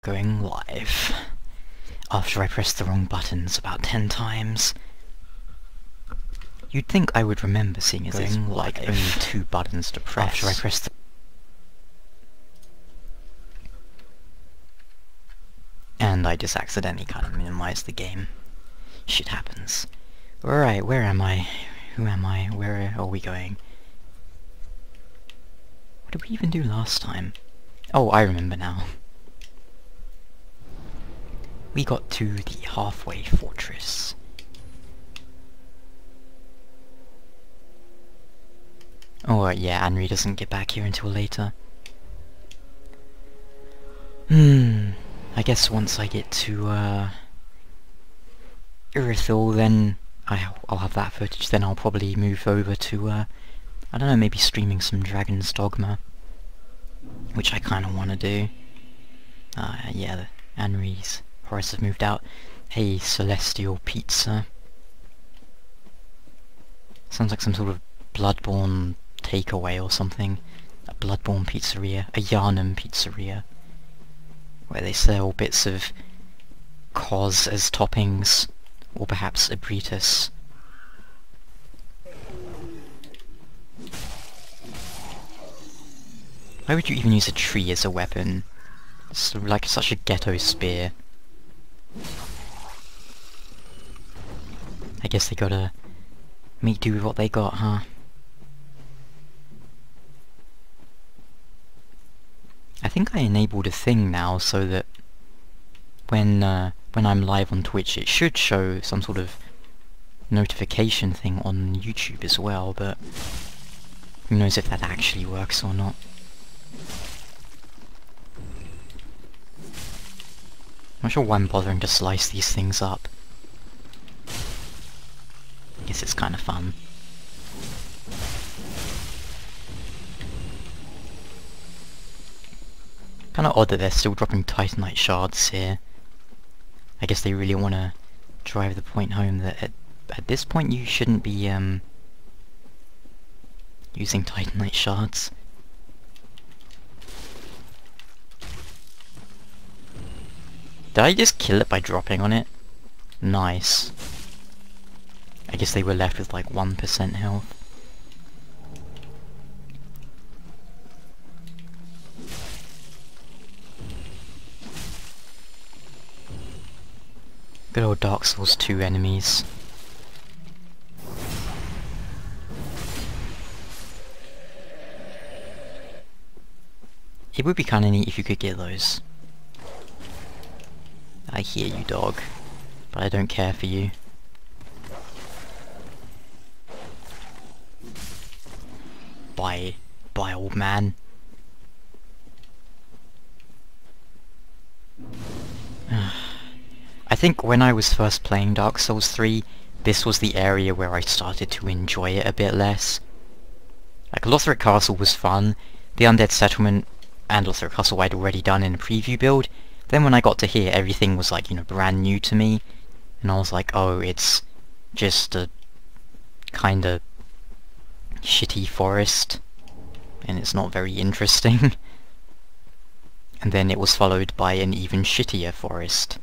Going live after I pressed the wrong buttons about 10 times. You'd think I would remember seeing as there's like only 2 buttons to press after I pressed the... And I just accidentally kind of minimized the game. Shit happens. Alright, where am I? Who am I? Where are we going? What did we even do last time? Oh, I remember now. We got to the halfway fortress. Oh, yeah, Henry doesn't get back here until later. I guess once I get to, Irithyll, then I'll have that footage, then I'll probably move over to, I don't know, maybe streaming some Dragon's Dogma, which I kinda wanna do. Yeah, Henry's Horace have moved out. Hey, Celestial Pizza. Sounds like some sort of Bloodborne takeaway or something. A Bloodborne pizzeria. A Yarnum pizzeria. Where they sell bits of Cos as toppings. Or perhaps Abritus. Why would you even use a tree as a weapon? It's like such a ghetto spear. I guess they gotta make do with what they got, huh? I think I enabled a thing now so that when I'm live on Twitch it should show some sort of notification thing on YouTube as well, but who knows if that actually works or not. I'm not sure why I'm bothering to slice these things up. I guess it's kind of fun. Kind of odd that they're still dropping Titanite shards here. I guess they really want to drive the point home that at this point you shouldn't be using Titanite shards. Did I just kill it by dropping on it? Nice. I guess they were left with like 1% health. Good old Dark Souls 2 enemies. It would be kinda neat if you could get those. I hear you, dog, but I don't care for you. Bye, old man. I think when I was first playing Dark Souls 3, this was the area where I started to enjoy it a bit less. Like, Lothric Castle was fun, the Undead Settlement and Lothric Castle I'd already done in a preview build. Then when I got to here, everything was like, you know, brand new to me, and I was like, oh, it's just a kinda shitty forest, and it's not very interesting. And then it was followed by an even shittier forest.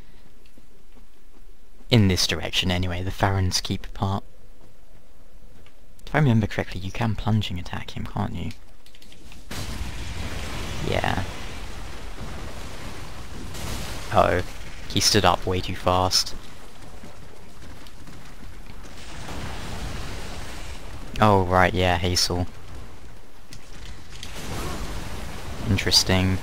In this direction anyway, the Farron's Keep part. If I remember correctly, you can plunging attack him, can't you? Yeah. Uh oh, he stood up way too fast. Oh right, yeah, Hazel. Interesting.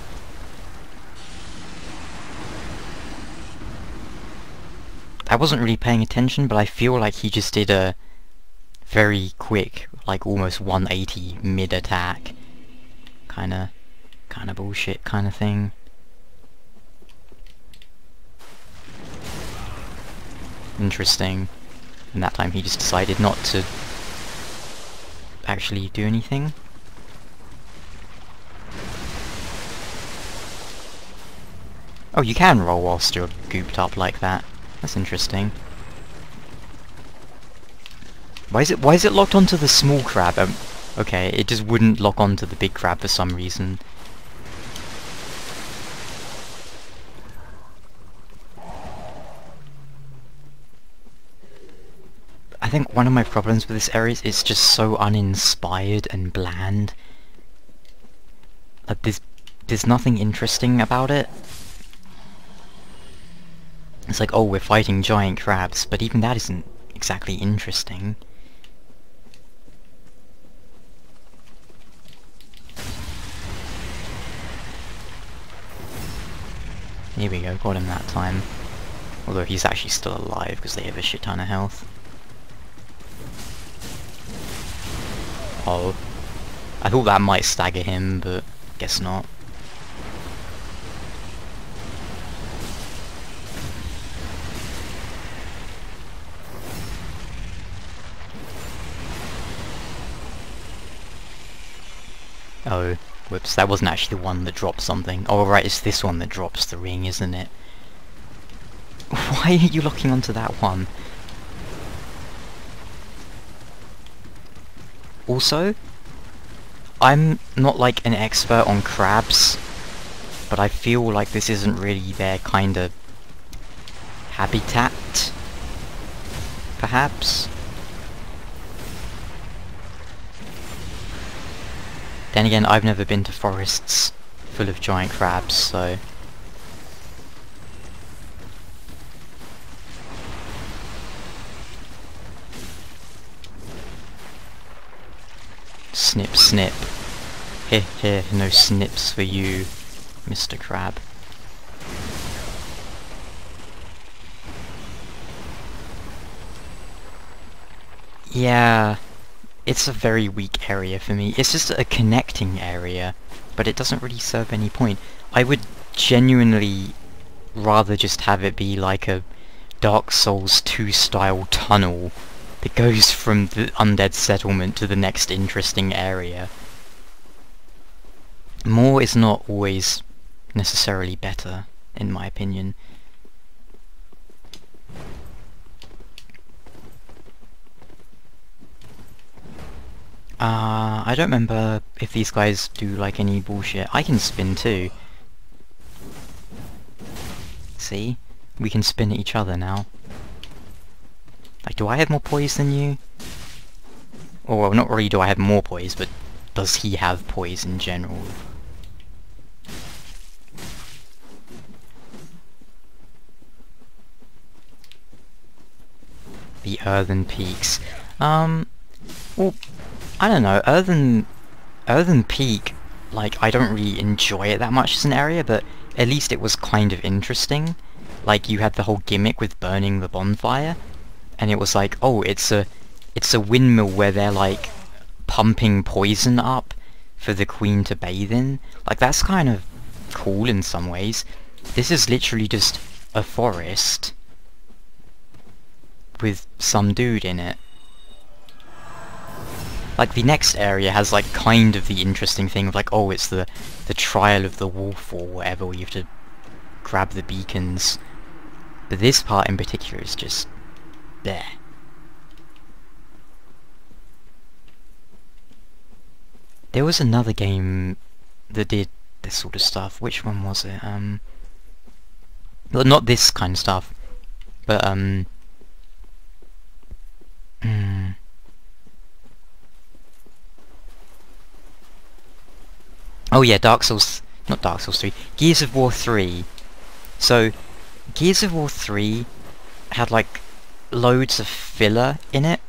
I wasn't really paying attention, but I feel like he just did a very quick, like almost 180 mid-attack. Kinda bullshit kinda thing. Interesting. And that time he just decided not to actually do anything. Oh, you can roll whilst you're gooped up like that. That's interesting. Why is it locked onto the small crab? Okay, it just wouldn't lock onto the big crab for some reason. think one of my problems with this area is it's just so uninspired and bland. Like, there's nothing interesting about it. It's like, oh, we're fighting giant crabs, but even that isn't exactly interesting. Here we go, got him that time. Although he's actually still alive because they have a shit ton of health. Oh. I thought that might stagger him, but guess not. Oh, whoops, that wasn't actually the one that dropped something. Oh right, it's this one that drops the ring, isn't it? Why are you locking onto that one? Also, I'm not like an expert on crabs, but I feel like this isn't really their kind of habitat, perhaps? Then again, I've never been to forests full of giant crabs, so... Snip, snip. Here, no snips for you, Mr. Crab. Yeah, it's a very weak area for me. It's just a connecting area, but it doesn't really serve any point. I would genuinely rather just have it be like a Dark Souls 2 style tunnel that goes from the undead settlement to the next interesting area. More is not always necessarily better, in my opinion. I don't remember if these guys do like any bullshit. I can spin too. See? We can spin at each other now. Like, do I have more poise than you? Or, well, not really do I have more poise, but does he have poise in general? The Earthen Peaks. Well, I don't know, Earthen Peak, like, I don't really enjoy it that much as an area, but at least it was kind of interesting. Like, you had the whole gimmick with burning the bonfire, and it was like, oh, it's a windmill where they're, like, pumping poison up for the queen to bathe in. Like, that's kind of cool in some ways. This is literally just a forest with some dude in it. Like, the next area has, like, kind of the interesting thing of, like, oh, it's the trial of the wolf or whatever, where you have to grab the beacons. But this part in particular is just... there. There was another game that did this sort of stuff. Which one was it? Well, not this kind of stuff, but, oh yeah, not Dark Souls 3, Gears of War 3. So, Gears of War 3 had like loads of filler in it.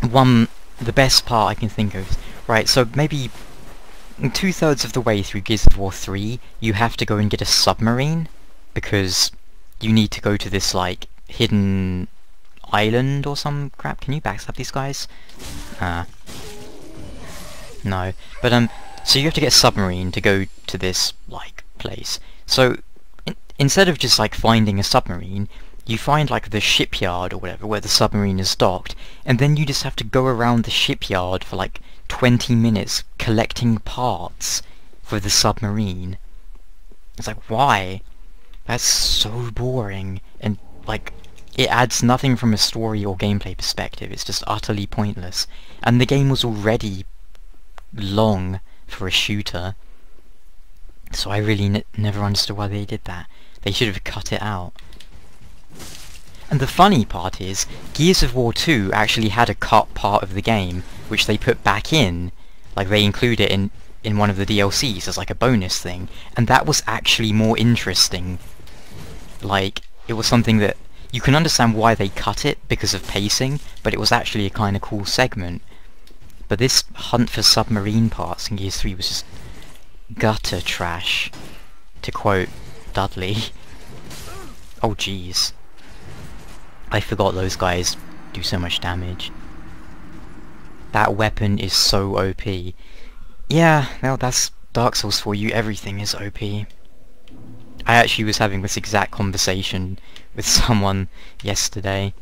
The best part I can think of, right, so maybe 2/3 of the way through Gears of War 3, you have to go and get a submarine, because you need to go to this like hidden island or some crap. Can you backstab these guys? No. But so you have to get a submarine to go to this like place. So instead of just like finding a submarine, you find like the shipyard or whatever where the submarine is docked, and then you just have to go around the shipyard for like 20 minutes collecting parts for the submarine. It's like, why? That's so boring, and like it adds nothing from a story or gameplay perspective. It's just utterly pointless. And the game was already long for a shooter, so I really never understood why they did that. They should have cut it out. And the funny part is, Gears of War 2 actually had a cut part of the game, which they put back in, like they include it in one of the DLCs as like a bonus thing, and that was actually more interesting. Like, it was something that, you can understand why they cut it because of pacing, but it was actually a kind of cool segment. But this hunt for submarine parts in Gears 3 was just gutter trash, to quote Dudley. Oh jeez. I forgot those guys do so much damage. That weapon is so OP. Yeah, well that's Dark Souls for you, everything is OP. I actually was having this exact conversation with someone yesterday.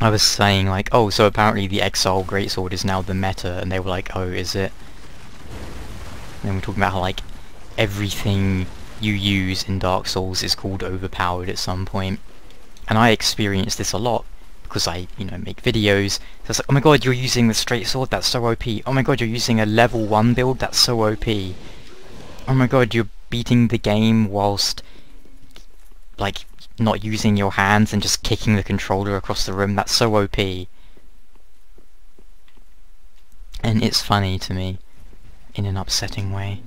I was saying like, oh, so apparently the Exile Greatsword is now the meta, and they were like, oh, is it? And then we're talking about how like, everything you use in Dark Souls is called overpowered at some point. And I experience this a lot, because I, you know, make videos. So it's like, oh my god, you're using the straight sword, that's so OP. Oh my god, you're using a level 1 build, that's so OP. Oh my god, you're beating the game whilst, like, not using your hands and just kicking the controller across the room, that's so OP. And it's funny to me, in an upsetting way.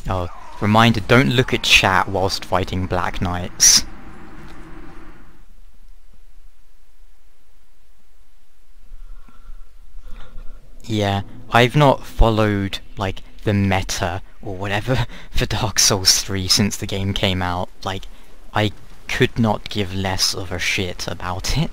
Oh, reminder, don't look at chat whilst fighting Black Knights. Yeah, I've not followed, like, the meta, or whatever, for Dark Souls 3 since the game came out. Like, I could not give less of a shit about it.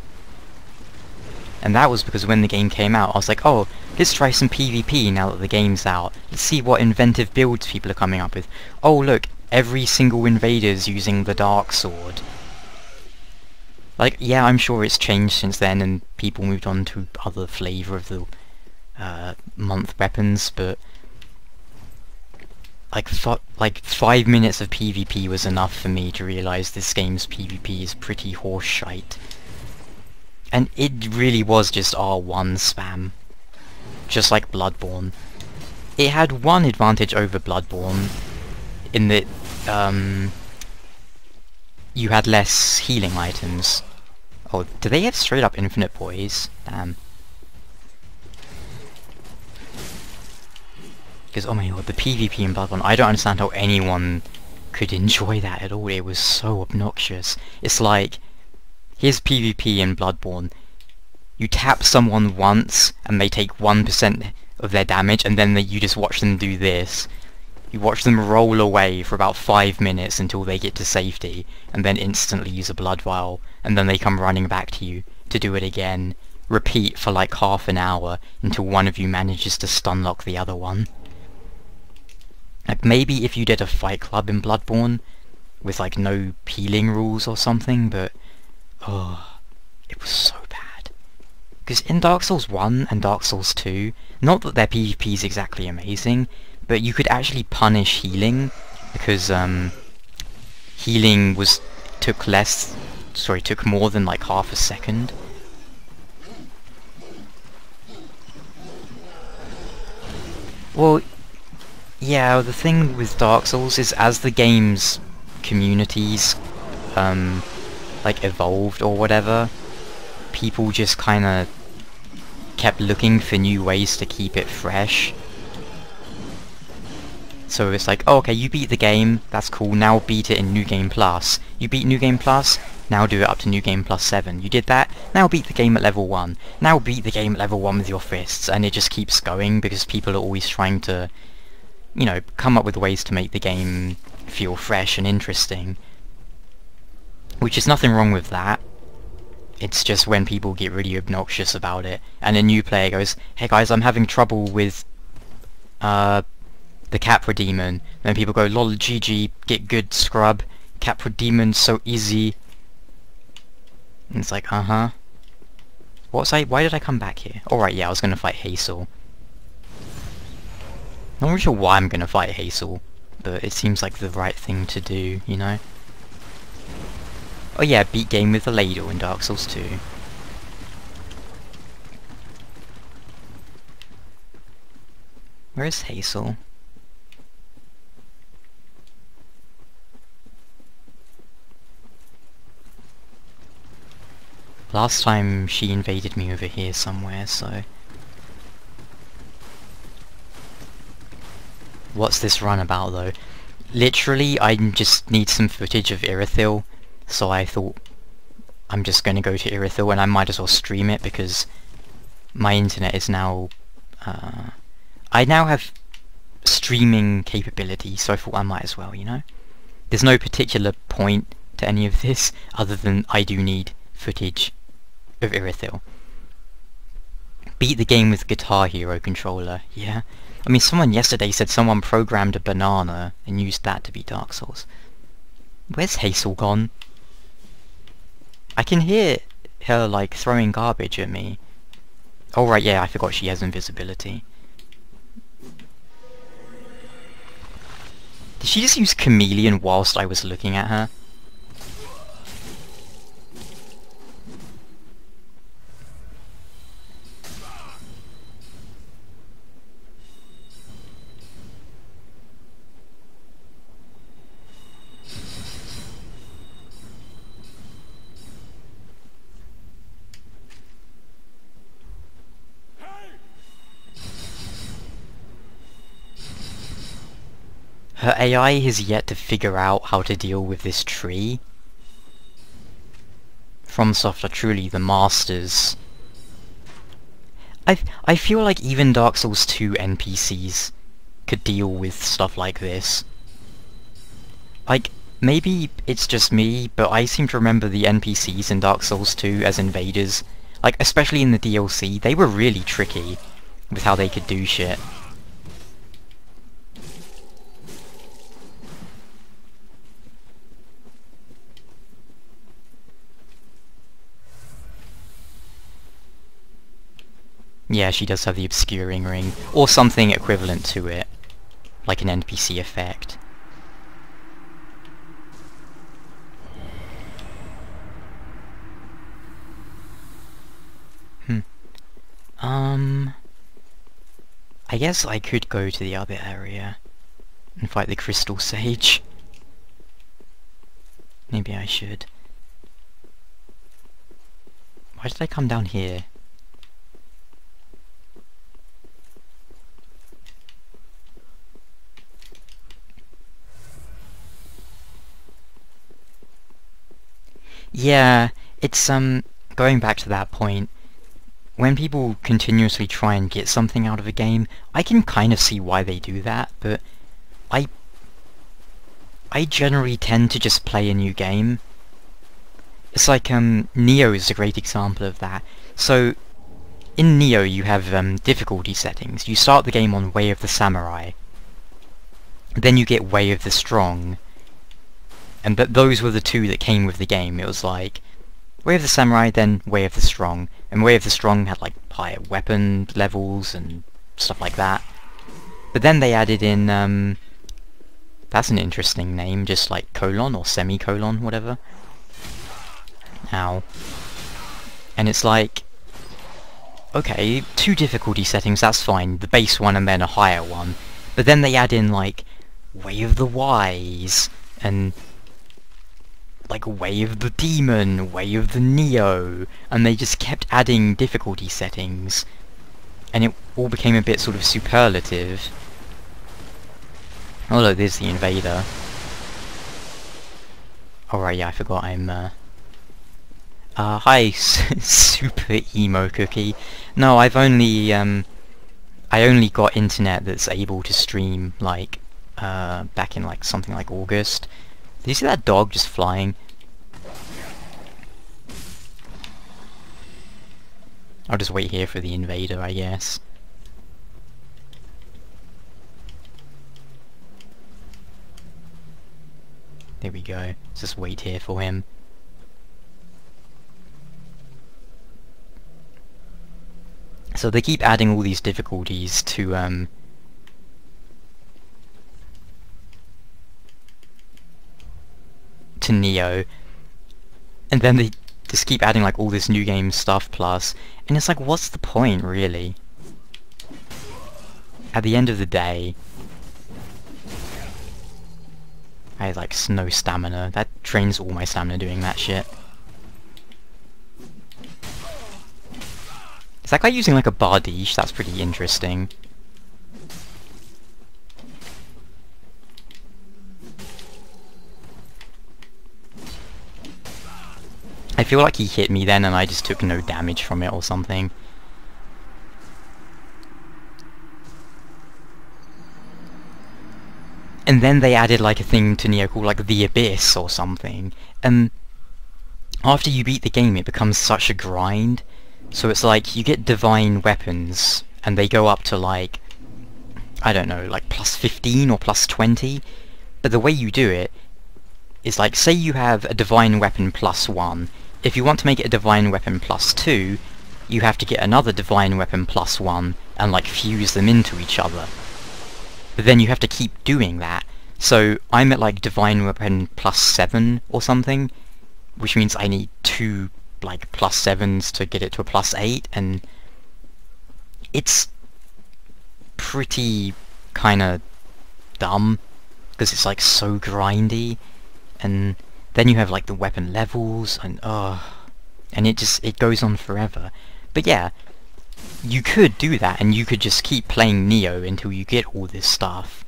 And that was because when the game came out, I was like, oh, let's try some PvP now that the game's out. Let's see what inventive builds people are coming up with. Oh look, every single invader's using the Dark Sword. Like, yeah, I'm sure it's changed since then and people moved on to other flavour of the month weapons, but like 5 minutes of PvP was enough for me to realise this game's PvP is pretty horseshite. And it really was just R1 spam. Just like Bloodborne. It had one advantage over Bloodborne, in that you had less healing items. Oh, do they have straight up infinite poise? Damn. Because, oh my god, the PvP in Bloodborne, I don't understand how anyone could enjoy that at all. It was so obnoxious. It's like, here's PvP in Bloodborne. You tap someone once, and they take 1% of their damage, and then you just watch them do this. You watch them roll away for about 5 minutes until they get to safety, and then instantly use a blood vial, and then they come running back to you to do it again. Repeat for like half an hour, until one of you manages to stunlock the other one. Like, maybe if you did a fight club in Bloodborne, with like no healing rules or something, but oh, it was so bad. Because in Dark Souls 1 and Dark Souls 2, not that their PvP is exactly amazing, but you could actually punish healing, because healing took more than like half a second. Well, yeah, the thing with Dark Souls is as the game's communities like evolved or whatever, people just kinda kept looking for new ways to keep it fresh. So it's like, oh, okay, you beat the game, that's cool, now beat it in New Game Plus. You beat New Game Plus, now do it up to New Game Plus 7. You did that, now beat the game at level 1. Now beat the game at level 1 with your fists, and it just keeps going because people are always trying to, you know, come up with ways to make the game feel fresh and interesting. Which is nothing wrong with that. It's just when people get really obnoxious about it, and a new player goes, hey guys, I'm having trouble with the Capra Demon. Then people go, lol, GG, get good, scrub. Capra Demon's so easy. And it's like, uh-huh. Why did I come back here? Alright, yeah, I was gonna fight Hazel. Not really sure why I'm gonna fight Hazel, but it seems like the right thing to do, you know? Oh yeah, beat game with the ladle in Dark Souls 2. Where's Hazel? Last time she invaded me over here somewhere, so... What's this run about, though? Literally, I just need some footage of Irithyll, so I thought I'm just gonna go to Irithyll, and I might as well stream it, because my internet is now... I now have streaming capability, so I thought I might as well, you know? There's no particular point to any of this, other than I do need footage of Irithyll. Beat the game with Guitar Hero controller, yeah? I mean, someone yesterday said someone programmed a banana and used that to beat Dark Souls. Where's Hazel gone? I can hear her, like, throwing garbage at me. Oh right, yeah, I forgot she has invisibility. Did she just use Chameleon whilst I was looking at her? Her AI has yet to figure out how to deal with this tree. FromSoft are truly the masters. I feel like even Dark Souls 2 NPCs could deal with stuff like this. Like, maybe it's just me, but I seem to remember the NPCs in Dark Souls 2 as invaders. Like, especially in the DLC, they were really tricky with how they could do shit. Yeah, she does have the obscuring ring, or something equivalent to it, like an NPC effect. I guess I could go to the other area and fight the Crystal Sage. Maybe I should. Why did I come down here? Yeah, it's, going back to that point, when people continuously try and get something out of a game, I can kind of see why they do that, but I generally tend to just play a new game. It's like, Neo is a great example of that. So, in Neo you have, difficulty settings. You start the game on Way of the Samurai, then you get Way of the Strong, and those were the two that came with the game. It was like, Way of the Samurai, then Way of the Strong, and Way of the Strong had like higher weapon levels and stuff like that. But then they added in, that's an interesting name, just like colon or semicolon, whatever. Ow. And it's like, okay, 2 difficulty settings, that's fine, the base one and then a higher one. But then they add in like, Way of the Wise, and like Way of the Demon, Way of the Neo, and they just kept adding difficulty settings, and it all became a bit sort of superlative. Oh look, there's the invader. Alright, yeah, I forgot I'm, hi, Super Emo Cookie. No, I've only, I only got internet that's able to stream, like, back in, like, something like August. Did you see that dog just flying? I'll just wait here for the invader, I guess. There we go. Let's just wait here for him. So they keep adding all these difficulties to, Neo, and then they just keep adding like all this new game stuff plus, and it's like, what's the point really? at the end of the day, I had like no stamina. That drains all my stamina doing that shit. Is that guy using like a bardiche? That's pretty interesting. I feel like he hit me then and I just took no damage from it or something. And then they added like a thing to Neo called like the Abyss or something. And after you beat the game it becomes such a grind. So it's like you get divine weapons and they go up to like, I don't know, like plus 15 or plus 20. But the way you do it is like, say you have a divine weapon plus 1. If you want to make it a divine weapon plus 2, you have to get another divine weapon plus 1 and like fuse them into each other. But then you have to keep doing that. So I'm at like divine weapon plus 7 or something, which means I need 2 like plus 7s to get it to a plus 8, and it's pretty kinda dumb because it's like so grindy. And then you have like the weapon levels and and it goes on forever. But yeah, you could do that and you could just keep playing Neo until you get all this stuff.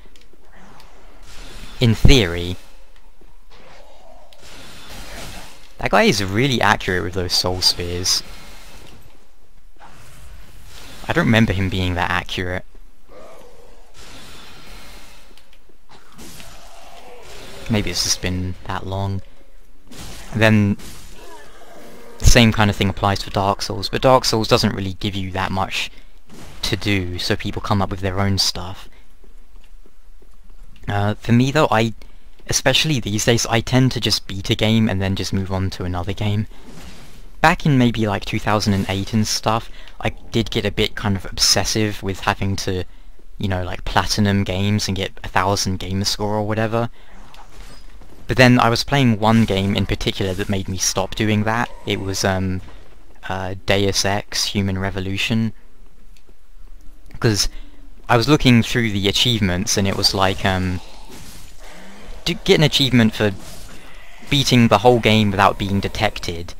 In theory. That guy is really accurate with those soul spears. I don't remember him being that accurate. Maybe it's just been that long. And then the same kind of thing applies for Dark Souls, but Dark Souls doesn't really give you that much to do, so people come up with their own stuff. For me though, especially these days, I tend to just beat a game and then just move on to another game. Back in maybe like 2008 and stuff, I did get a bit kind of obsessive with having to, you know, like platinum games and get 1000 gamer score or whatever. But then I was playing one game in particular that made me stop doing that. It was Deus Ex Human Revolution. Because I was looking through the achievements and it was like, to get an achievement for beating the whole game without being detected,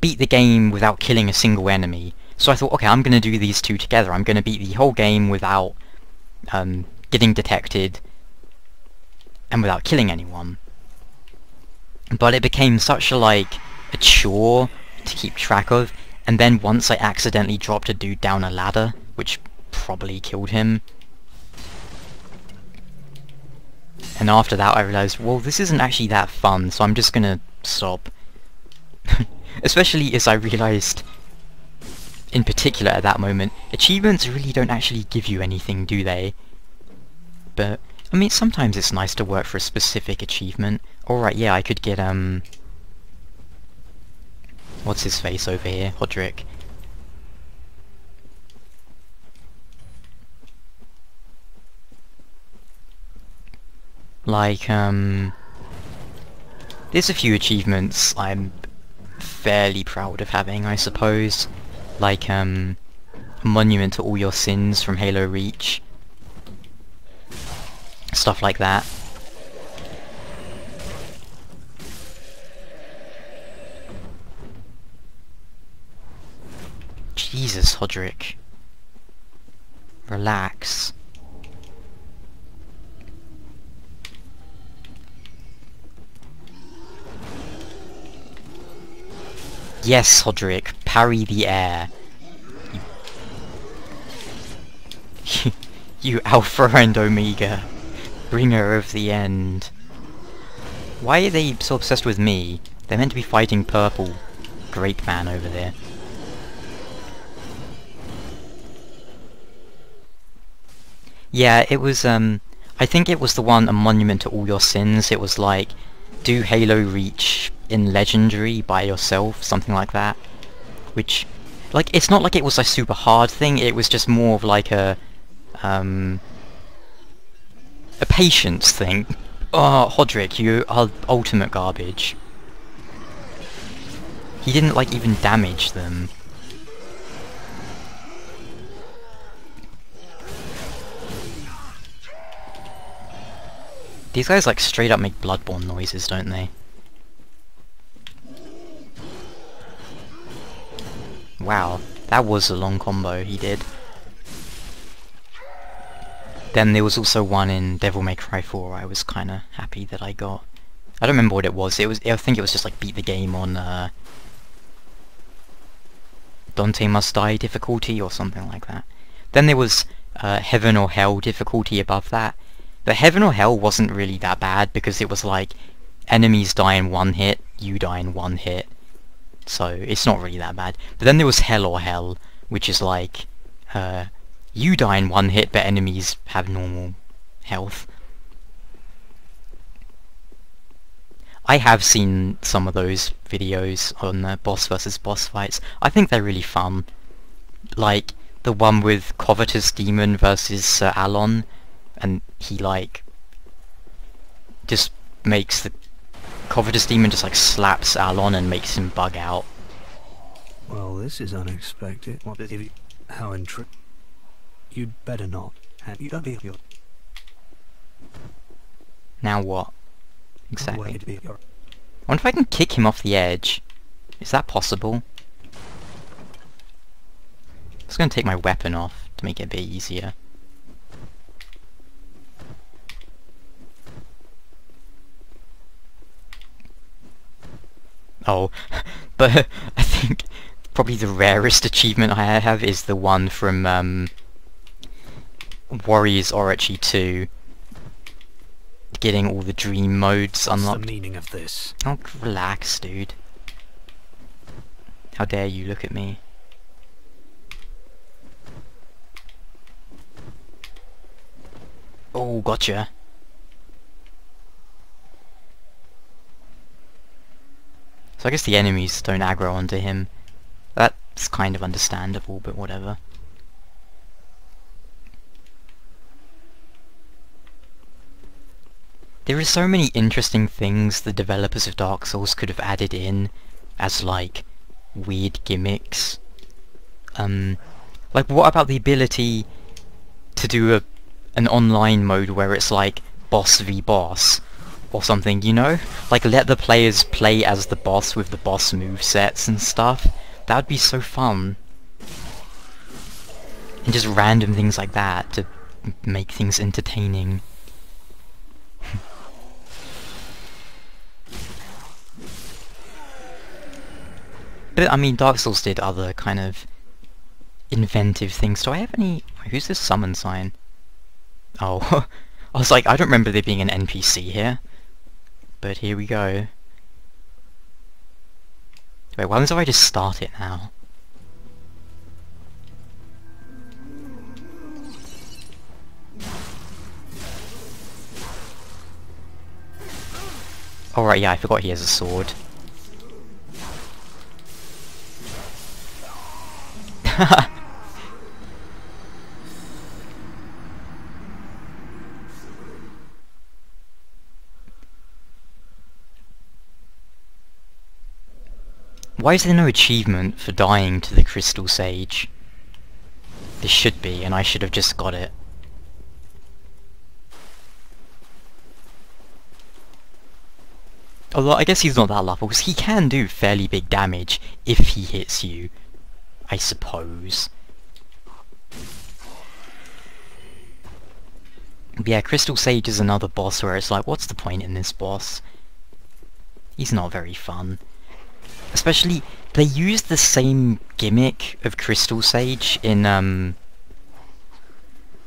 beat the game without killing a single enemy. So I thought, okay, I'm going to do these two together. I'm going to beat the whole game without getting detected and without killing anyone. But it became such a chore to keep track of, and then once I accidentally dropped a dude down a ladder, which probably killed him. And after that I realised, well, this isn't actually that fun, so I'm just gonna stop. Especially as I realised, in particular at that moment, achievements really don't actually give you anything, do they? But, I mean, sometimes it's nice to work for a specific achievement. Alright, yeah, I could get, what's his face over here? Hodrick. Like, there's a few achievements I'm fairly proud of having, I suppose. Like, a monument to all your sins from Halo Reach. Stuff like that. Jesus, Hodrick. Relax. Yes, Hodrick, parry the air. You Alpha and Omega, bringer of the end. Why are they so obsessed with me? They're meant to be fighting Purple Grape Man over there. Yeah, it was, I think it was the one, A Monument to All Your Sins. It was like, do Halo Reach in Legendary by yourself, something like that. Which, like, it's not like it was a super hard thing, it was just more of like a patience thing. Oh, Hodrick, you are ultimate garbage. He didn't, like, even damage them. These guys like straight up make Bloodborne noises, don't they? Wow, that was a long combo he did. Then there was also one in Devil May Cry 4 I was kinda happy that I got. I don't remember what it was. I think it was just like beat the game on Dante Must Die difficulty or something like that. Then there was Heaven or Hell difficulty above that. But Heaven or Hell wasn't really that bad because it was like enemies die in one hit, you die in one hit. So it's not really that bad. But then there was Hell or Hell, which is like you die in one hit but enemies have normal health. I have seen some of those videos on boss versus boss fights. I think they're really fun. Like the one with Covetous Demon versus Sir Alon, and he like just makes the Covetous Demon just like slaps Alon and makes him bug out. Well, this is unexpected. What if you... How You'd better not. You don't be your... Now what? Exactly. Way to be your... I wonder if I can kick him off the edge. Is that possible? I'm just gonna take my weapon off to make it a bit easier. Oh, but I think probably the rarest achievement I have is the one from Warriors Orochi 2. Getting all the dream modes unlocked. What's the meaning of this? Oh, relax, dude. How dare you look at me. Oh, gotcha. So I guess the enemies don't aggro onto him. That's kind of understandable, but whatever. There are so many interesting things the developers of Dark Souls could have added in as like weird gimmicks. Like what about the ability to do an online mode where it's like boss v boss or something, you know? Like let the players play as the boss with the boss movesets and stuff. That would be so fun. And just random things like that to make things entertaining. But I mean, Dark Souls did other kind of inventive things. Do I have any... Who's this summon sign? Oh, I was like, I don't remember there being an NPC here. But here we go. Wait, why don't I just start it now? Oh right, yeah, I forgot he has a sword. Why is there no achievement for dying to the Crystal Sage? There should be, and I should have just got it. Although I guess he's not that lovable, because he can do fairly big damage if he hits you, I suppose. But yeah, Crystal Sage is another boss where it's like, what's the point in this boss? He's not very fun. Especially, they use the same gimmick of Crystal Sage in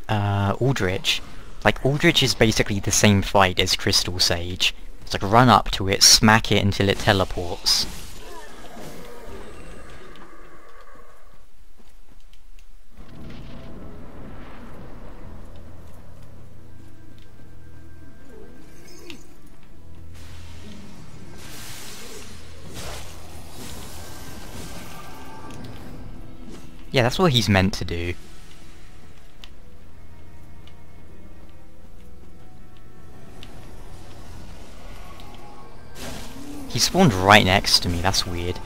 Aldrich. Like, Aldrich is basically the same fight as Crystal Sage. It's like run up to it, smack it until it teleports. Yeah, that's what he's meant to do. He spawned right next to me, that's weird.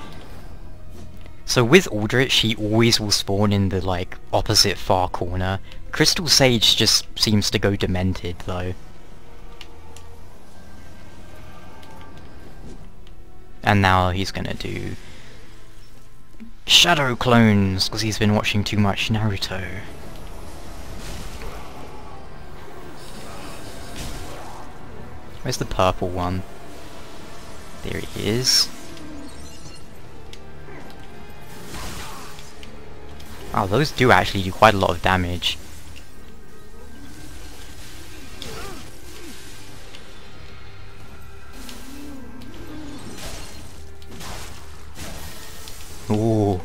So with Aldrich, he always will spawn in the, like, opposite far corner. Crystal Sage just seems to go demented, though. And now he's gonna do shadow clones, because he's been watching too much Naruto. Where's the purple one? There he is. Wow, those do actually do quite a lot of damage. Ooh,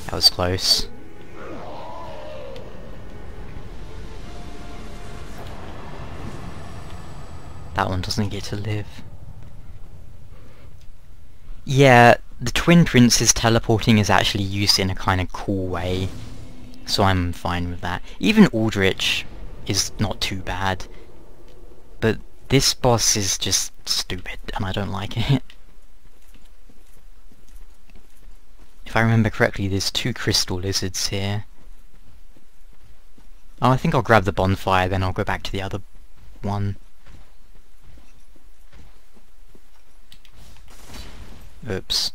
that was close. That one doesn't get to live. Yeah, the Twin Prince's teleporting is actually used in a kind of cool way, so I'm fine with that. Even Aldrich is not too bad, but this boss is just stupid, and I don't like it. If I remember correctly, there's 2 crystal lizards here. Oh, I think I'll grab the bonfire, then I'll go back to the other one. Oops.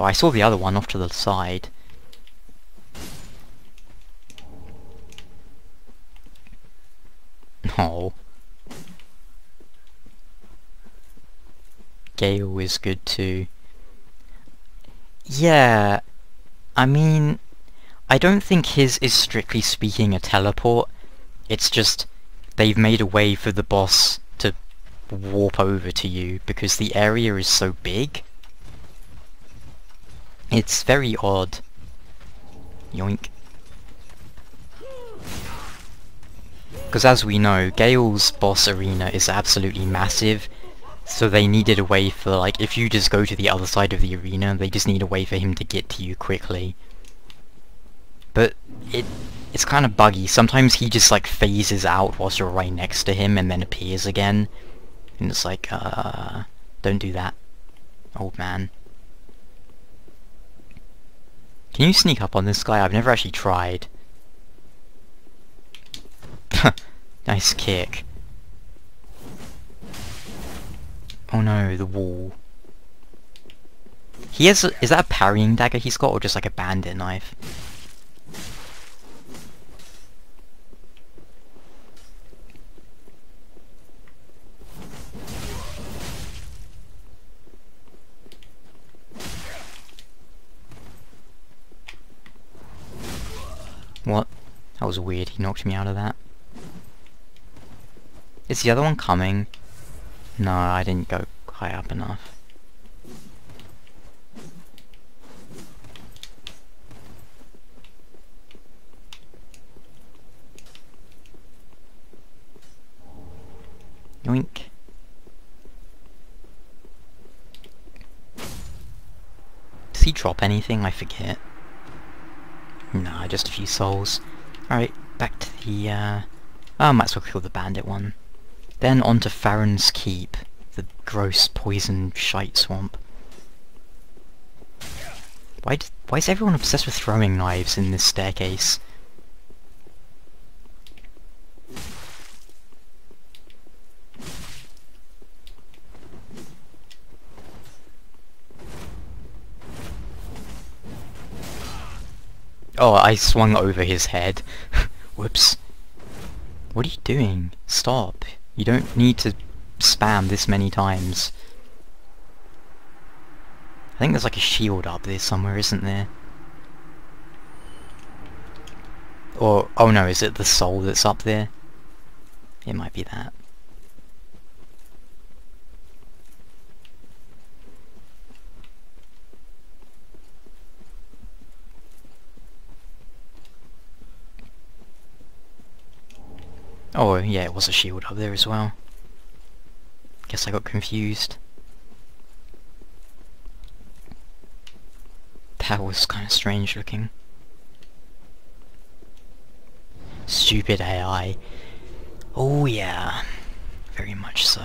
Oh, I saw the other one off to the side. Oh. Gale is good too. Yeah, I mean, I don't think his is strictly speaking a teleport. It's just they've made a way for the boss to warp over to you because the area is so big. It's very odd. Yoink. Because as we know, Gale's boss arena is absolutely massive, so they needed a way for, like, if you just go to the other side of the arena, they just need a way for him to get to you quickly. But it's kind of buggy. Sometimes he just, like, phases out whilst you're right next to him and then appears again. And it's like, don't do that, old man. Can you sneak up on this guy? I've never actually tried. Nice kick. Oh no, the wall. He has is that a parrying dagger he's got, or just like a bandit knife? What? That was weird, he knocked me out of that. Is the other one coming? No, I didn't go high up enough. Yoink. Does he drop anything? I forget. Nah, just a few souls. Alright, back to the, oh, I might as well kill the bandit one. Then on to Farron's Keep, the gross poison shite swamp. Why is everyone obsessed with throwing knives in this staircase? Oh, I swung over his head. Whoops. What are you doing? Stop. You don't need to spam this many times. I think there's like a shield up there somewhere, isn't there? Or, oh no, is it the soul that's up there? It might be that. Oh yeah, it was a shield up there as well. Guess I got confused. That was kind of strange looking. Stupid AI. Oh yeah, very much so.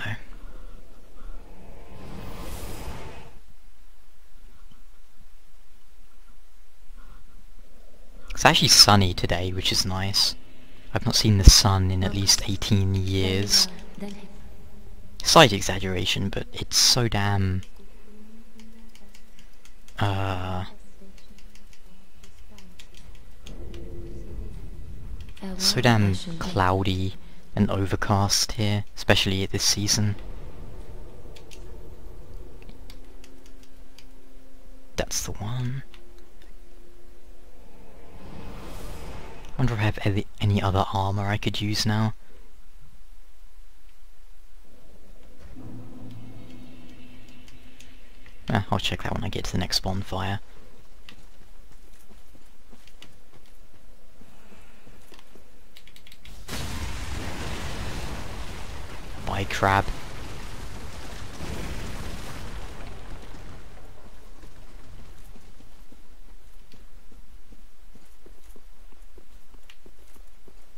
It's actually sunny today, which is nice. I've not seen the sun in at least 18 years. Slight exaggeration, but it's so damn So damn cloudy and overcast here, especially at this season. That's the one. I wonder if I have any other armor I could use now. I'll check that when I get to the next bonfire. Bye, crab.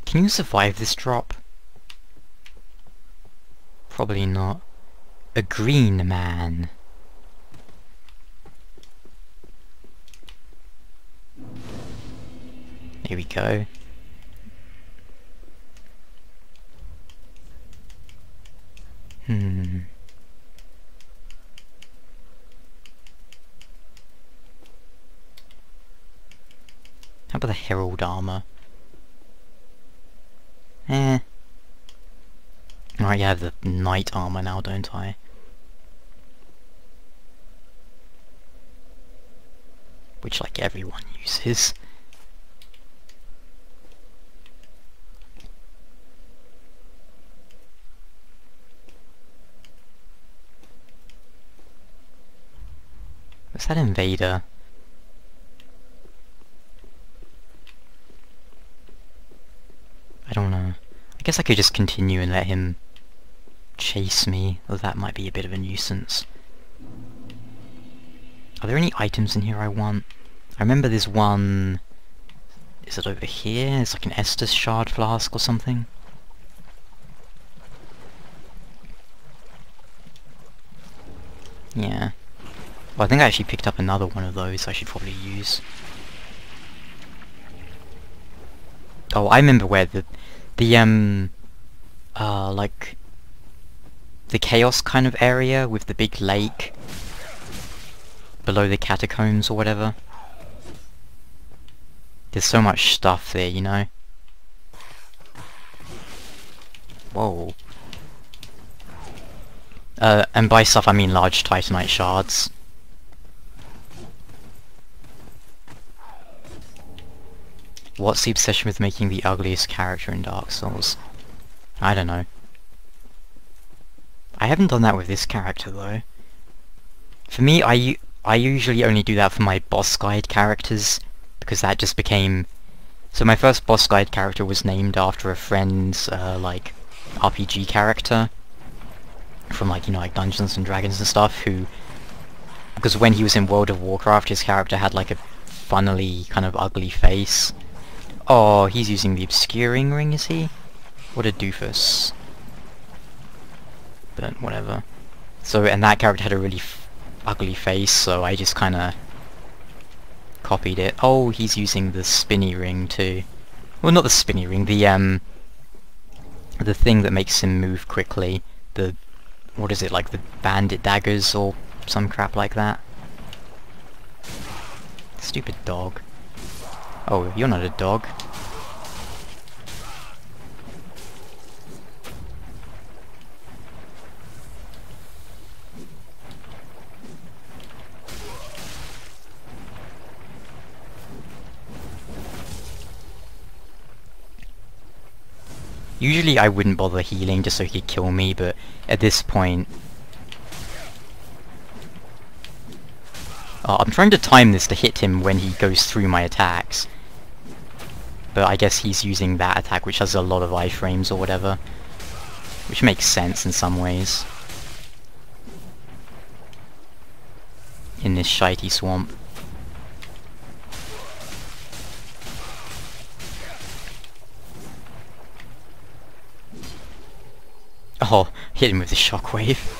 Can you survive this drop? Probably not. A green man. Here we go. How about the Herald armor? I have the Knight armor now, don't I? Which, like, everyone uses. Was that Invader? I don't know. I guess I could just continue and let him chase me, though that might be a bit of a nuisance. Are there any items in here I want? I remember there's one... Is it over here? It's like an Estus shard flask or something. Yeah. Well, I think I actually picked up another one of those I should probably use. Oh, I remember where like, the Chaos kind of area with the big lake below the Catacombs or whatever. There's so much stuff there, you know? Whoa. And by stuff I mean large Titanite shards. What's the obsession with making the ugliest character in Dark Souls? I don't know. I haven't done that with this character though. For me, I usually only do that for my boss guide characters, because that just became... So my first boss guide character was named after a friend's, like, RPG character. From, like, you know, like Dungeons and Dragons and stuff, who... Because when he was in World of Warcraft, his character had, like, a funnily kind of ugly face. Oh, he's using the obscuring ring, is he? What a doofus. But whatever. So, and that character had a really ugly face, so I just kinda copied it. Oh, he's using the spinny ring too. Well, not the spinny ring, the thing that makes him move quickly. The, what is it, like the bandit daggers or some crap like that? Stupid dog. Oh, you're not a dog. Usually I wouldn't bother healing just so he could kill me, but at this point... I'm trying to time this to hit him when he goes through my attacks. But I guess he's using that attack which has a lot of iframes or whatever. Which makes sense in some ways. In this shitey swamp. Oh, hit him with the shockwave.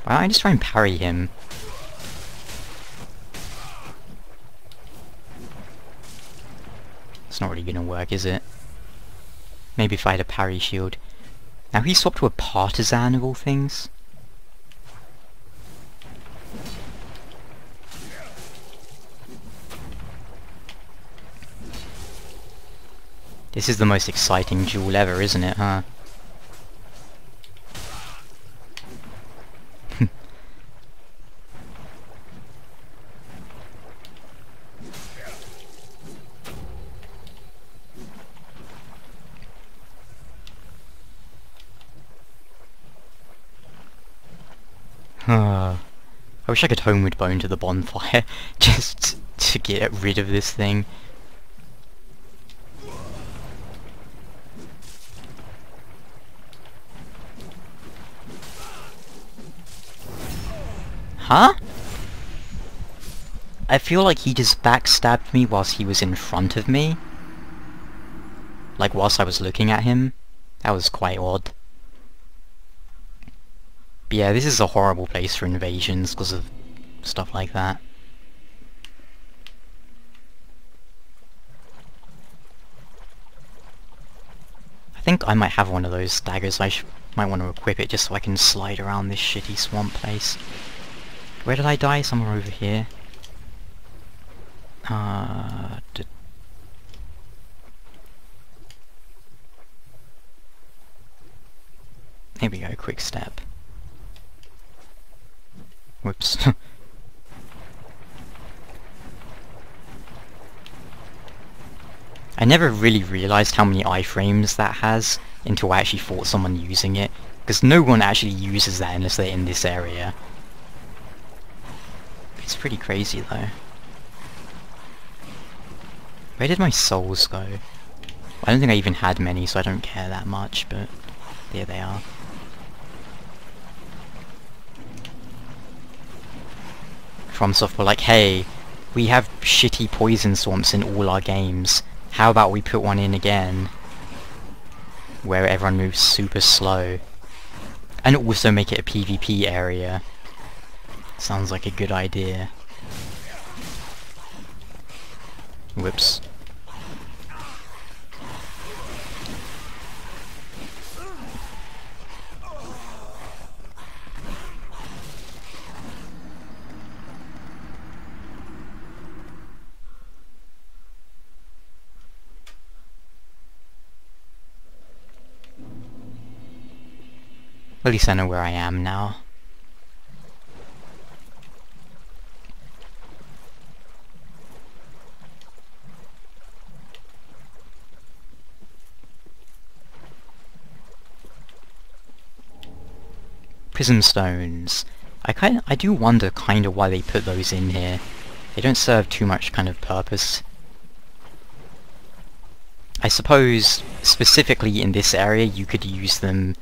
Why don't I just try and parry him? It's not really gonna work, is it? Maybe if I had a parry shield. Now he swapped to a partisan of all things. This is the most exciting duel ever, isn't it, huh? I wish I could homeward bone to the bonfire, just to get rid of this thing. Huh? I feel like he just backstabbed me whilst he was in front of me. Like whilst I was looking at him. That was quite odd. But yeah, this is a horrible place for invasions because of stuff like that. I think I might have one of those daggers. Might want to equip it just so I can slide around this shitty swamp place. Where did I die? Somewhere over here. Here we go, quick step. Whoops. I never really realised how many iframes that has until I actually fought someone using it, because no one actually uses that unless they're in this area. It's pretty crazy though. Where did my souls go? I don't think I even had many, so I don't care that much, but there they are. FromSoft were like, hey, we have shitty poison swamps in all our games. How about we put one in again? Where everyone moves super slow. And also make it a PvP area. Sounds like a good idea. Whoops. At least I know where I am now. Prism stones. I do wonder kinda why they put those in here. They don't serve too much kind of purpose. I suppose specifically in this area you could use them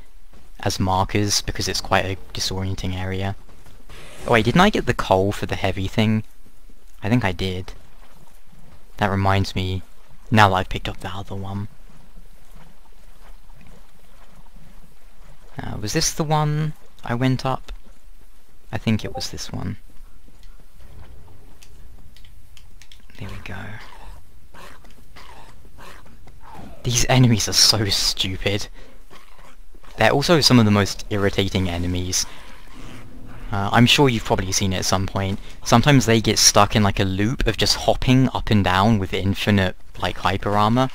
as markers because it's quite a disorienting area. Oh wait, didn't I get the coal for the heavy thing? I think I did. That reminds me, now that I've picked up the other one. Was this the one I went up? I think it was this one. There we go. These enemies are so stupid. They're also some of the most irritating enemies. I'm sure you've probably seen it at some point. Sometimes they get stuck in like a loop of just hopping up and down with infinite like hyper armor.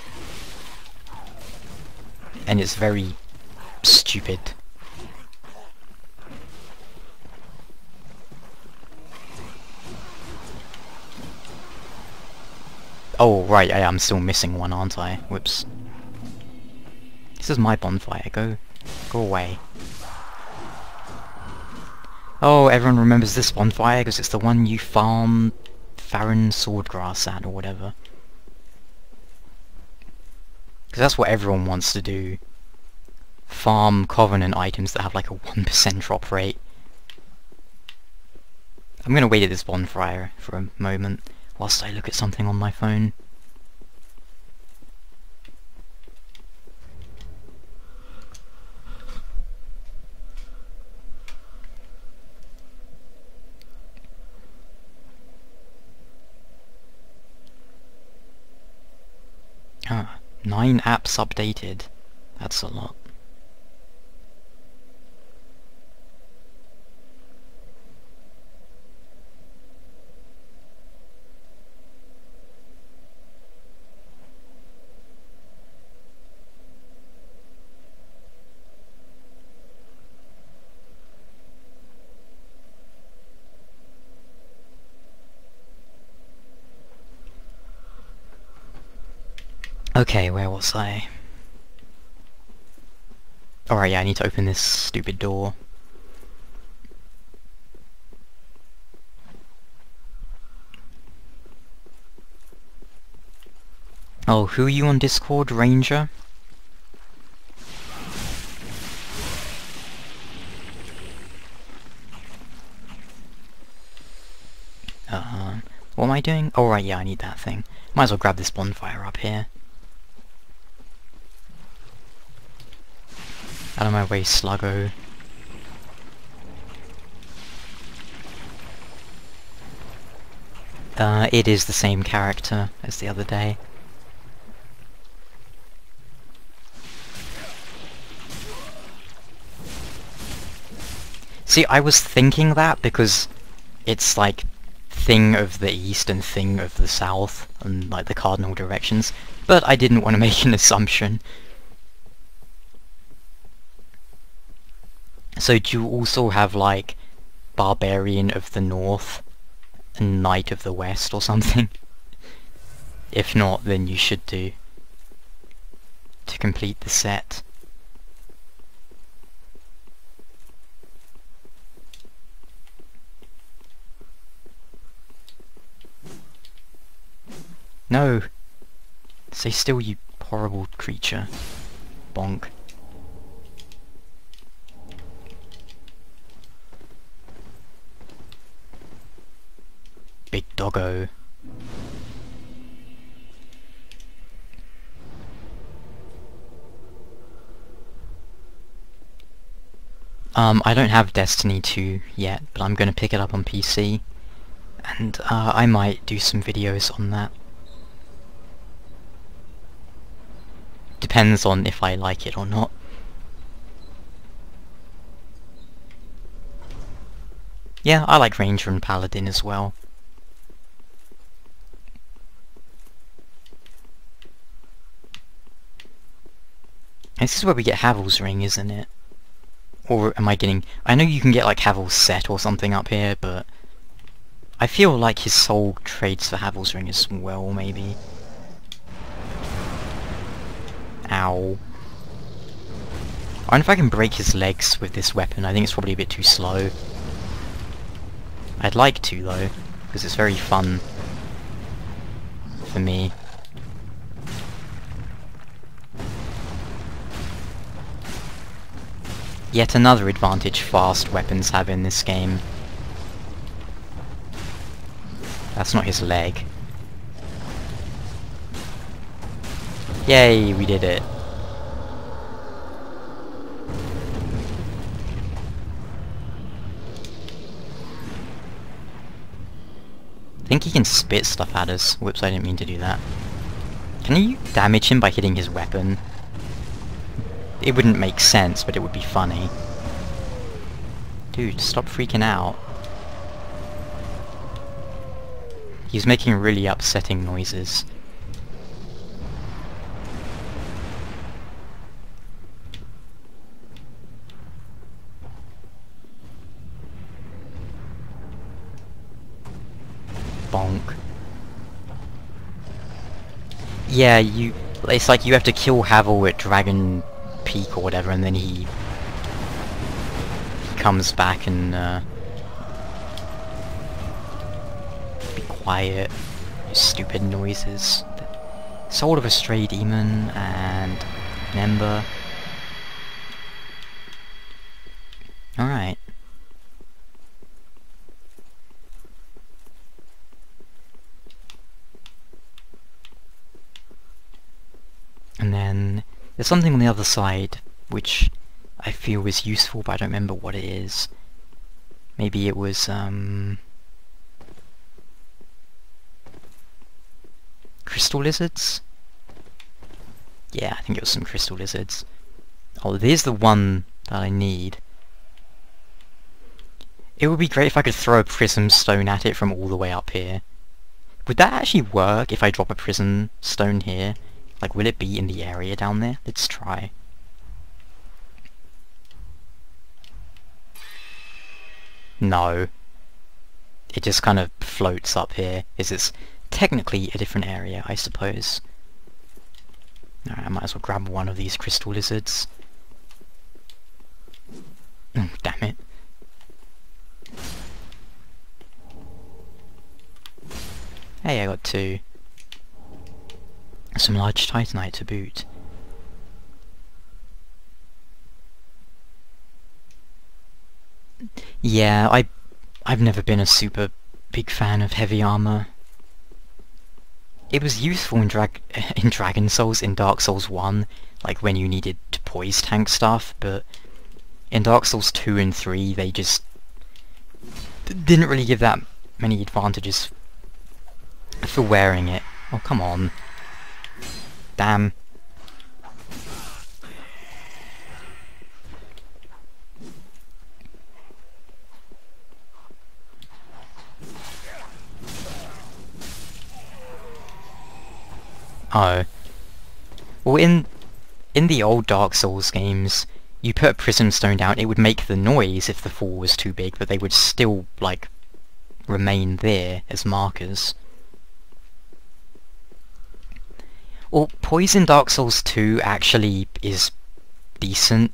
And it's very stupid. Oh right, I'm still missing one, aren't I? Whoops. This is my bonfire, go away. Oh, everyone remembers this bonfire because it's the one you farm Farron swordgrass at or whatever. Because that's what everyone wants to do. Farm Covenant items that have like a 1% drop rate. I'm gonna wait at this bonfire for a moment whilst I look at something on my phone. Ah, 9 apps updated. That's a lot. Okay, where was I? Alright, yeah, I need to open this stupid door. Oh, who are you on Discord, Ranger? What am I doing? Oh right, yeah, I need that thing. Might as well grab this bonfire up here. Out of my way, Sluggo. It is the same character as the other day. See, I was thinking that because it's like thing of the east and thing of the south, and like the cardinal directions, but I didn't want to make an assumption. So do you also have like Barbarian of the North and Knight of the West or something? If not, then you should do to complete the set. No! Stay still, you horrible creature. Bonk. Big doggo. I don't have Destiny 2 yet, but I'm gonna pick it up on PC. And, I might do some videos on that. Depends on if I like it or not. Yeah, I like Ranger and Paladin as well. This is where we get Havel's Ring, isn't it? Or am I getting... I know you can get like Havel's set or something up here, but... I feel like his soul trades for Havel's Ring as well, maybe. Ow. I wonder if I can break his legs with this weapon. I think it's probably a bit too slow. I'd like to, though, because it's very fun for me. Yet another advantage fast weapons have in this game. That's not his leg. Yay, we did it. I think he can spit stuff at us. Whoops, I didn't mean to do that. Can you damage him by hitting his weapon? It wouldn't make sense, but it would be funny. Dude, stop freaking out. He's making really upsetting noises. Bonk. Yeah, it's like you have to kill Havel at Dragon Peak or whatever, and then he comes back and be quiet. Stupid noises. Soul of a Stray Demon and an Ember. Alright. And then there's something on the other side which I feel is useful, but I don't remember what it is. Maybe it was crystal lizards? Yeah, I think it was some crystal lizards. Oh, there's the one that I need. It would be great if I could throw a prism stone at it from all the way up here. Would that actually work if I drop a prism stone here? Like, will it be in the area down there? Let's try. No. It just kind of floats up here. It's technically a different area, I suppose. Alright, I might as well grab one of these crystal lizards. Oh, damn it. Hey, I got 2. Some large titanite to boot. Yeah, I've never been a super big fan of heavy armor. It was useful in Dragon Souls, in Dark Souls 1, like when you needed to poise tank stuff, but in Dark Souls 2 and 3 they just didn't really give that many advantages for wearing it. Oh, come on. Damn. Oh. Well, in the old Dark Souls games, you put a prism stone down, it would make the noise if the fall was too big, but they would still, like, remain there as markers. Well, poise in Dark Souls 2 actually is decent.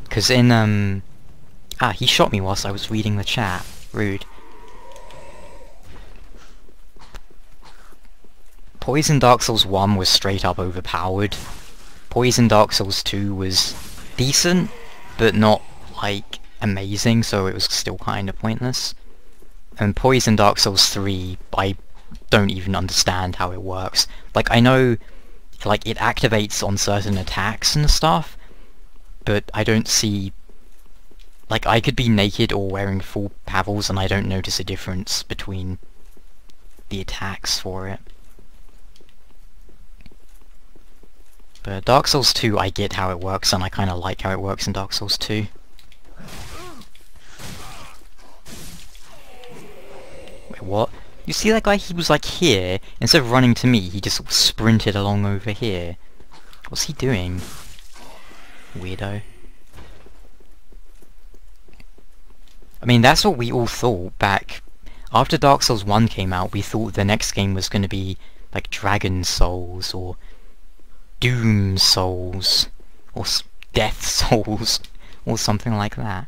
Because in, Ah, he shot me whilst I was reading the chat. Rude. Poise in Dark Souls 1 was straight up overpowered. Poise in Dark Souls 2 was decent, but not, like, amazing, so it was still kinda pointless. And Poise in Dark Souls 3, I don't even understand how it works. Like, I know, like, it activates on certain attacks and stuff, but I don't see... Like, I could be naked or wearing full pavels and I don't notice a difference between the attacks for it. But Dark Souls 2, I get how it works, and I kinda like how it works in Dark Souls 2. Wait, what? You see that guy? He was like here. Instead of running to me, he just sprinted along over here. What's he doing? Weirdo. I mean, that's what we all thought back... After Dark Souls 1 came out, we thought the next game was gonna be, like, Dragon Souls, or Doom Souls, or Death Souls, or something like that.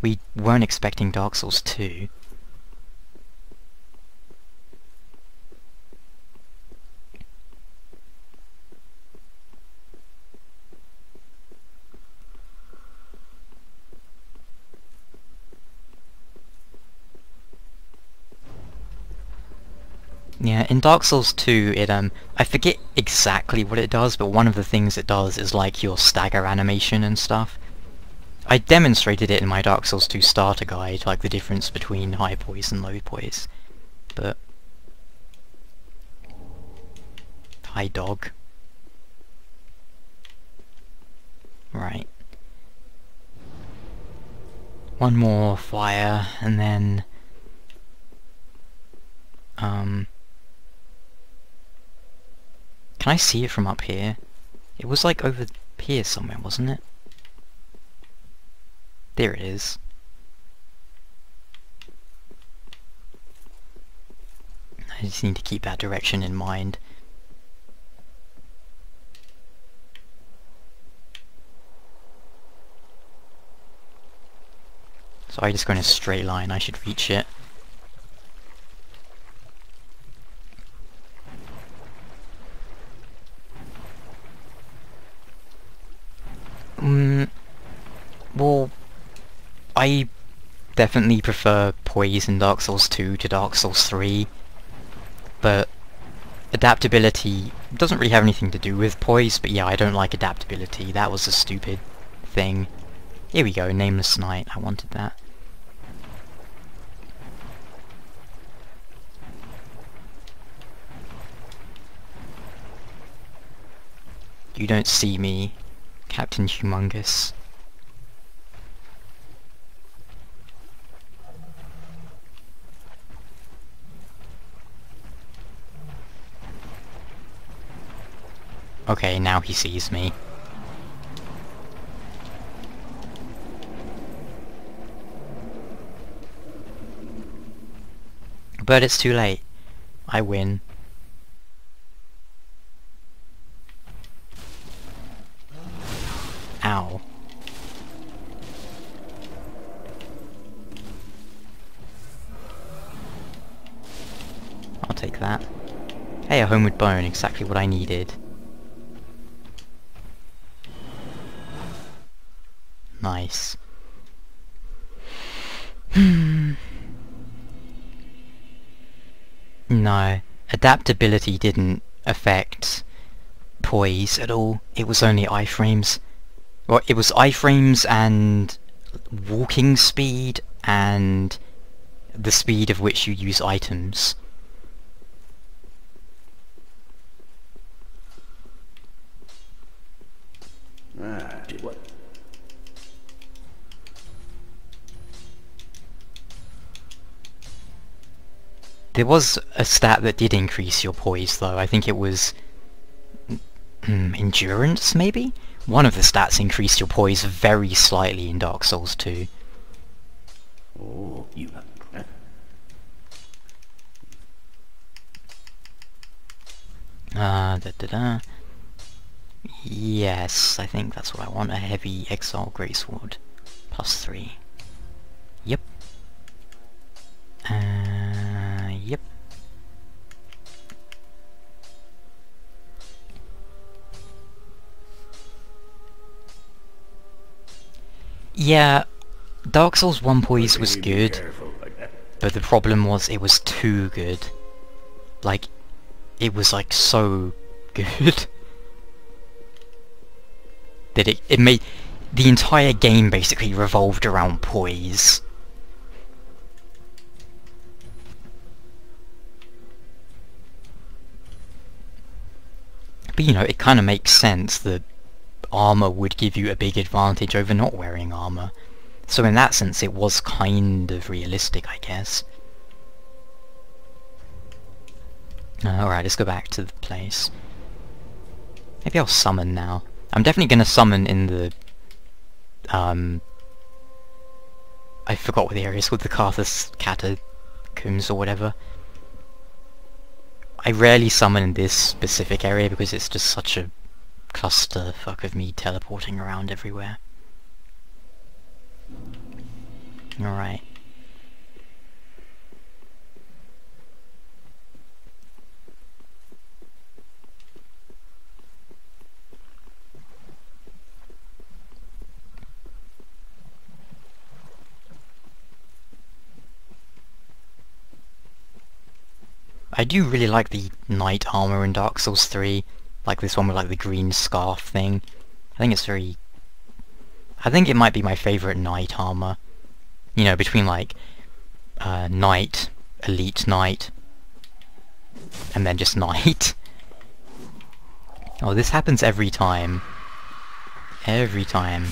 We weren't expecting Dark Souls 2. Yeah, in Dark Souls 2, I forget exactly what it does, but one of the things it does is like your stagger animation and stuff. I demonstrated it in my Dark Souls 2 starter guide, like the difference between high poise and low poise. But... Hi, dog. Right. One more fire, and then... Can I see it from up here? It was like over here somewhere, wasn't it? There it is. I just need to keep that direction in mind. So I just go in a straight line, I should reach it. Well, I definitely prefer poise in Dark Souls 2 to Dark Souls 3, but adaptability doesn't really have anything to do with poise, but yeah, I don't like adaptability. That was a stupid thing. Here we go, Nameless Knight, I wanted that. You don't see me, Captain Humongous. Okay, now he sees me. But it's too late. I win. take that. Hey, a homeward bone, exactly what I needed. Nice. No, adaptability didn't affect poise at all. It was only iframes. Well, it was iframes and walking speed and the speed of which you use items. What? There was a stat that did increase your poise though. I think it was endurance, maybe? One of the stats increased your poise very slightly in Dark Souls 2. Oh, you have... Yes, I think that's what I want. A heavy exile greatsword. +3. Yep. Yep. Yeah, Dark Souls 1 poise was good, but the problem was it was too good. Like, it was like so good that it made the entire game basically revolved around poise. But you know, it kind of makes sense that armor would give you a big advantage over not wearing armor. So in that sense it was kind of realistic, I guess. Alright, let's go back to the place. Maybe I'll summon now. I'm definitely gonna summon in the... I forgot what the area is called, the Carthus Catacombs or whatever. I rarely summon in this specific area because it's just such a clusterfuck of me teleporting around everywhere. Alright. I do really like the knight armor in Dark Souls 3, like this one with like the green scarf thing. I think it's very... I think it might be my favourite knight armor. You know, between like knight, elite knight, and then just knight. Oh, this happens every time. Every time.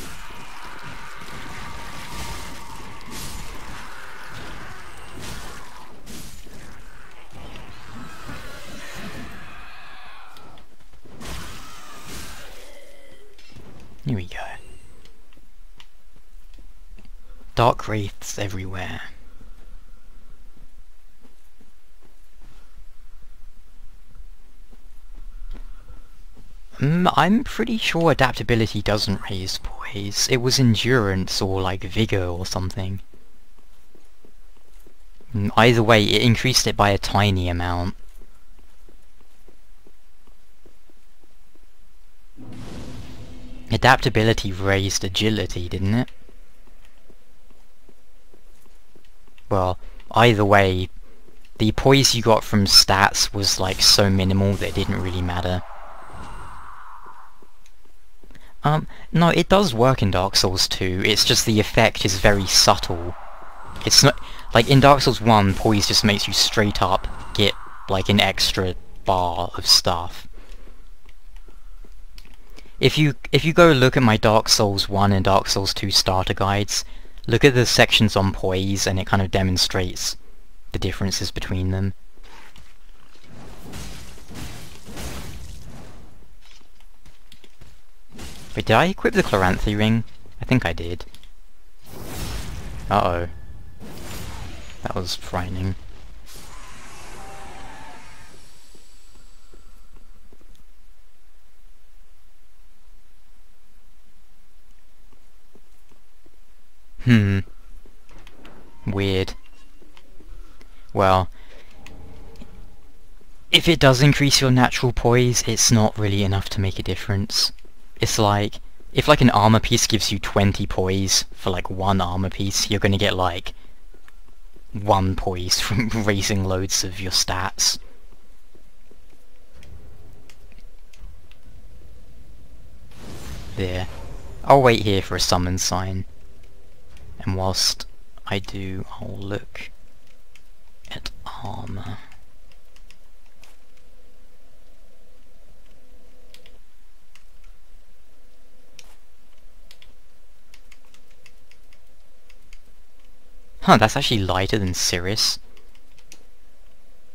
Here we go. Dark wraiths everywhere. I'm pretty sure adaptability doesn't raise poise. It was endurance or like vigor or something. Either way, it increased it by a tiny amount. Adaptability raised agility, didn't it? Well, either way, the poise you got from stats was like so minimal that it didn't really matter. No, it does work in Dark Souls 2, it's just the effect is very subtle. It's not... like, in Dark Souls 1, poise just makes you straight up get, like, an extra bar of stuff. If you go look at my Dark Souls 1 and Dark Souls 2 starter guides, look at the sections on poise and it kind of demonstrates the differences between them. Wait, did I equip the Chloranthy ring? I think I did. Uh-oh. That was frightening. Weird. Well, if it does increase your natural poise, it's not really enough to make a difference. It's like, if like an armor piece gives you 20 poise for like one armor piece, you're gonna get like 1 poise from raising loads of your stats. There. I'll wait here for a summon sign. And whilst I do, I'll look at armor. Huh, that's actually lighter than Cirrus.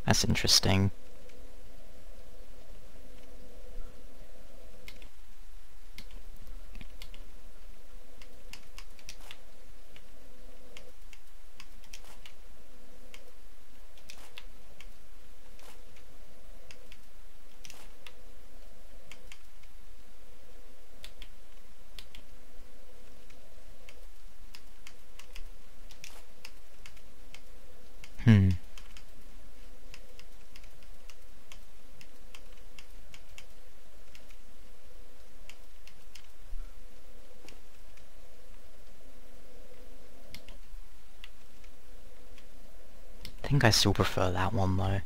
That's interesting. I think I still prefer that one though.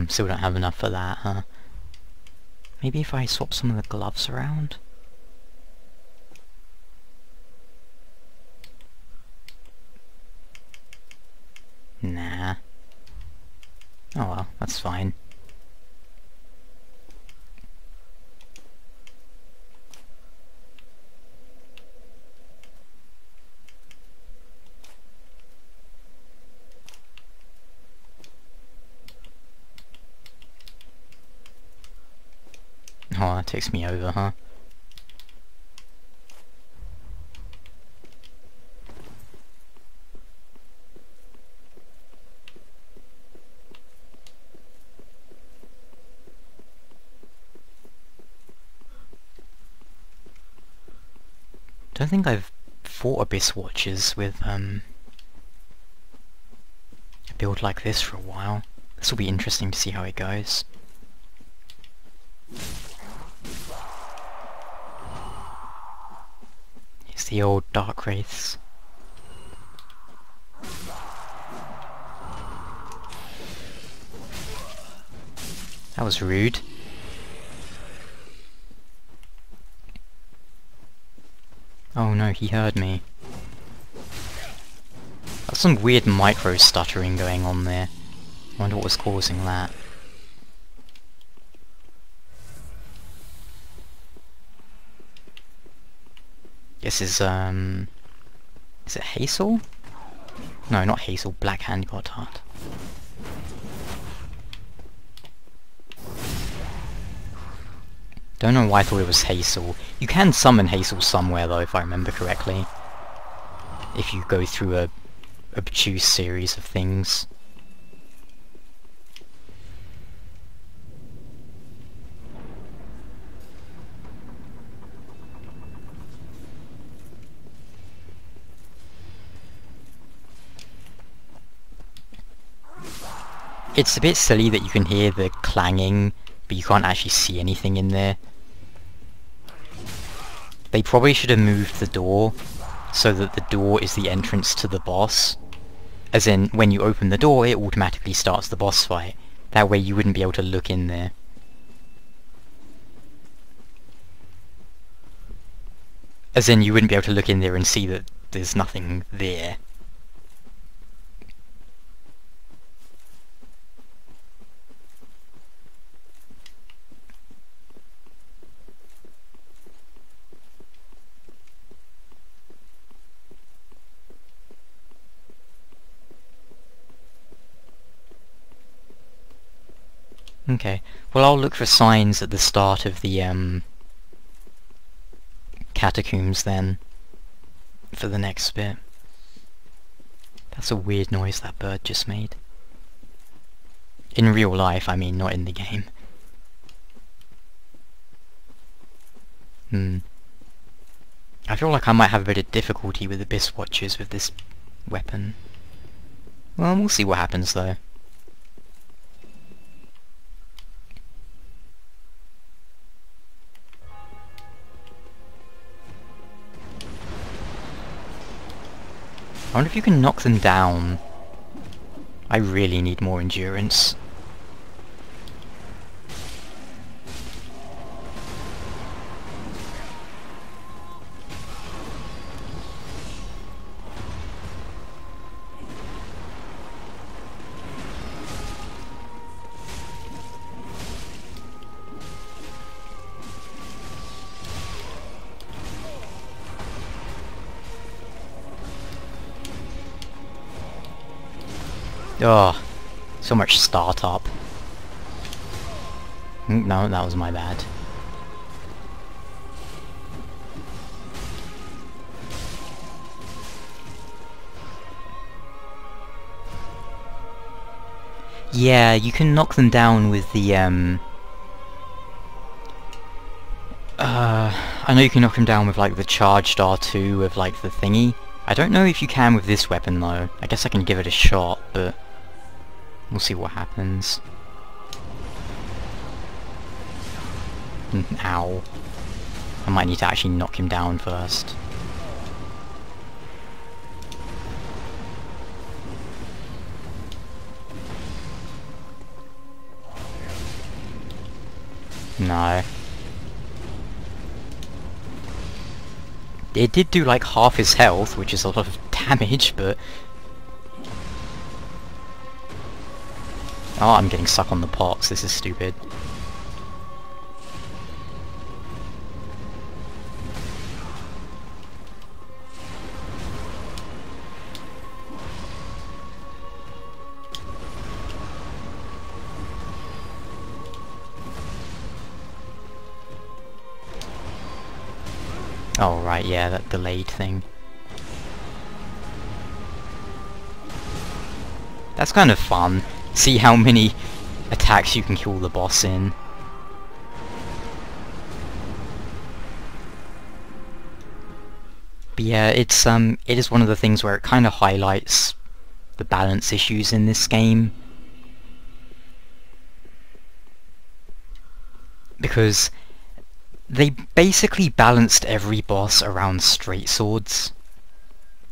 Still don't have enough for that, huh? Maybe if I swap some of the gloves around? Nah. Oh well, that's fine. Oh, that takes me over, huh? Don't think I've fought Abyss Watchers with a build like this for a while. This will be interesting to see how it goes. Here's the old Dark Wraiths. That was rude. Oh no, he heard me. That's some weird micro stuttering going on there. I wonder what was causing that. This is it Hazel? No, not Hazel, Black Hand Godheart. Don't know why I thought it was Hazel. You can summon Hazel somewhere though, if I remember correctly. If you go through a obtuse series of things. It's a bit silly that you can hear the clanging, but you can't actually see anything in there. They probably should have moved the door so that the door is the entrance to the boss. As in, when you open the door, it automatically starts the boss fight. That way you wouldn't be able to look in there. As in, you wouldn't be able to look in there and see that there's nothing there. Okay, well I'll look for signs at the start of the catacombs then, for the next bit. That's a weird noise that bird just made. In real life, I mean, not in the game. I feel like I might have a bit of difficulty with Abyss Watchers with this weapon. Well, we'll see what happens though. I wonder if you can knock them down. I really need more endurance. Oh, so much startup. No, that was my bad. Yeah, you can knock them down with the, I know you can knock them down with, like, the charged R2 with, like, the thingy. I don't know if you can with this weapon, though. I guess I can give it a shot, but we'll see what happens. Ow. I might need to actually knock him down first. No. It did do like half his health, which is a lot of damage, but... Oh, I'm getting stuck on the pots, this is stupid. Oh right, yeah, that delayed thing. That's kind of fun. See how many attacks you can kill the boss in. But yeah, it is one of the things where it kind of highlights the balance issues in this game. Because they basically balanced every boss around straight swords,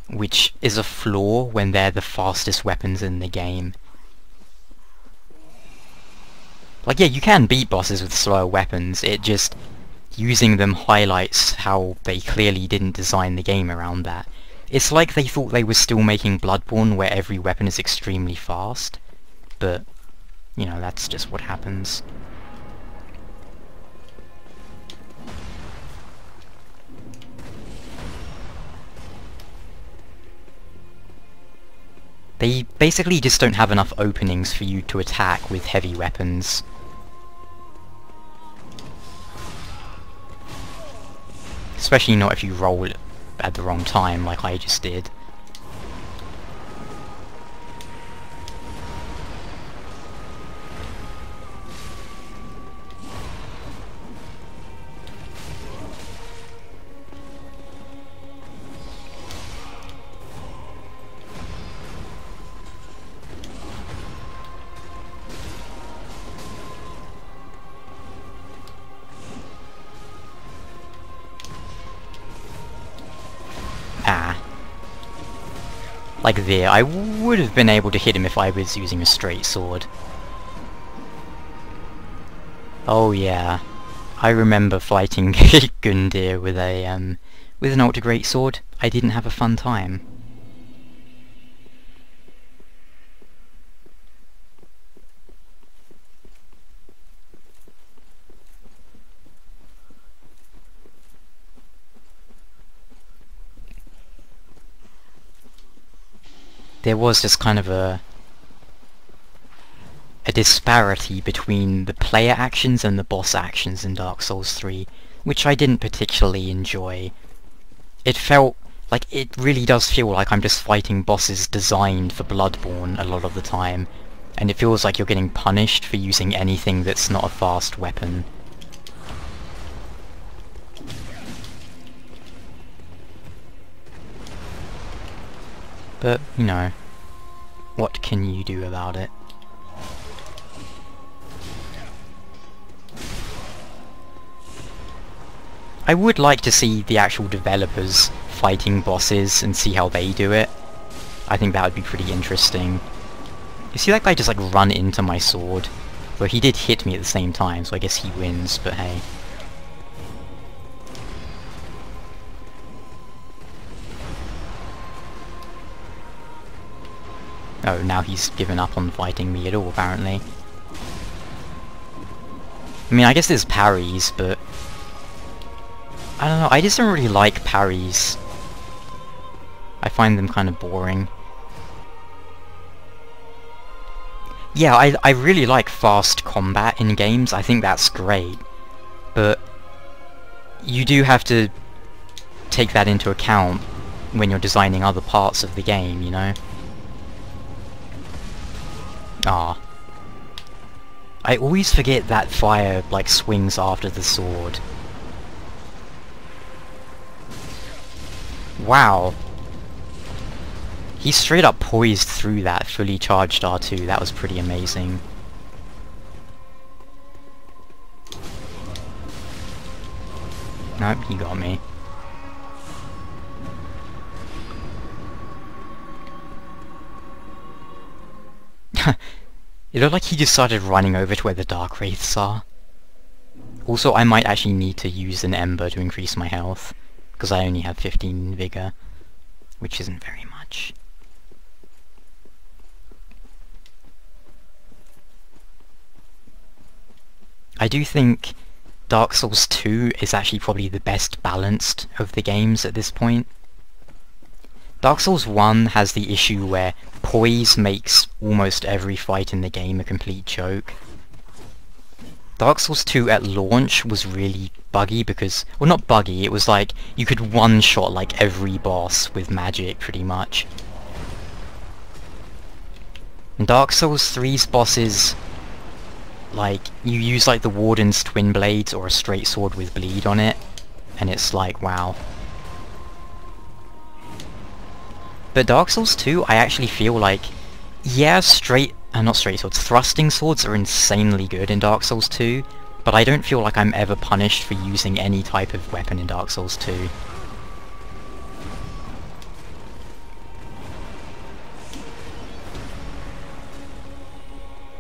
which is a flaw when they're the fastest weapons in the game. Like, yeah, you can beat bosses with slower weapons, it just... using them highlights how they clearly didn't design the game around that. It's like they thought they were still making Bloodborne where every weapon is extremely fast, but, you know, that's just what happens. They basically just don't have enough openings for you to attack with heavy weapons. Especially not if you roll at the wrong time, like I just did. Ah. Like there, I would have been able to hit him if I was using a straight sword. Oh yeah. I remember fighting Gundyr with a, with an ultra great sword. I didn't have a fun time. There was just kind of a disparity between the player actions and the boss actions in Dark Souls 3, which I didn't particularly enjoy. It felt like, it really does feel like I'm just fighting bosses designed for Bloodborne a lot of the time, and it feels like you're getting punished for using anything that's not a fast weapon. But, you know, what can you do about it? I would like to see the actual developers fighting bosses and see how they do it. I think that would be pretty interesting. You see that guy just like run into my sword? Well, he did hit me at the same time, so I guess he wins, but hey. Oh, now he's given up on fighting me at all, apparently. I mean, I guess there's parries, but I don't know, I just don't really like parries. I find them kind of boring. Yeah, I really like fast combat in games, I think that's great. But you do have to take that into account when you're designing other parts of the game, you know? Ah. I always forget that fire, like, swings after the sword. Wow. He straight up poised through that fully charged R2, that was pretty amazing. Nope, he got me. It looked like he just started running over to where the Dark Wraiths are. Also, I might actually need to use an Ember to increase my health, because I only have 15 Vigor, which isn't very much. I do think Dark Souls 2 is actually probably the best balanced of the games at this point. Dark Souls 1 has the issue where poise makes almost every fight in the game a complete joke. Dark Souls 2 at launch was really buggy because, well, not buggy, it was like you could one-shot like every boss with magic pretty much. And Dark Souls 3's bosses, like, you use like the Warden's Twin Blades or a straight sword with bleed on it, and it's like, wow. But Dark Souls 2, I actually feel like, yeah, not straight swords, thrusting swords are insanely good in Dark Souls 2, but I don't feel like I'm ever punished for using any type of weapon in Dark Souls 2.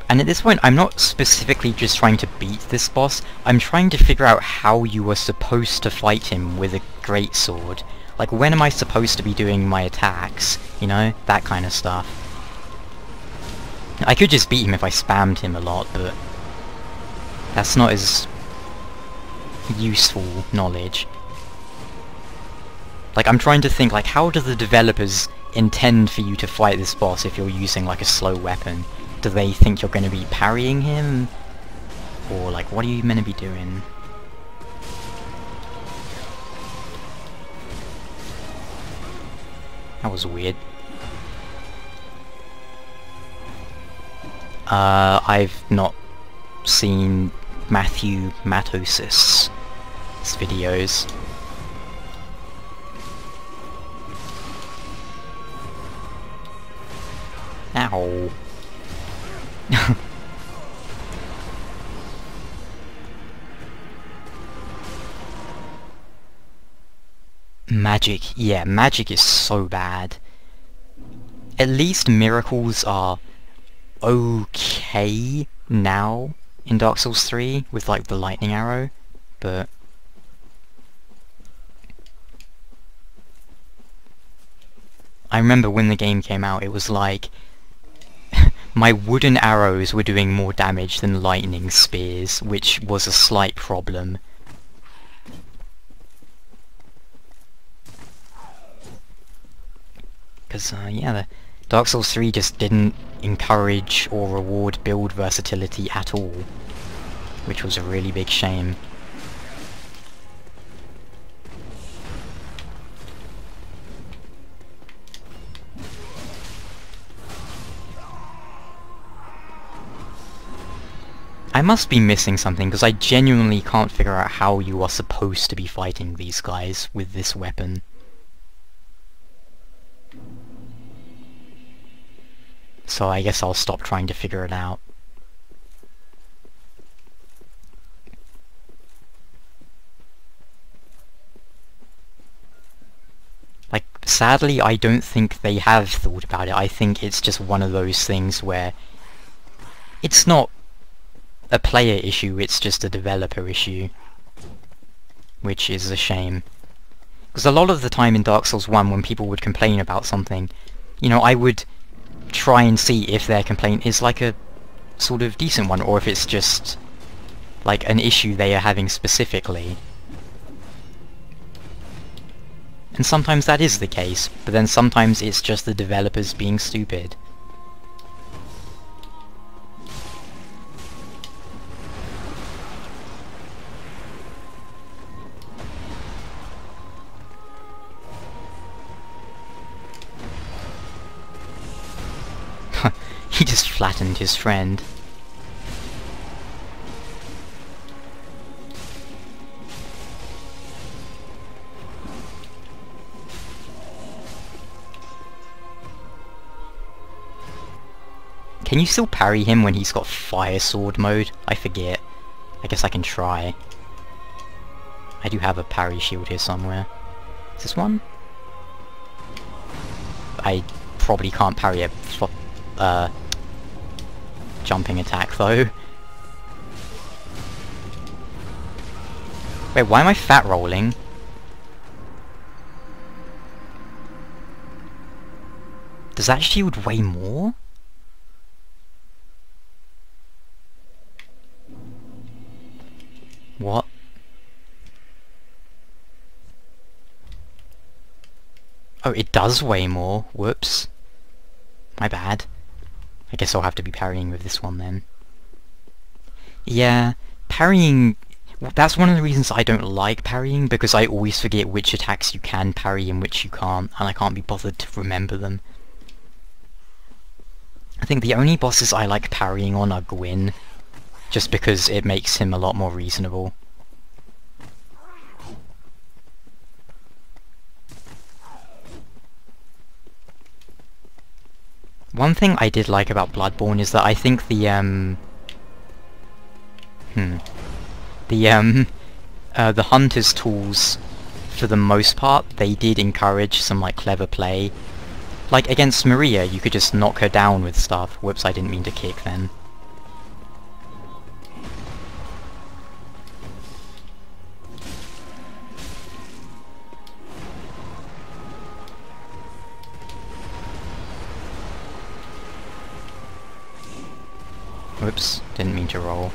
And at this point, I'm not specifically just trying to beat this boss, I'm trying to figure out how you are supposed to fight him with a greatsword. Like, when am I supposed to be doing my attacks? You know? That kind of stuff. I could just beat him if I spammed him a lot, but that's not as useful knowledge. Like, I'm trying to think, like, how do the developers intend for you to fight this boss if you're using, like, a slow weapon? Do they think you're going to be parrying him? Or, like, what are you meant to be doing? That was weird. I've not seen Matthew Matosis' videos. Ow. Magic, yeah, magic is so bad. At least miracles are okay now in Dark Souls 3 with like the lightning arrow, but I remember when the game came out, it was like my wooden arrows were doing more damage than lightning spears, which was a slight problem. Because, yeah, the Dark Souls 3 just didn't encourage or reward build versatility at all, which was a really big shame. I must be missing something, because I genuinely can't figure out how you are supposed to be fighting these guys with this weapon. So I guess I'll stop trying to figure it out. Like, sadly, I don't think they have thought about it. I think it's just one of those things where it's not a player issue, it's just a developer issue. Which is a shame. Because a lot of the time in Dark Souls 1, when people would complain about something, you know, I would try and see if their complaint is like a sort of decent one, or if it's just like an issue they are having specifically. And sometimes that is the case, but then sometimes it's just the developers being stupid. He just flattened his friend. Can you still parry him when he's got fire sword mode? I forget. I guess I can try. I do have a parry shield here somewhere. Is this one? I probably can't parry a jumping attack though. Wait, why am I fat rolling? Does that shield weigh more? What? Oh, it does weigh more. Whoops. My bad. I guess I'll have to be parrying with this one then. Yeah, parrying... That's one of the reasons I don't like parrying, because I always forget which attacks you can parry and which you can't, and I can't be bothered to remember them. I think the only bosses I like parrying on are Gwyn, just because it makes him a lot more reasonable. One thing I did like about Bloodborne is that I think the Hunter's tools, for the most part, they did encourage some like clever play. Like against Maria, you could just knock her down with stuff. Whoops, I didn't mean to kick then. Whoops, didn't mean to roll.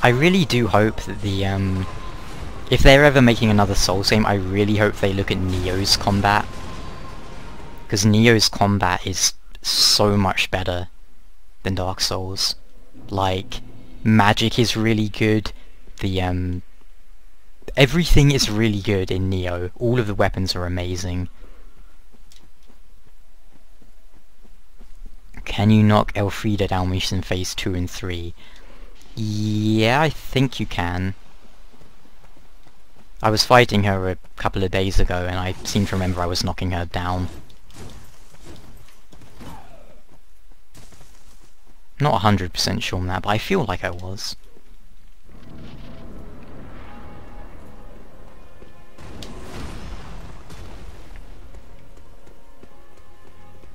I really do hope that the, if they're ever making another Souls game, I really hope they look at Neo's combat. Because Neo's combat is so much better than Dark Souls. Like, magic is really good, the, everything is really good in Neo. All of the weapons are amazing. Can you knock Elfrida down when she's in phase 2 and 3? Yeah, I think you can. I was fighting her a couple of days ago and I seem to remember I was knocking her down. Not 100% sure on that, but I feel like I was.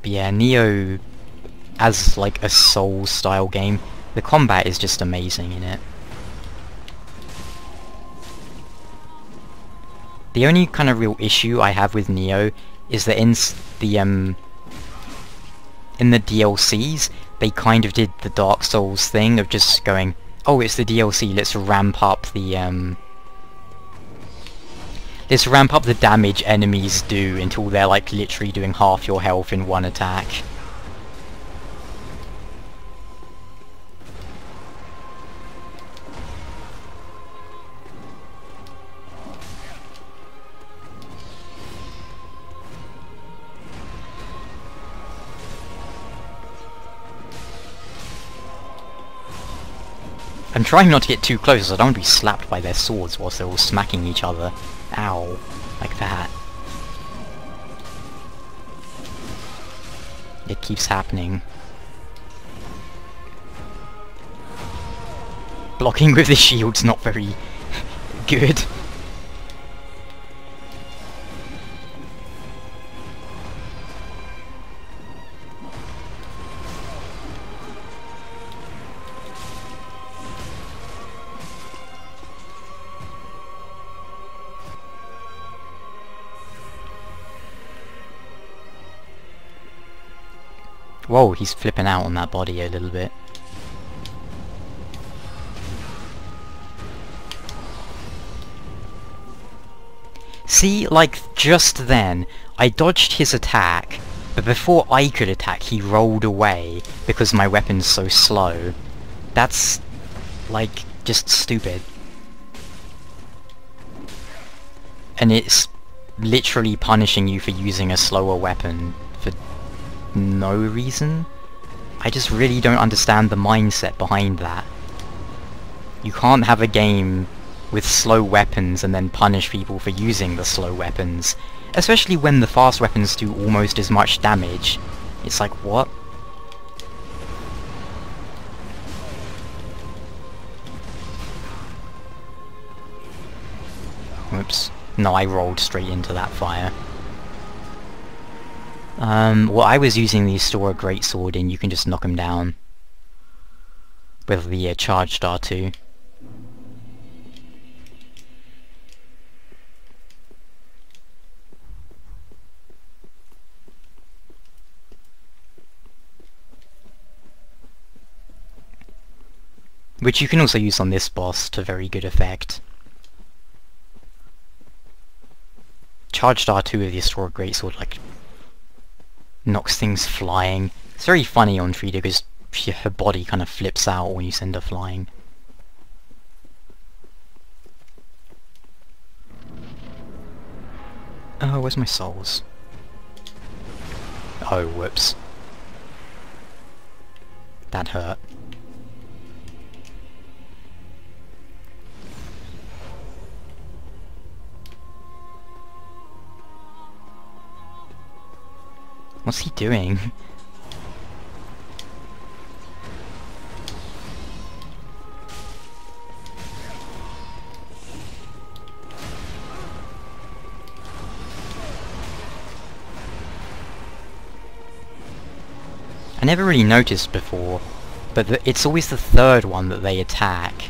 But yeah, Neo, as like a Souls style game, the combat is just amazing in it. The only kind of real issue I have with Neo is that in the DLCs, they kind of did the Dark Souls thing of just going, oh, it's the DLC, let's ramp up the damage enemies do until they're like literally doing half your health in one attack. I'm trying not to get too close, so I don't want to be slapped by their swords whilst they're all smacking each other. Ow. Like that. It keeps happening. Blocking with the shield's not very good. Whoa, he's flipping out on that body a little bit. See, like, just then, I dodged his attack, but before I could attack, he rolled away because my weapon's so slow. That's, like, just stupid. And it's literally punishing you for using a slower weapon for no reason? I just really don't understand the mindset behind that. You can't have a game with slow weapons and then punish people for using the slow weapons. Especially when the fast weapons do almost as much damage. It's like, what? Whoops. No, I rolled straight into that fire. Well, I was using the Store Greatsword and you can just knock him down. With the charged R2. Which you can also use on this boss to very good effect. Charged R2 with the Store Greatsword, like, knocks things flying. It's very funny on Frida because her body kind of flips out when you send her flying. Oh, where's my souls? Oh, whoops. That hurt. What's he doing? I never really noticed before, but it's always the third one that they attack.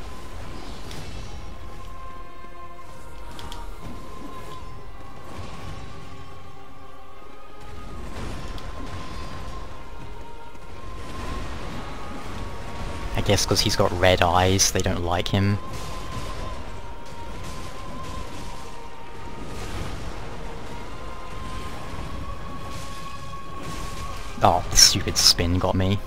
I guess because he's got red eyes, they don't like him. Oh, the stupid spin got me.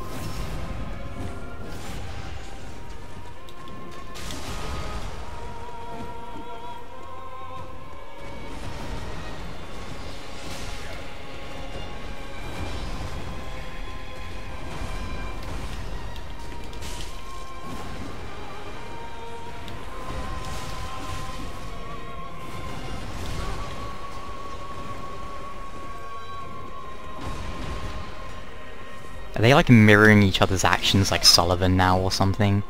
Are they like mirroring each other's actions like Sullivan now or something?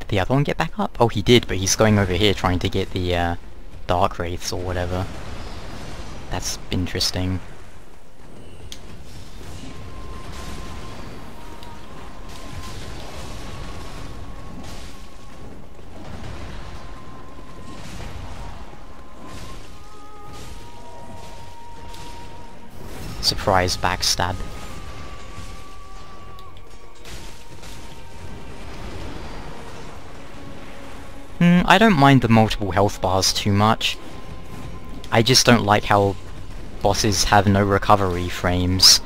The other one get back up? Oh, he did, but he's going over here trying to get the Dark Wraiths or whatever. That's interesting. Surprise backstab. I don't mind the multiple health bars too much. I just don't like how bosses have no recovery frames,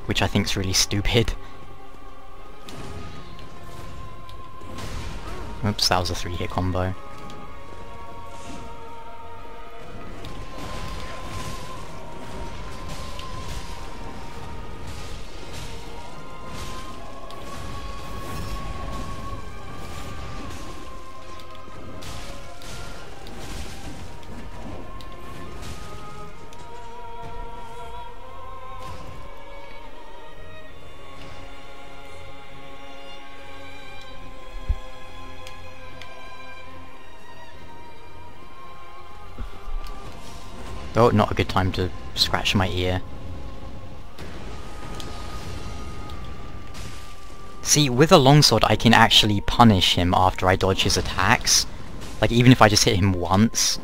which I think is really stupid. Oops, that was a 3-hit combo. Oh, not a good time to scratch my ear. See, with a longsword I can actually punish him after I dodge his attacks. Like, even if I just hit him once.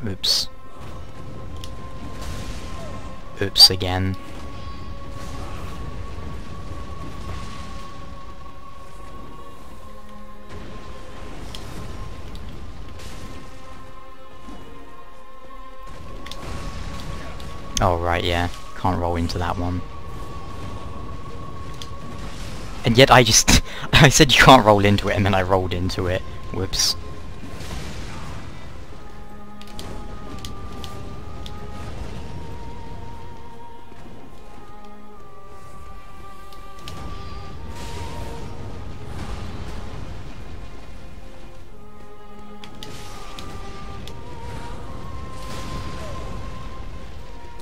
Oops. Oops again. Oh right, yeah. Can't roll into that one. And yet I just... I said you can't roll into it and then I rolled into it. Whoops.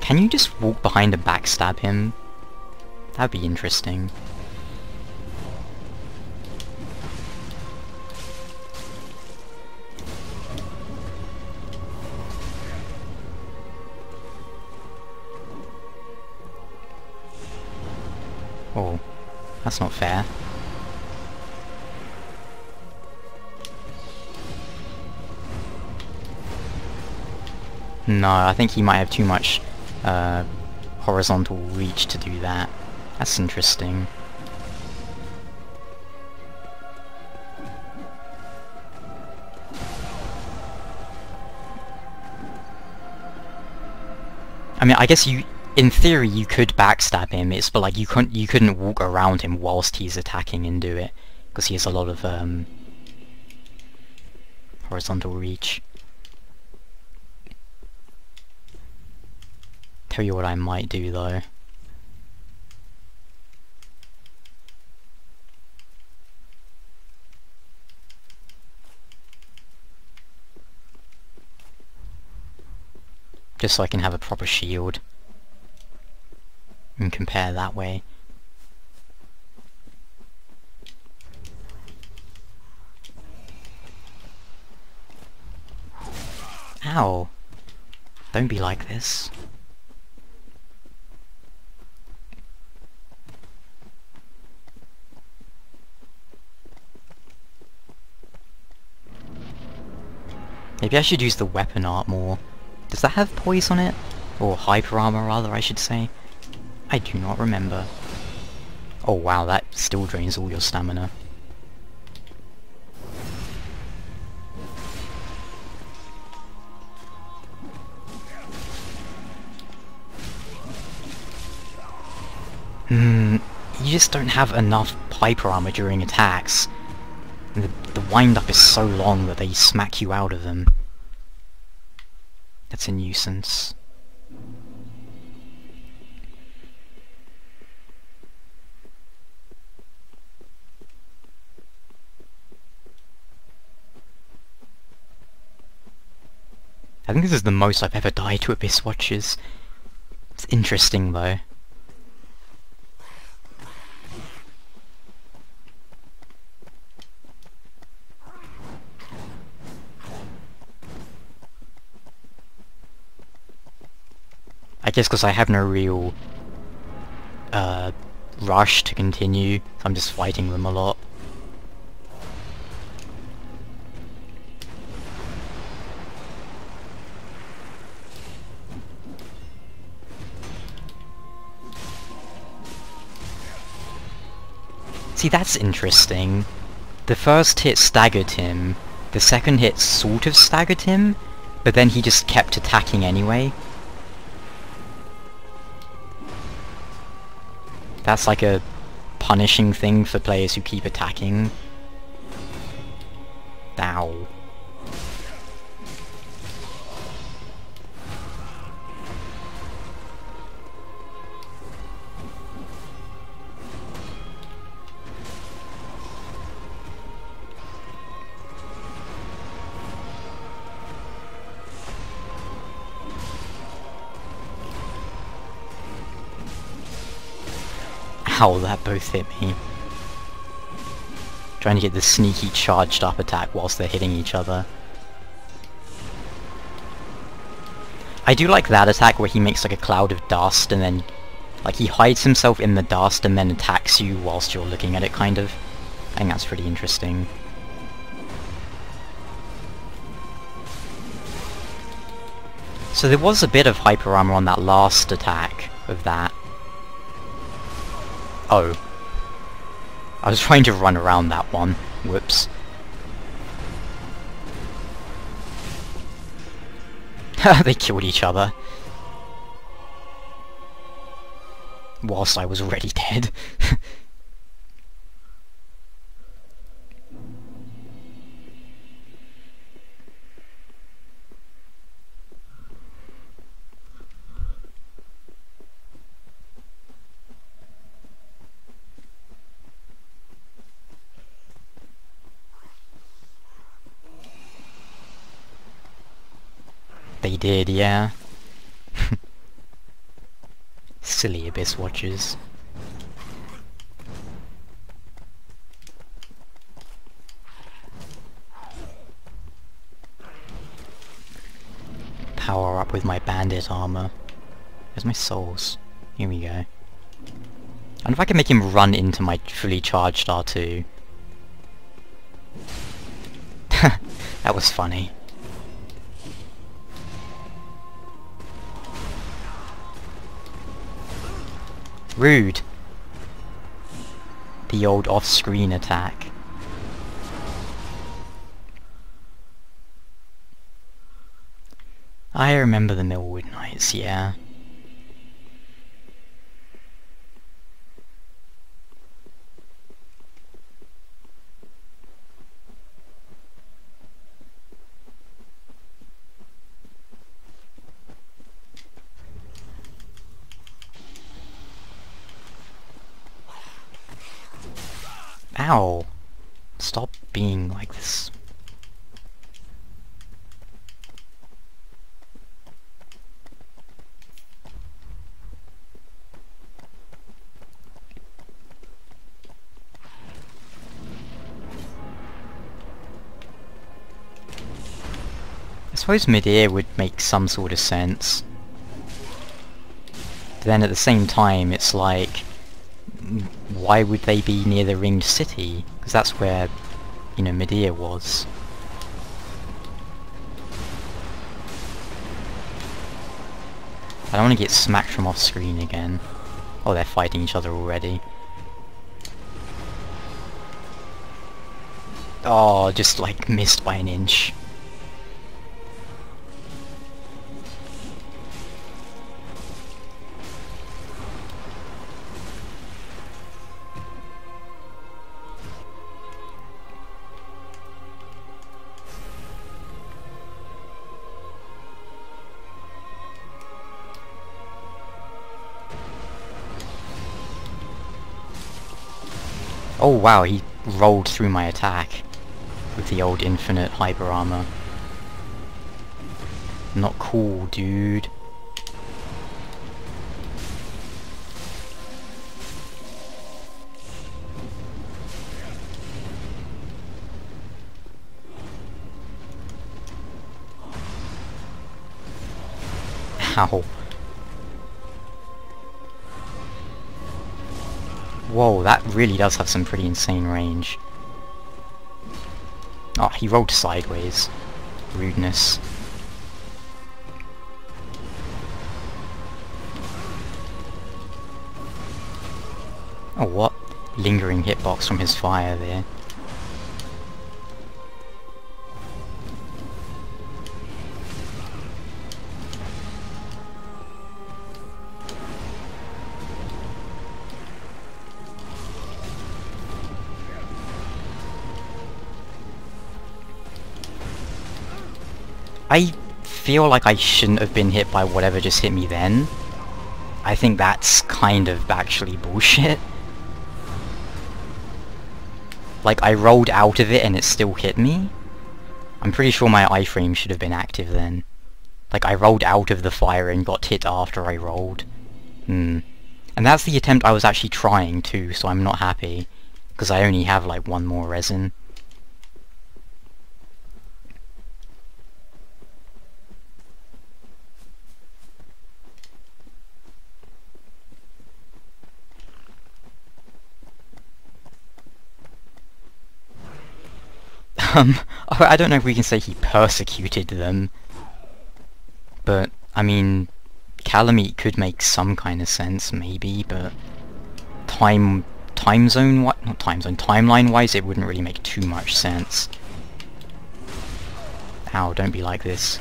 Can you just walk behind and backstab him? That'd be interesting. Oh, that's not fair. No, I think he might have too much horizontal reach to do that. That's interesting. I mean, I guess in theory you could backstab him, but like you couldn't walk around him whilst he's attacking and do it, because he has a lot of horizontal reach. Tell you what I might do though. Just so I can have a proper shield and compare that way. Ow! Don't be like this. Maybe I should use the weapon art more. Does that have poise on it? Or hyper armor rather, I should say. I do not remember. Oh wow, that still drains all your stamina. You just don't have enough hyper armor during attacks. The wind-up is so long that they smack you out of them. That's a nuisance. I think this is the most I've ever died to Abyss Watchers. It's interesting though. I guess because I have no real rush to continue, so I'm just fighting them a lot. See, that's interesting. The first hit staggered him, the second hit sort of staggered him, but then he just kept attacking anyway. That's like a punishing thing for players who keep attacking. Ow. Ow, that both hit me. Trying to get the sneaky charged up attack whilst they're hitting each other. I do like that attack where he makes like a cloud of dust and then like he hides himself in the dust and then attacks you whilst you're looking at it, kind of. I think that's pretty interesting. So there was a bit of hyper armor on that last attack of that. Oh. I was trying to run around that one. Whoops. They killed each other. Whilst I was already dead. They did, yeah. Silly Abyss Watchers. Power up with my bandit armor. Where's my souls? Here we go. I wonder if I can make him run into my fully charged R2. That was funny. Rude. The old off-screen attack. I remember the Millwood Nights, yeah. Ow! Stop being like this. I suppose mid-air would make some sort of sense. But then at the same time, it's like, why would they be near the ringed city? Because that's where, you know, mid-air was. I don't want to get smacked from off screen again. Oh, they're fighting each other already. Oh, just like missed by an inch. Oh wow, he rolled through my attack with the old infinite hyper armor. Not cool, dude. Ow. Whoa, that really does have some pretty insane range. Oh, he rolled sideways. Rudeness. Oh, what? lingering hitbox from his fire there. I feel like I shouldn't have been hit by whatever just hit me then. I think that's kind of actually bullshit. Like, I rolled out of it and it still hit me? I'm pretty sure my iframe should have been active then. Like, I rolled out of the fire and got hit after I rolled. And that's the attempt I was actually trying too, so I'm not happy. Because I only have like one more resin. I don't know if we can say he persecuted them, but, I mean, Calamite could make some kind of sense, maybe, but timeline-wise, it wouldn't really make too much sense. Ow, don't be like this.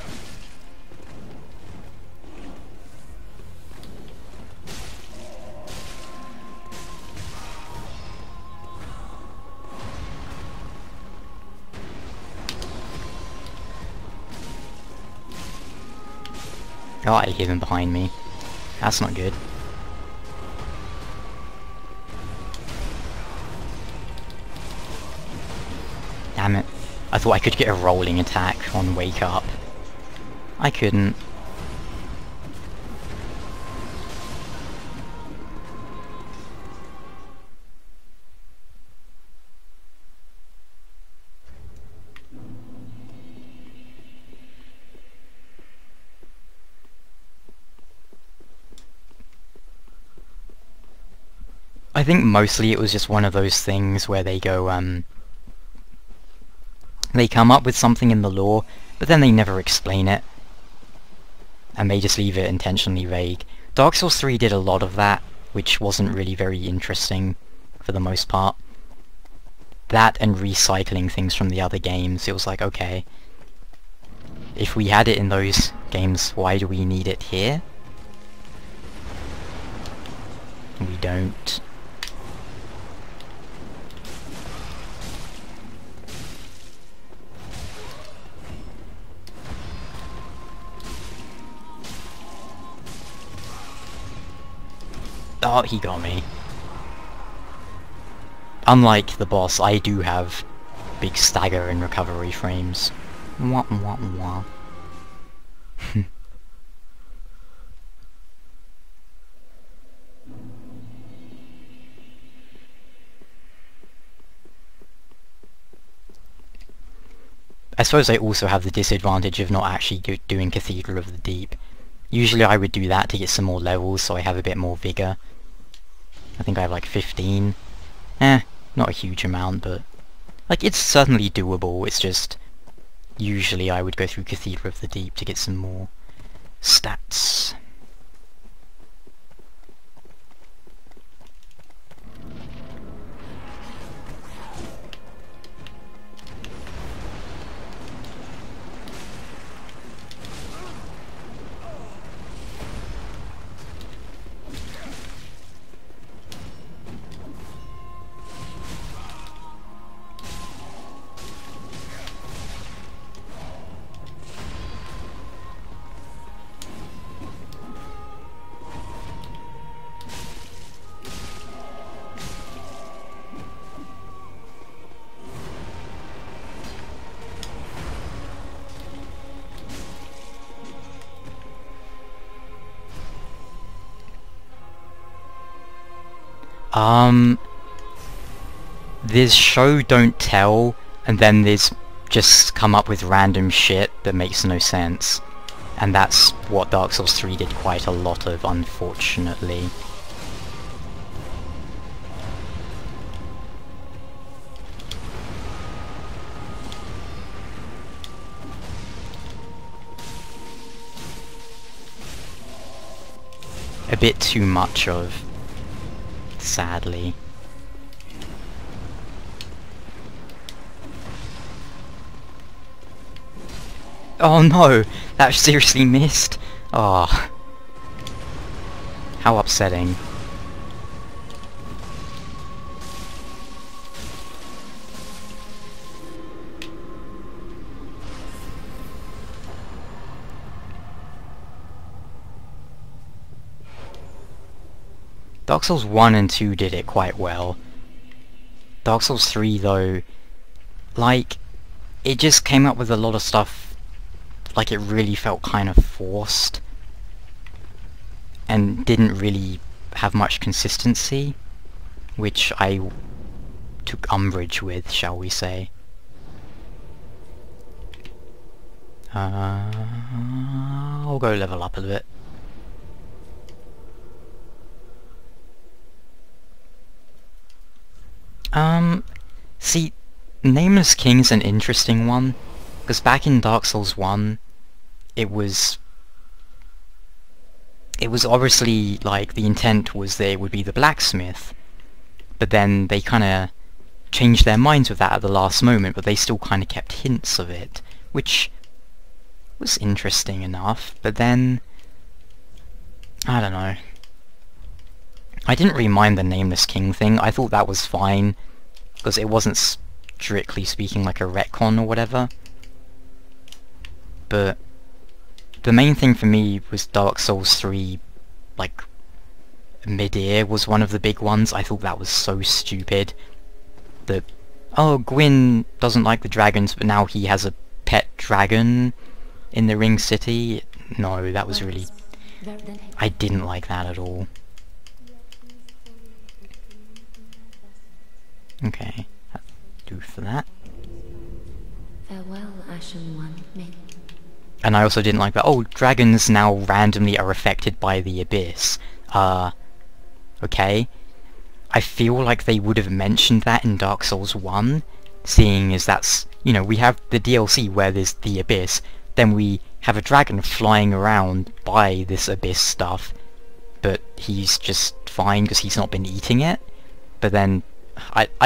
Oh, I hear them behind me. That's not good. Damn it. I thought I could get a rolling attack on Wake Up. I couldn't. I think mostly it was just one of those things where they go, they come up with something in the lore, but then they never explain it. And they just leave it intentionally vague. Dark Souls 3 did a lot of that, which wasn't really very interesting for the most part. That and recycling things from the other games, it was like, okay, if we had it in those games, why do we need it here? We don't. Oh, he got me. Unlike the boss, I do have big stagger and recovery frames. Wah wah wah. I suppose I also have the disadvantage of not actually doing Cathedral of the Deep. Usually I would do that to get some more levels, so I have a bit more vigor. I think I have like 15. Not a huge amount, but like it's certainly doable. It's just usually I would go through Cathedral of the Deep to get some more stats. There's show don't tell, and then there's just come up with random shit that makes no sense. And that's what Dark Souls 3 did quite a lot of, unfortunately. A bit too much of, sadly. Oh no! That seriously missed? Oh. How upsetting. Dark Souls 1 and 2 did it quite well. Dark Souls 3 though, like, it just came up with a lot of stuff, like it really felt kind of forced, and didn't really have much consistency, which I took umbrage with, shall we say. I'll go level up a bit. See, Nameless King's an interesting one, because back in Dark Souls 1, it was obviously, like, the intent was that it would be the blacksmith, but then they kinda changed their minds with that at the last moment, but they still kinda kept hints of it, which was interesting enough, but then, I don't know. I didn't really mind the Nameless King thing. I thought that was fine, because it wasn't strictly speaking like a retcon or whatever. But the main thing for me was Dark Souls 3, like, mid-ear was one of the big ones. I thought that was so stupid. That, oh, Gwyn doesn't like the dragons, but now he has a pet dragon in the Ring City. No, that was really... I didn't like that at all. Okay, that'll do for that. Farewell, Ashen One. And I also didn't like that, oh, dragons now randomly are affected by the Abyss. Okay. I feel like they would have mentioned that in Dark Souls 1, seeing as that's, you know, we have the DLC where there's the Abyss, then we have a dragon flying around by this Abyss stuff, but he's just fine because he's not been eating it. But then,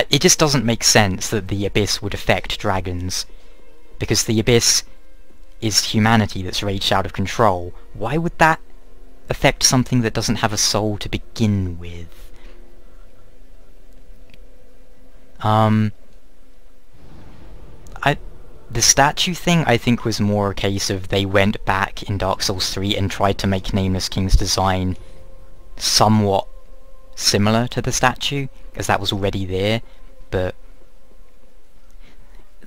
it just doesn't make sense that the Abyss would affect dragons, because the Abyss is humanity that's raged out of control. Why would that affect something that doesn't have a soul to begin with? The statue thing I think was more a case of they went back in Dark Souls 3 and tried to make Nameless King's design somewhat similar to the statue, as that was already there, but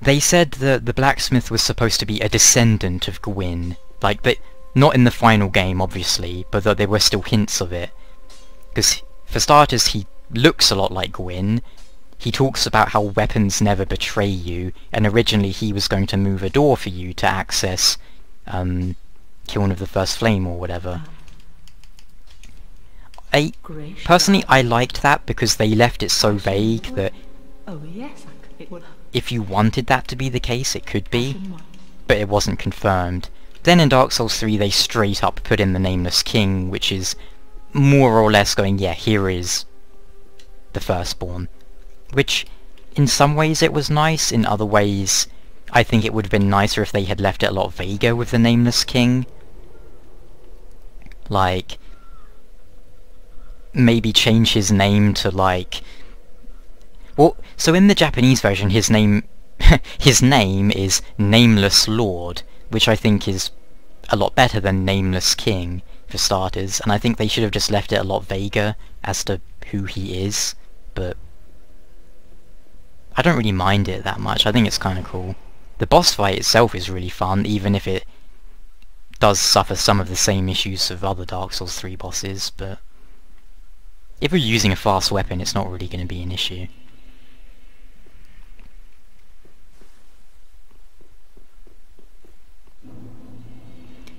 they said that the blacksmith was supposed to be a descendant of Gwyn, like, but not in the final game obviously, but that there were still hints of it, because for starters he looks a lot like Gwyn. He talks about how weapons never betray you, and originally he was going to move a door for you to access Kiln of the First Flame or whatever. Personally, I liked that because they left it so vague that if you wanted that to be the case, it could be, but it wasn't confirmed. Then in Dark Souls 3 they straight up put in the Nameless King, which is more or less going, yeah, here is the Firstborn. Which, in some ways it was nice, in other ways I think it would have been nicer if they had left it a lot vaguer with the Nameless King. Like, maybe change his name to, like... Well, so in the Japanese version his name is Nameless Lord, which I think is a lot better than Nameless King, for starters, and I think they should have just left it a lot vaguer as to who he is, but I don't really mind it that much. I think it's kind of cool. The boss fight itself is really fun, even if it does suffer some of the same issues of other Dark Souls 3 bosses, but if you're using a fast weapon, it's not really going to be an issue.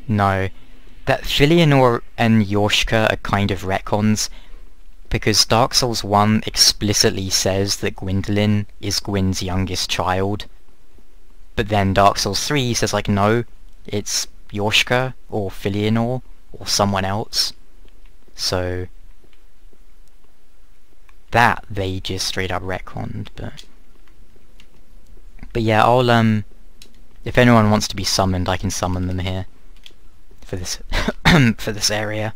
No, that Filianor and Yorshka are kind of retcons, because Dark Souls 1 explicitly says that Gwyndolin is Gwyn's youngest child, but then Dark Souls 3 says, like, no, it's Yorshka, or Filianor, or someone else. So that they just straight up retconned, but yeah, I'll If anyone wants to be summoned, I can summon them here. For this for this area.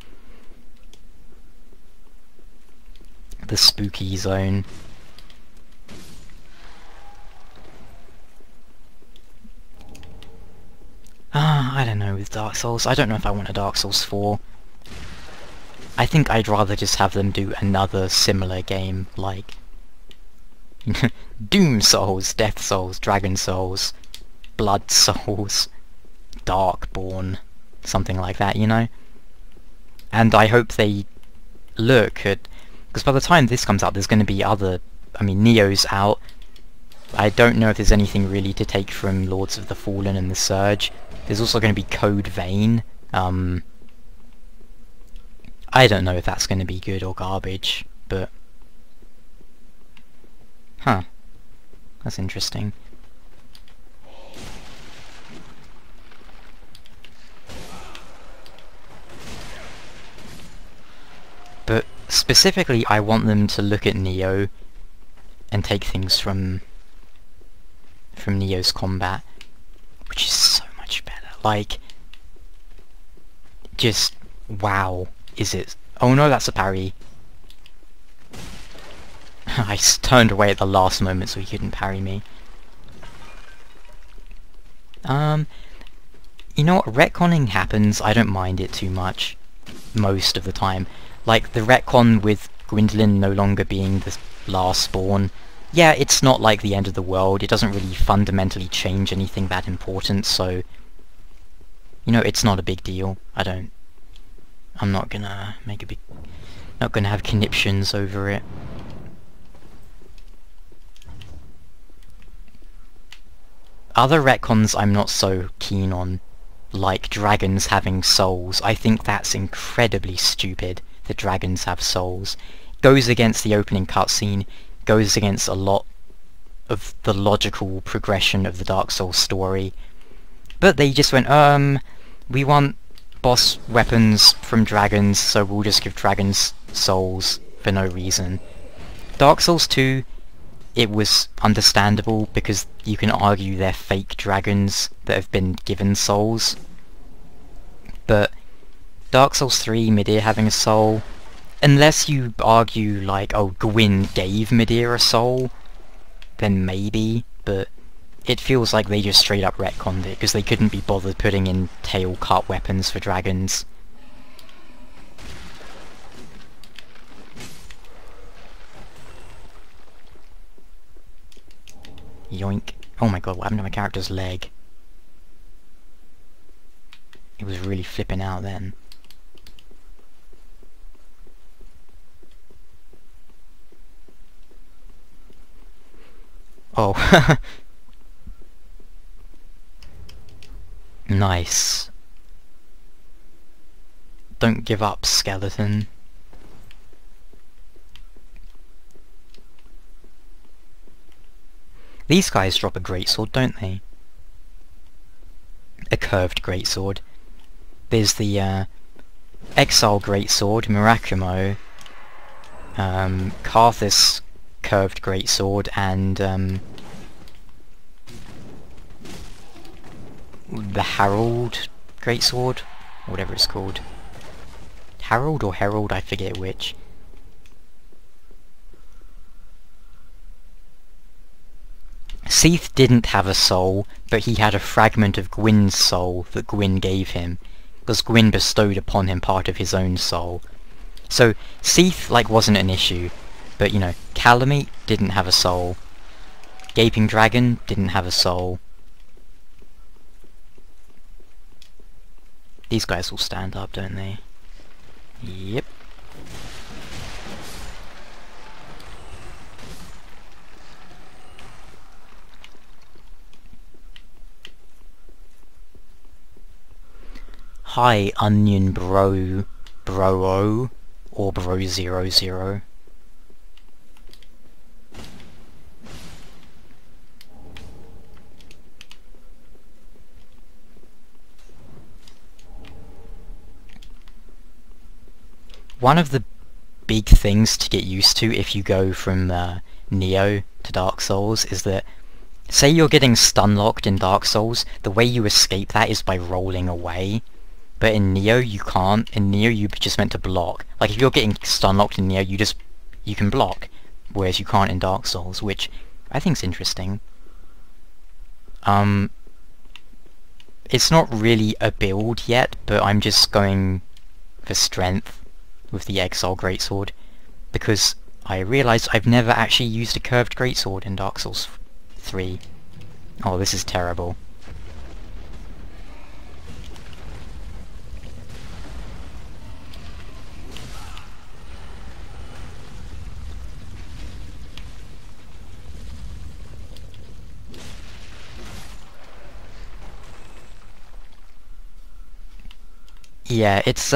The spooky zone. I don't know with Dark Souls. I don't know if I want a Dark Souls 4. I think I'd rather just have them do another similar game, like Doom Souls, Death Souls, Dragon Souls, Blood Souls, Darkborn, something like that, you know? And I hope they look at... because by the time this comes out, there's going to be other... I mean, Neo's out. I don't know if there's anything really to take from Lords of the Fallen and the Surge. There's also going to be Code Vein. I don't know if that's going to be good or garbage, but... huh. That's interesting. But specifically, I want them to look at Neo and take things from Neo's combat, which is so much better. Like, just wow, is it? Oh no, that's a parry. I turned away at the last moment so he couldn't parry me. You know what? Retconning happens. I don't mind it too much most of the time. Like the retcon with Gwendolyn no longer being the last spawn. Yeah, it's not like the end of the world. It doesn't really fundamentally change anything that important, so... you know, it's not a big deal. I'm not gonna make a big... not gonna have conniptions over it. Other retcons I'm not so keen on, like dragons having souls. I think that's incredibly stupid that dragons have souls. Goes against the opening cutscene, goes against a lot of the logical progression of the Dark Souls story. But they just went, we want boss weapons from dragons, so we'll just give dragons souls for no reason. Dark Souls 2, it was understandable because you can argue they're fake dragons that have been given souls. But Dark Souls 3, Midir having a soul, unless you argue like, oh, Gwyn gave Midir a soul, then maybe, but it feels like they just straight up retconned it because they couldn't be bothered putting in tail cut weapons for dragons. Yoink. Oh my god, what happened to my character's leg? It was really flipping out then. Oh. Nice. Don't give up, skeleton. These guys drop a greatsword, don't they? A curved greatsword. There's the Exile greatsword, Miracumo, Carthus curved greatsword, and the Herald greatsword, whatever it's called. Herald or Herald, I forget which. Seath didn't have a soul, but he had a fragment of Gwyn's soul that Gwyn gave him, because Gwyn bestowed upon him part of his own soul. So Seath, like, wasn't an issue, but, you know, Calamite didn't have a soul. Gaping Dragon didn't have a soul. These guys will stand up, don't they? Yep. Hi, Onion Bro, Bro-O, or Bro00. One of the big things to get used to if you go from Neo to Dark Souls is that say you're getting stun-locked in Dark Souls, the way you escape that is by rolling away. But in Neo you can't. In Neo you're just meant to block. Like if you're getting stun-locked in Neo, you can block, whereas you can't in Dark Souls, which I think's interesting. It's not really a build yet, but I'm just going for strength with the Exile Greatsword, because I realised I've never actually used a curved greatsword in Dark Souls 3. Oh, this is terrible. Yeah, it's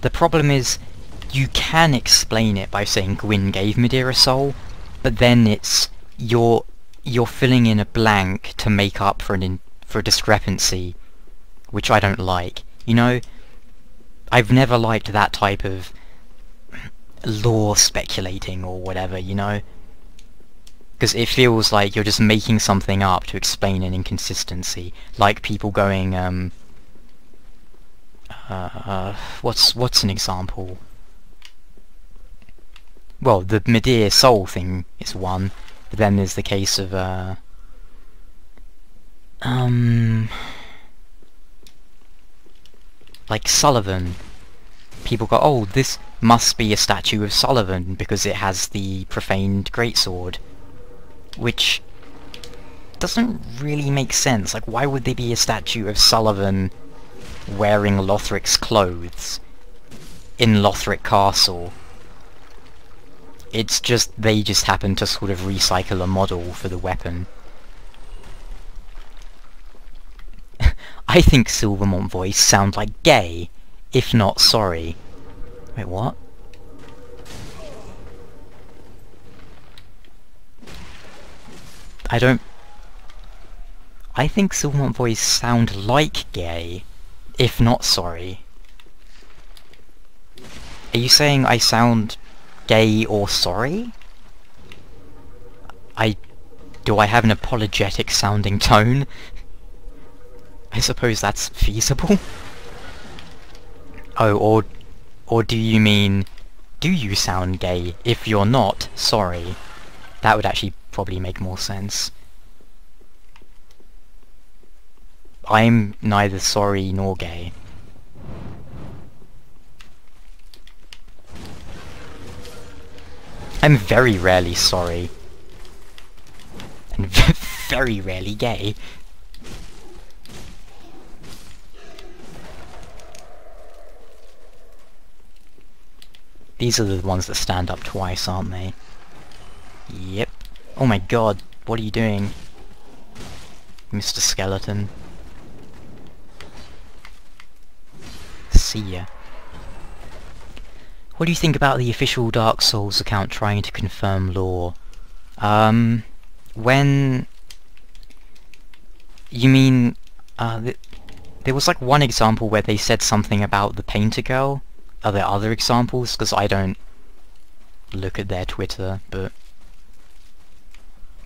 the problem is you can explain it by saying Gwyn gave Madeira Soul, but then it's you're filling in a blank to make up for a discrepancy, which I don't like. You know, I've never liked that type of lore speculating or whatever, you know? Because it feels like you're just making something up to explain an inconsistency, like people going, what's an example? Well, the Madeira Soul thing is one, but then there's the case of, like Sullivan. People go, oh, this must be a statue of Sullivan because it has the profaned greatsword, which doesn't really make sense. Like, why would there be a statue of Sullivan wearing Lothric's clothes in Lothric Castle? It's just, they just happen to sort of recycle a model for the weapon. I think Silvermont voice sounds like gay, if not sorry. Wait, what? I think Silvermont voice sound like gay, if not sorry. Are you saying I sound gay or sorry? Do I have an apologetic sounding tone? I suppose that's feasible. Oh, or do you mean, do you sound gay? If you're not, sorry. That would actually probably make more sense. I'm neither sorry nor gay. I'm very rarely sorry. And very rarely gay. These are the ones that stand up twice, aren't they? Yep. Oh my god, what are you doing, Mr. Skeleton? See ya. What do you think about the official Dark Souls account trying to confirm lore? When... You mean... there was like one example where they said something about the Painter Girl. Are there other examples? Because I don't look at their Twitter, but...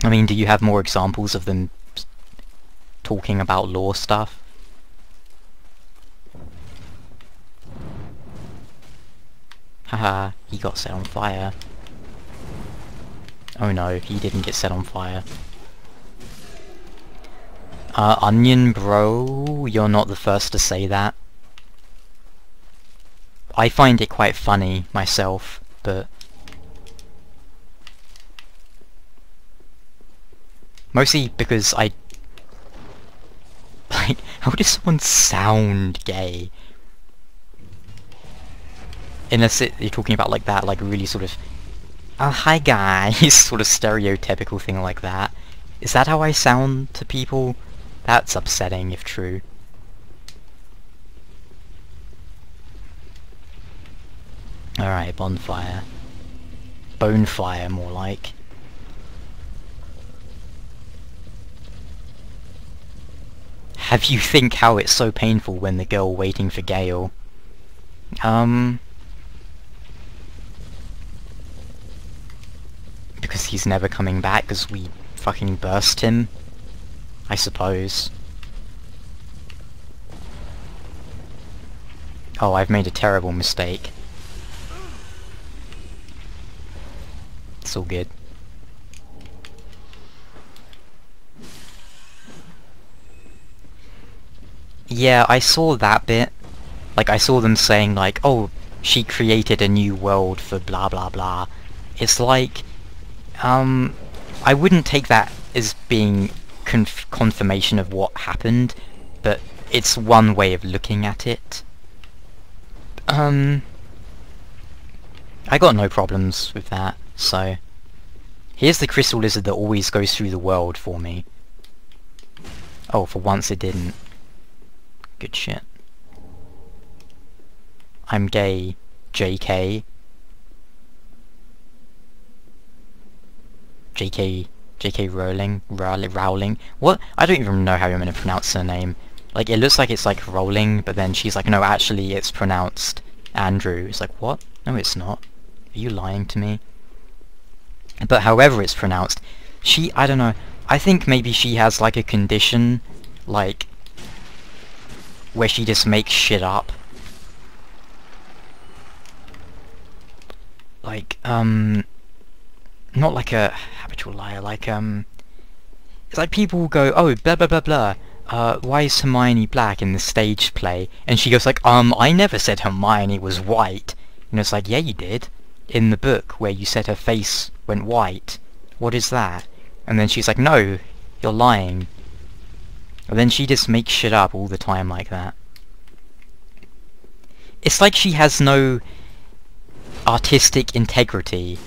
I mean, do you have more examples of them talking about lore stuff? Haha, he got set on fire. Oh no, he didn't get set on fire. Onion bro, you're not the first to say that. I find it quite funny myself, but... Mostly because I... Like, how does someone sound gay? Unless you're talking about like that, like really sort of... Oh, hi guys, sort of stereotypical thing like that. Is that how I sound to people? That's upsetting, if true. Alright, bonfire. Bonefire, more like. Have you think how it's so painful when the girl waiting for Gale? because he's never coming back because we fucking burst him, I suppose. Oh, I've made a terrible mistake. It's all good. Yeah, I saw that bit. Like, I saw them saying, like, oh, she created a new world for blah blah blah. It's like, I wouldn't take that as being confirmation of what happened, but it's one way of looking at it. I got no problems with that, so... Here's the crystal lizard that always goes through the world for me. Oh, for once it didn't. Good shit. I'm gay, JK. JK Rowling. What? I don't even know how you're meant to pronounce her name. Like, it looks like it's like Rowling, but then she's like, no, actually it's pronounced Andrew. It's like, what? No, it's not. Are you lying to me? But however it's pronounced, I don't know, I think maybe she has like a condition, like, where she just makes shit up. Like, not like a habitual liar, like, it's like people go, oh, blah blah blah blah, why is Hermione black in the stage play? And she goes like, I never said Hermione was white. And it's like, yeah you did. In the book where you said her face went white. What is that? And then she's like, no, you're lying. And then she just makes shit up all the time like that. It's like she has no artistic integrity.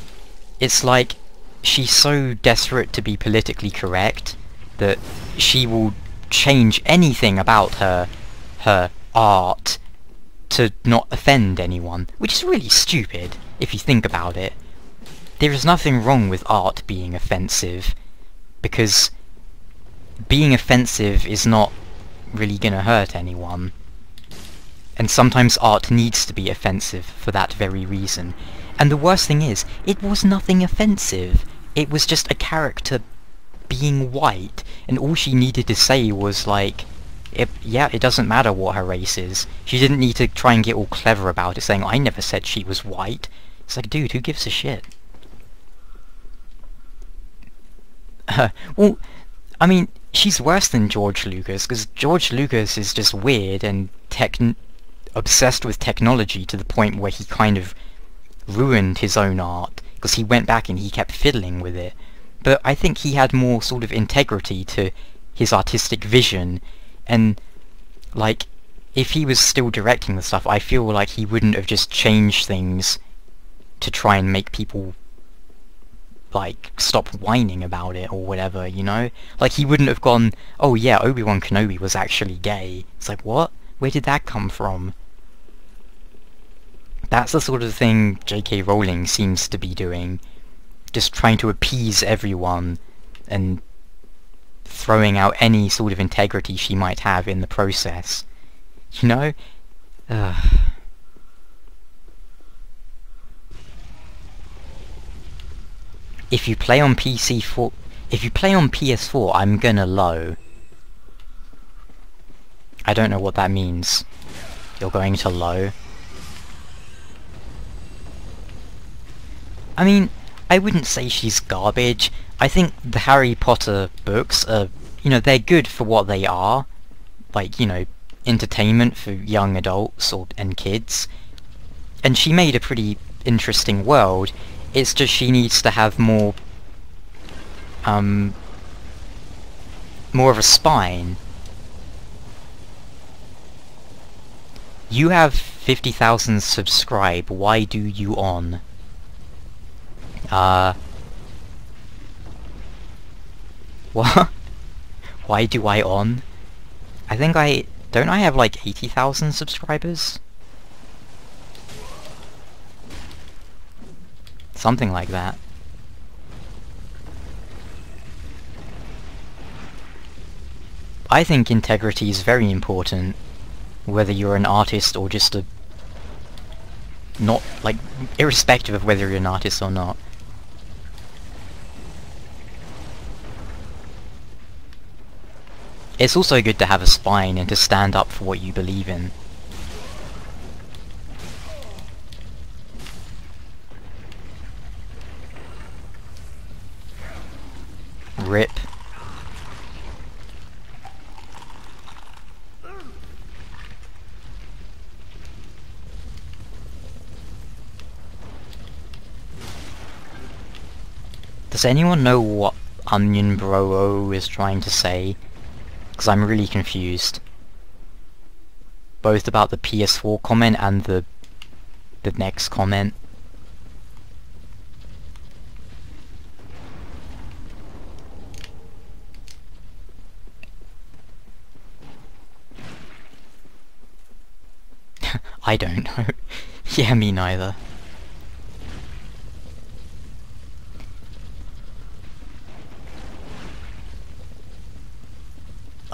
It's like she's so desperate to be politically correct that she will change anything about her art to not offend anyone, which is really stupid if you think about it. There is nothing wrong with art being offensive, because being offensive is not really gonna hurt anyone. And sometimes art needs to be offensive for that very reason. And the worst thing is, it was nothing offensive. It was just a character being white, and all she needed to say was like, yeah, it doesn't matter what her race is. She didn't need to try and get all clever about it, saying, I never said she was white. It's like, dude, who gives a shit? Well, I mean, she's worse than George Lucas, because George Lucas is just weird and obsessed with technology to the point where he kind of ruined his own art, because he went back and he kept fiddling with it. But I think he had more sort of integrity to his artistic vision, and, like, if he was still directing the stuff, I feel like he wouldn't have just changed things to try and make people, like, stop whining about it or whatever, you know? Like, he wouldn't have gone, oh yeah, Obi-Wan Kenobi was actually gay. It's like, what? Where did that come from? That's the sort of thing J.K. Rowling seems to be doing. Just trying to appease everyone and throwing out any sort of integrity she might have in the process. You know? If you play on PS4, I'm gonna low. I don't know what that means. You're going to low? I mean, I wouldn't say she's garbage. I think the Harry Potter books are, you know, they're good for what they are. Like, you know, entertainment for young adults and kids. And she made a pretty interesting world. It's just she needs to have more of a spine. You have 50,000 subscribe, why do you on? What? Why do I on? I think don't I have like 80,000 subscribers? Something like that. I think integrity is very important, whether you're an artist or just a... not, like, irrespective of whether you're an artist or not. It's also good to have a spine and to stand up for what you believe in. RIP. Does anyone know what Onion Bro is trying to say? Because I'm really confused. Both about the PS4 comment and the next comment. I don't know. Yeah, me neither.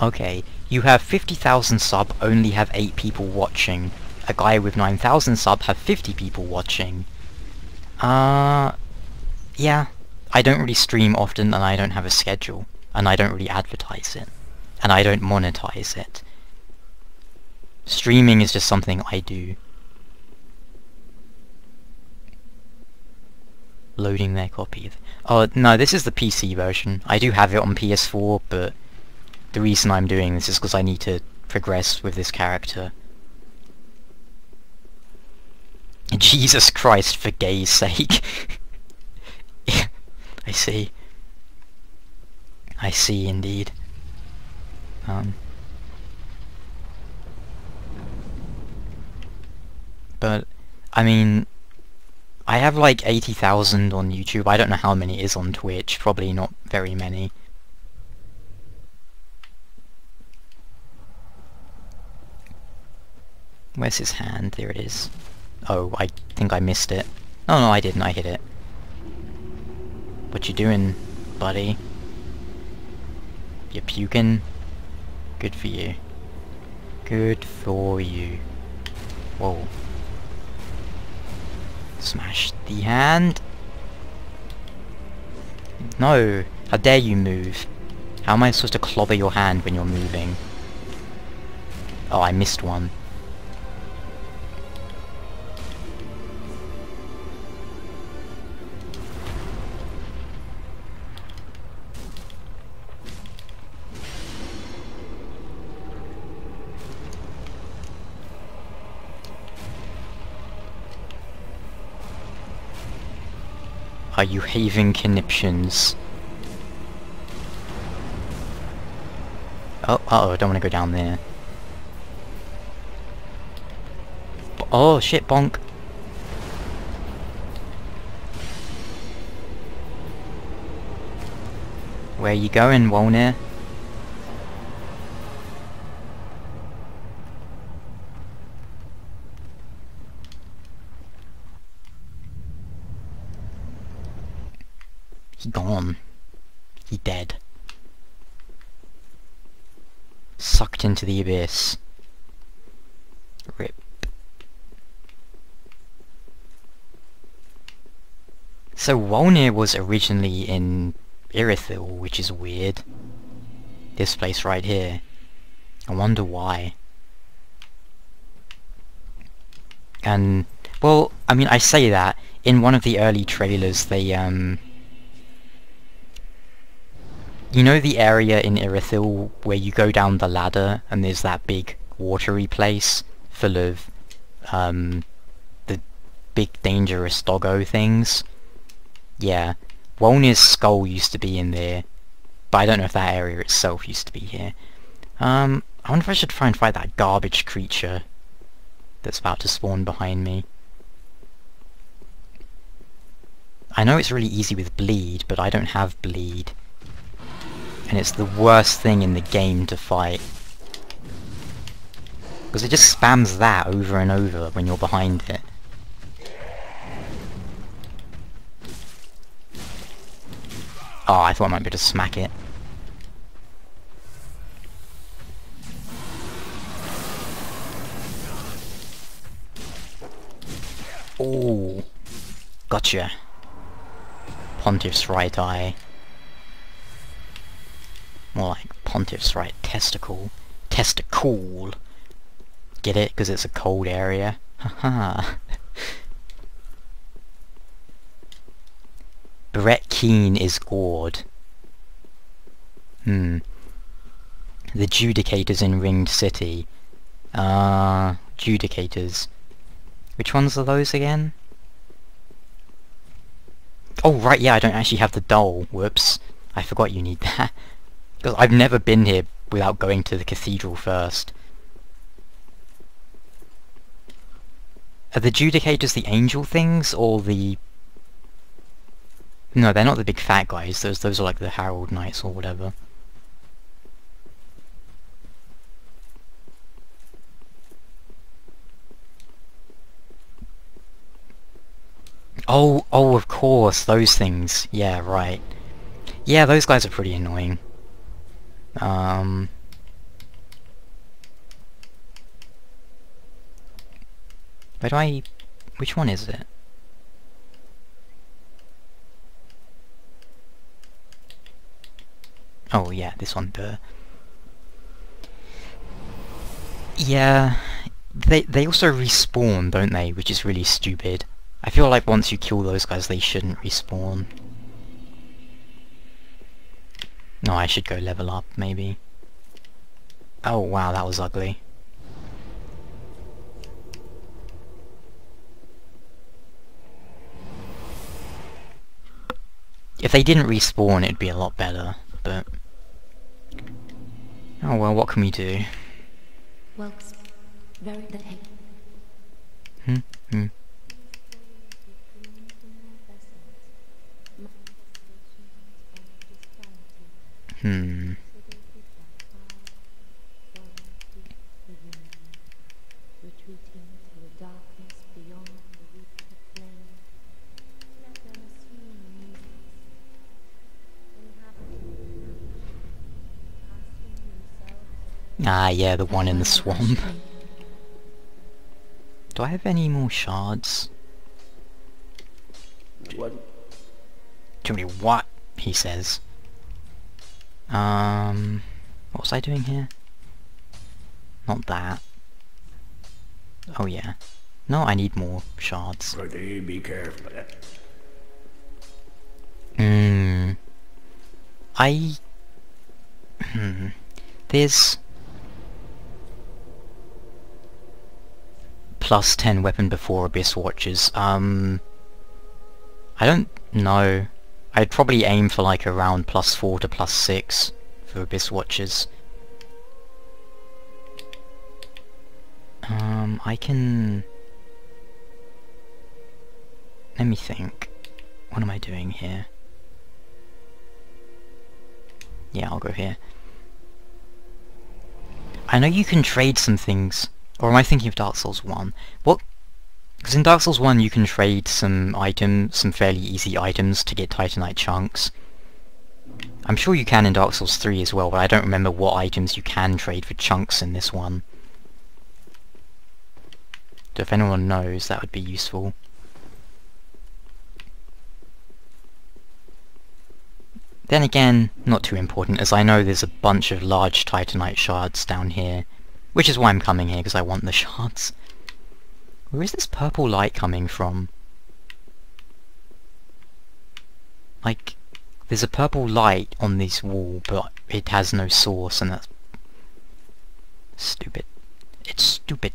Okay, you have 50,000 sub, only have 8 people watching. A guy with 9,000 sub have 50 people watching. Yeah. I don't really stream often and I don't have a schedule. And I don't really advertise it. And I don't monetize it. Streaming is just something I do. Loading their copy. Oh, no, this is the PC version. I do have it on PS4, but the reason I'm doing this is because I need to progress with this character. Jesus Christ, for gay's sake. I see. I see, indeed. But, I mean, I have like 80,000 on YouTube. I don't know how many it is on Twitch. Probably not very many. Where's his hand? There it is. Oh, I think I missed it. Oh no, I didn't. I hit it. What you doing, buddy? You puking? Good for you. Good for you. Whoa. Smash the hand. No! How dare you move? How am I supposed to clobber your hand when you're moving? Oh, I missed one. Are you having conniptions? Oh, uh-oh, I don't want to go down there. Oh, shit, bonk. Where you going, Wolnir? He gone. He dead. Sucked into the abyss. RIP. So Wolnir was originally in Irithyll, which is weird. This place right here. I wonder why. And, well, I mean, I say that. In one of the early trailers, they, you know the area in Irithyll where you go down the ladder and there's that big watery place full of the big dangerous doggo things? Yeah, Wolnir's skull used to be in there, but I don't know if that area itself used to be here. I wonder if I should try and fight that garbage creature that's about to spawn behind me. I know it's really easy with bleed, but I don't have bleed. And it's the worst thing in the game to fight. Because it just spams that over and over when you're behind it. Oh, I thought I might be able to smack it. Oh, gotcha. Pontiff's right eye. More like pontiffs, right? Testicle. Testicle! Get it? Because it's a cold area. Haha. Retcon is gored. The Judicators in Ringed City. Judicators. Which ones are those again? Oh right, yeah, I don't actually have the doll. Whoops. I forgot you need that. Because I've never been here without going to the Cathedral first. Are the Judicators the angel things, or the... No, they're not the big fat guys. Those are like the Herald Knights or whatever. Oh, of course, those things. Yeah, right. Yeah, those guys are pretty annoying. Where do I... Which one is it? Oh yeah, this one, duh. Yeah, they also respawn, don't they? Which is really stupid. I feel like once you kill those guys, they shouldn't respawn. No, I should go level up, maybe. Oh wow, that was ugly. If they didn't respawn, it'd be a lot better, but... Oh well, what can we do? Ah, yeah, the one in the swamp. Do I have any more shards? What? Too many what? He says. What was I doing here? Not that. Oh yeah. No, I need more shards. Pretty be careful. There's... plus 10 weapon before Abyss Watchers. I don't know. I'd probably aim for like around +4 to +6 for Abyss Watchers. I can... Let me think. What am I doing here? Yeah, I'll go here. I know you can trade some things. Or am I thinking of Dark Souls 1? What? Because in Dark Souls 1 you can trade some items, some fairly easy items to get Titanite chunks. I'm sure you can in Dark Souls 3 as well, but I don't remember what items you can trade for chunks in this one. So if anyone knows, that would be useful. Then again, not too important, as I know there's a bunch of large Titanite shards down here. Which is why I'm coming here, because I want the shards. Where is this purple light coming from? Like, there's a purple light on this wall, but it has no source, and that's... stupid. It's stupid.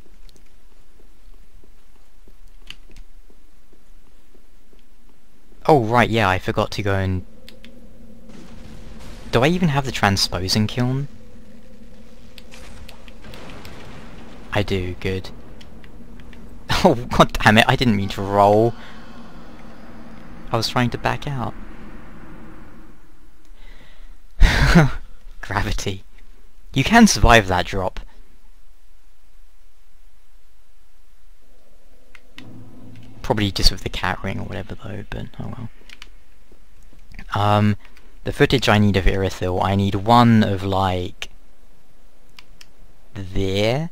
Oh right, yeah, I forgot to go and... Do I even have the transposing kiln? I do, good. Oh, god damn it, I didn't mean to roll. I was trying to back out. Gravity. You can survive that drop. Probably just with the cat ring or whatever though, but oh well. The footage I need of Irithyll, I need one of like... there?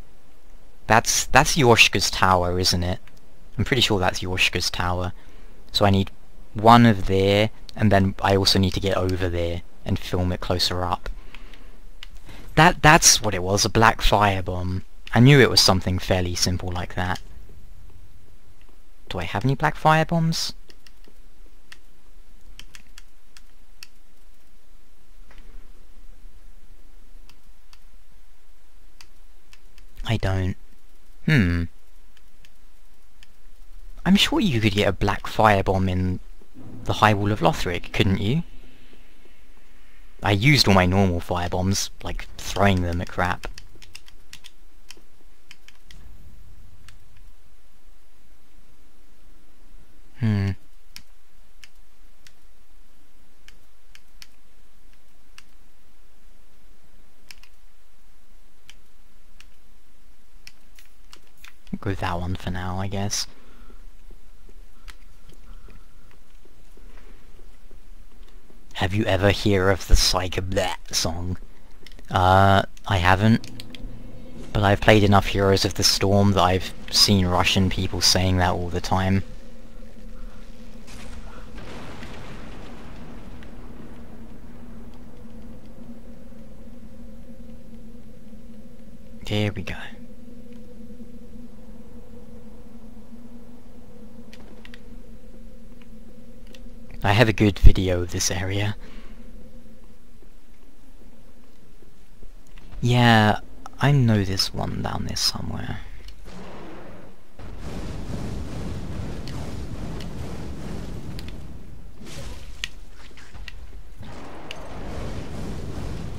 That's Yorshka's tower, isn't it? I'm pretty sure that's Yorshka's tower. So I need one of there, and then I also need to get over there and film it closer up. That's what it was, a black firebomb. I knew it was something fairly simple like that. Do I have any black firebombs? I don't. I'm sure you could get a black firebomb in the High Wall of Lothric, couldn't you? I used all my normal firebombs, like throwing them at crap. Go with that one for now, I guess. Have you ever heard of the Psych of That song? I haven't. But I've played enough Heroes of the Storm that I've seen Russian people saying that all the time. Here we go. I have a good video of this area. Yeah, I know this one down there somewhere.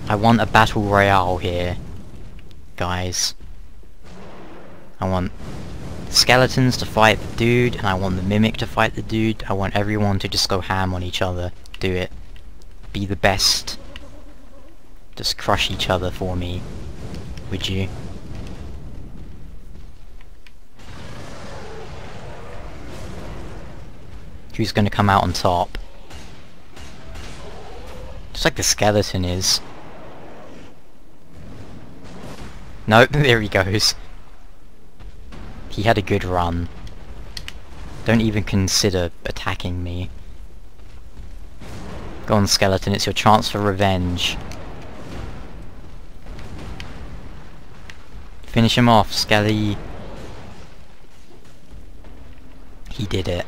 I want a battle royale here, guys. I want skeletons to fight the dude, and I want the mimic to fight the dude. I want everyone to just go ham on each other. Do it. Be the best. Just crush each other for me. Would you? Who's gonna come out on top? Just like the skeleton is. Nope, there he goes. He had a good run. Don't even consider attacking me. Go on, skeleton, it's your chance for revenge. Finish him off, Skelly. He did it.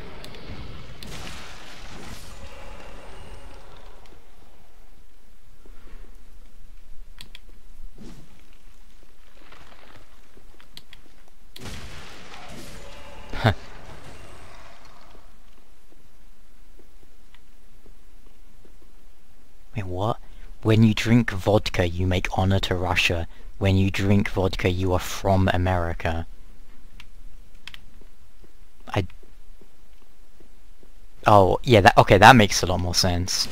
Wait, what? When you drink vodka, you make honor to Russia. When you drink vodka, you are from America. Oh, yeah, okay, that makes a lot more sense.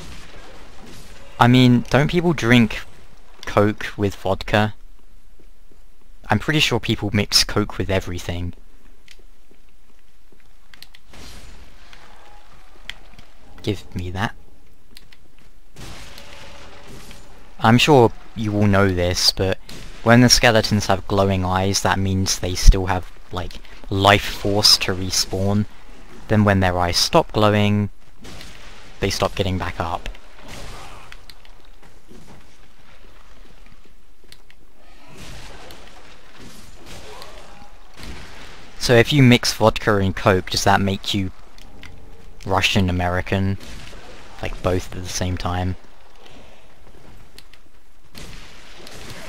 I mean, don't people drink Coke with vodka? I'm pretty sure people mix Coke with everything. Give me that. I'm sure you all know this, but when the skeletons have glowing eyes, that means they still have, like, life force to respawn. Then when their eyes stop glowing, they stop getting back up. So if you mix vodka and Coke, does that make you Russian American? Like both at the same time?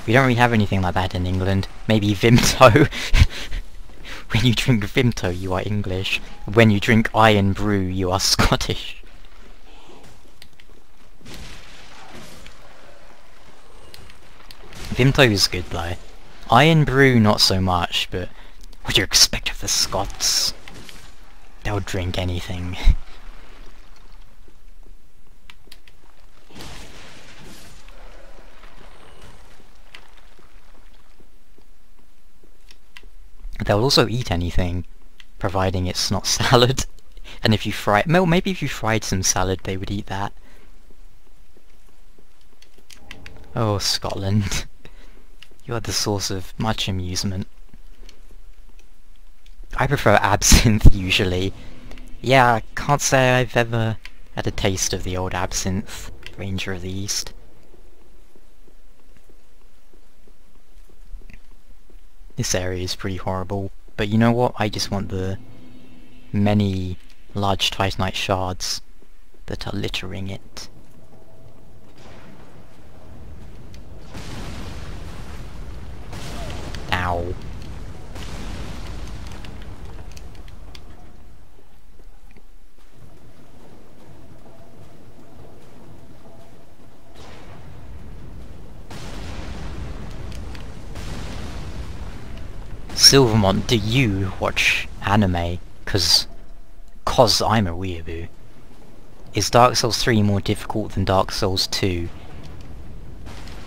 We don't really have anything like that in England. Maybe Vimto. When you drink Vimto, you are English. When you drink Iron Brew, you are Scottish. Vimto is good though. Iron Brew, not so much, but what do you expect of the Scots? They'll drink anything. They'll also eat anything, providing it's not salad. And if you fry it, well, maybe if you fried some salad, they would eat that. Oh, Scotland. You are the source of much amusement. I prefer absinthe, usually. Yeah, I can't say I've ever had a taste of the old absinthe, Ranger of the East. This area is pretty horrible, but you know what? I just want the many large titanite shards that are littering it. Ow. Silvermont, do you watch anime? Cause I'm a weeaboo. Is Dark Souls 3 more difficult than Dark Souls 2?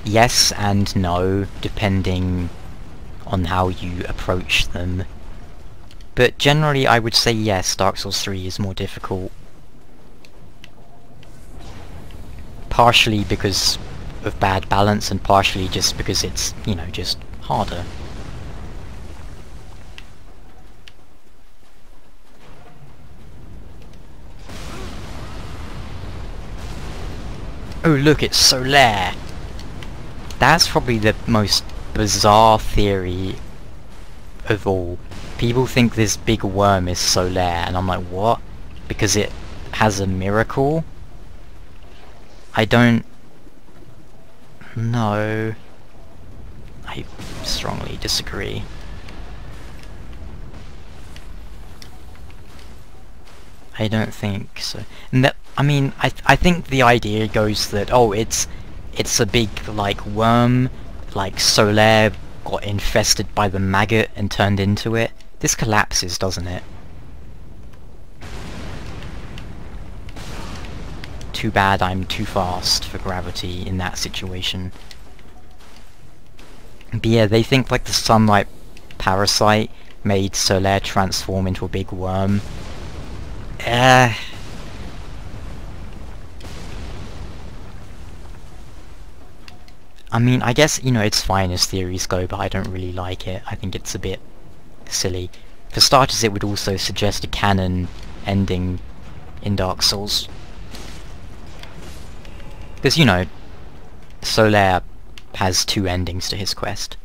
Yes and no, depending on how you approach them. But generally I would say yes, Dark Souls 3 is more difficult. Partially because of bad balance and partially just because it's, you know, just harder. Oh look, it's Solaire! That's probably the most bizarre theory of all. People think this big worm is Solaire, and I'm like, what? Because it has a miracle? I don't know. I strongly disagree. I don't think so. And that, I mean, I think the idea goes that, oh, it's a big, like, worm, like Solaire got infested by the maggot and turned into it. This collapses, doesn't it? Too bad I'm too fast for gravity in that situation. But yeah, they think like the sunlight parasite made Solaire transform into a big worm. I mean, I guess, you know, it's fine as theories go, but I don't really like it. I think it's a bit silly. For starters, it would also suggest a canon ending in Dark Souls. Because, you know, Solaire has 2 endings to his quest.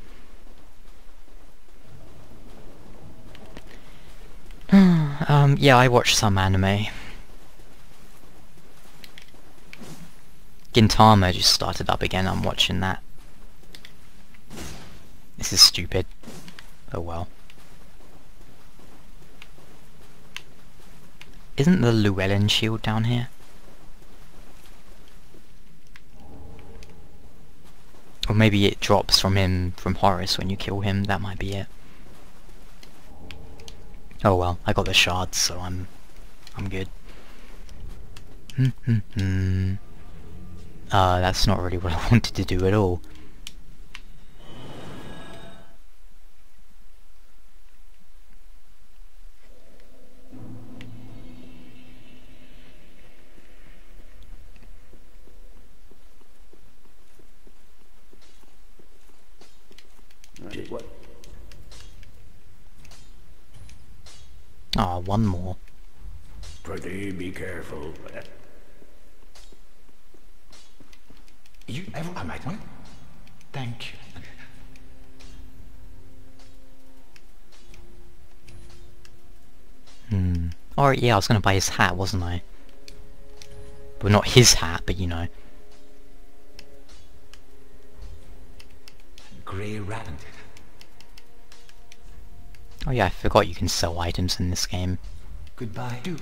Yeah, I watch some anime. Gintama just started up again, I'm watching that. This is stupid. Oh well. Isn't the Llewellyn shield down here? Or maybe it drops from Horace when you kill him, that might be it. Oh well, I got the shards, so I'm good. That's not really what I wanted to do at all. What? Ah, one more. Pretty be careful. You ever I might one? Thank you. Or yeah, I was gonna buy his hat, wasn't I? Well, not his hat, but you know. Grey Rabbit. Oh yeah, I forgot you can sell items in this game. Goodbye, Duke.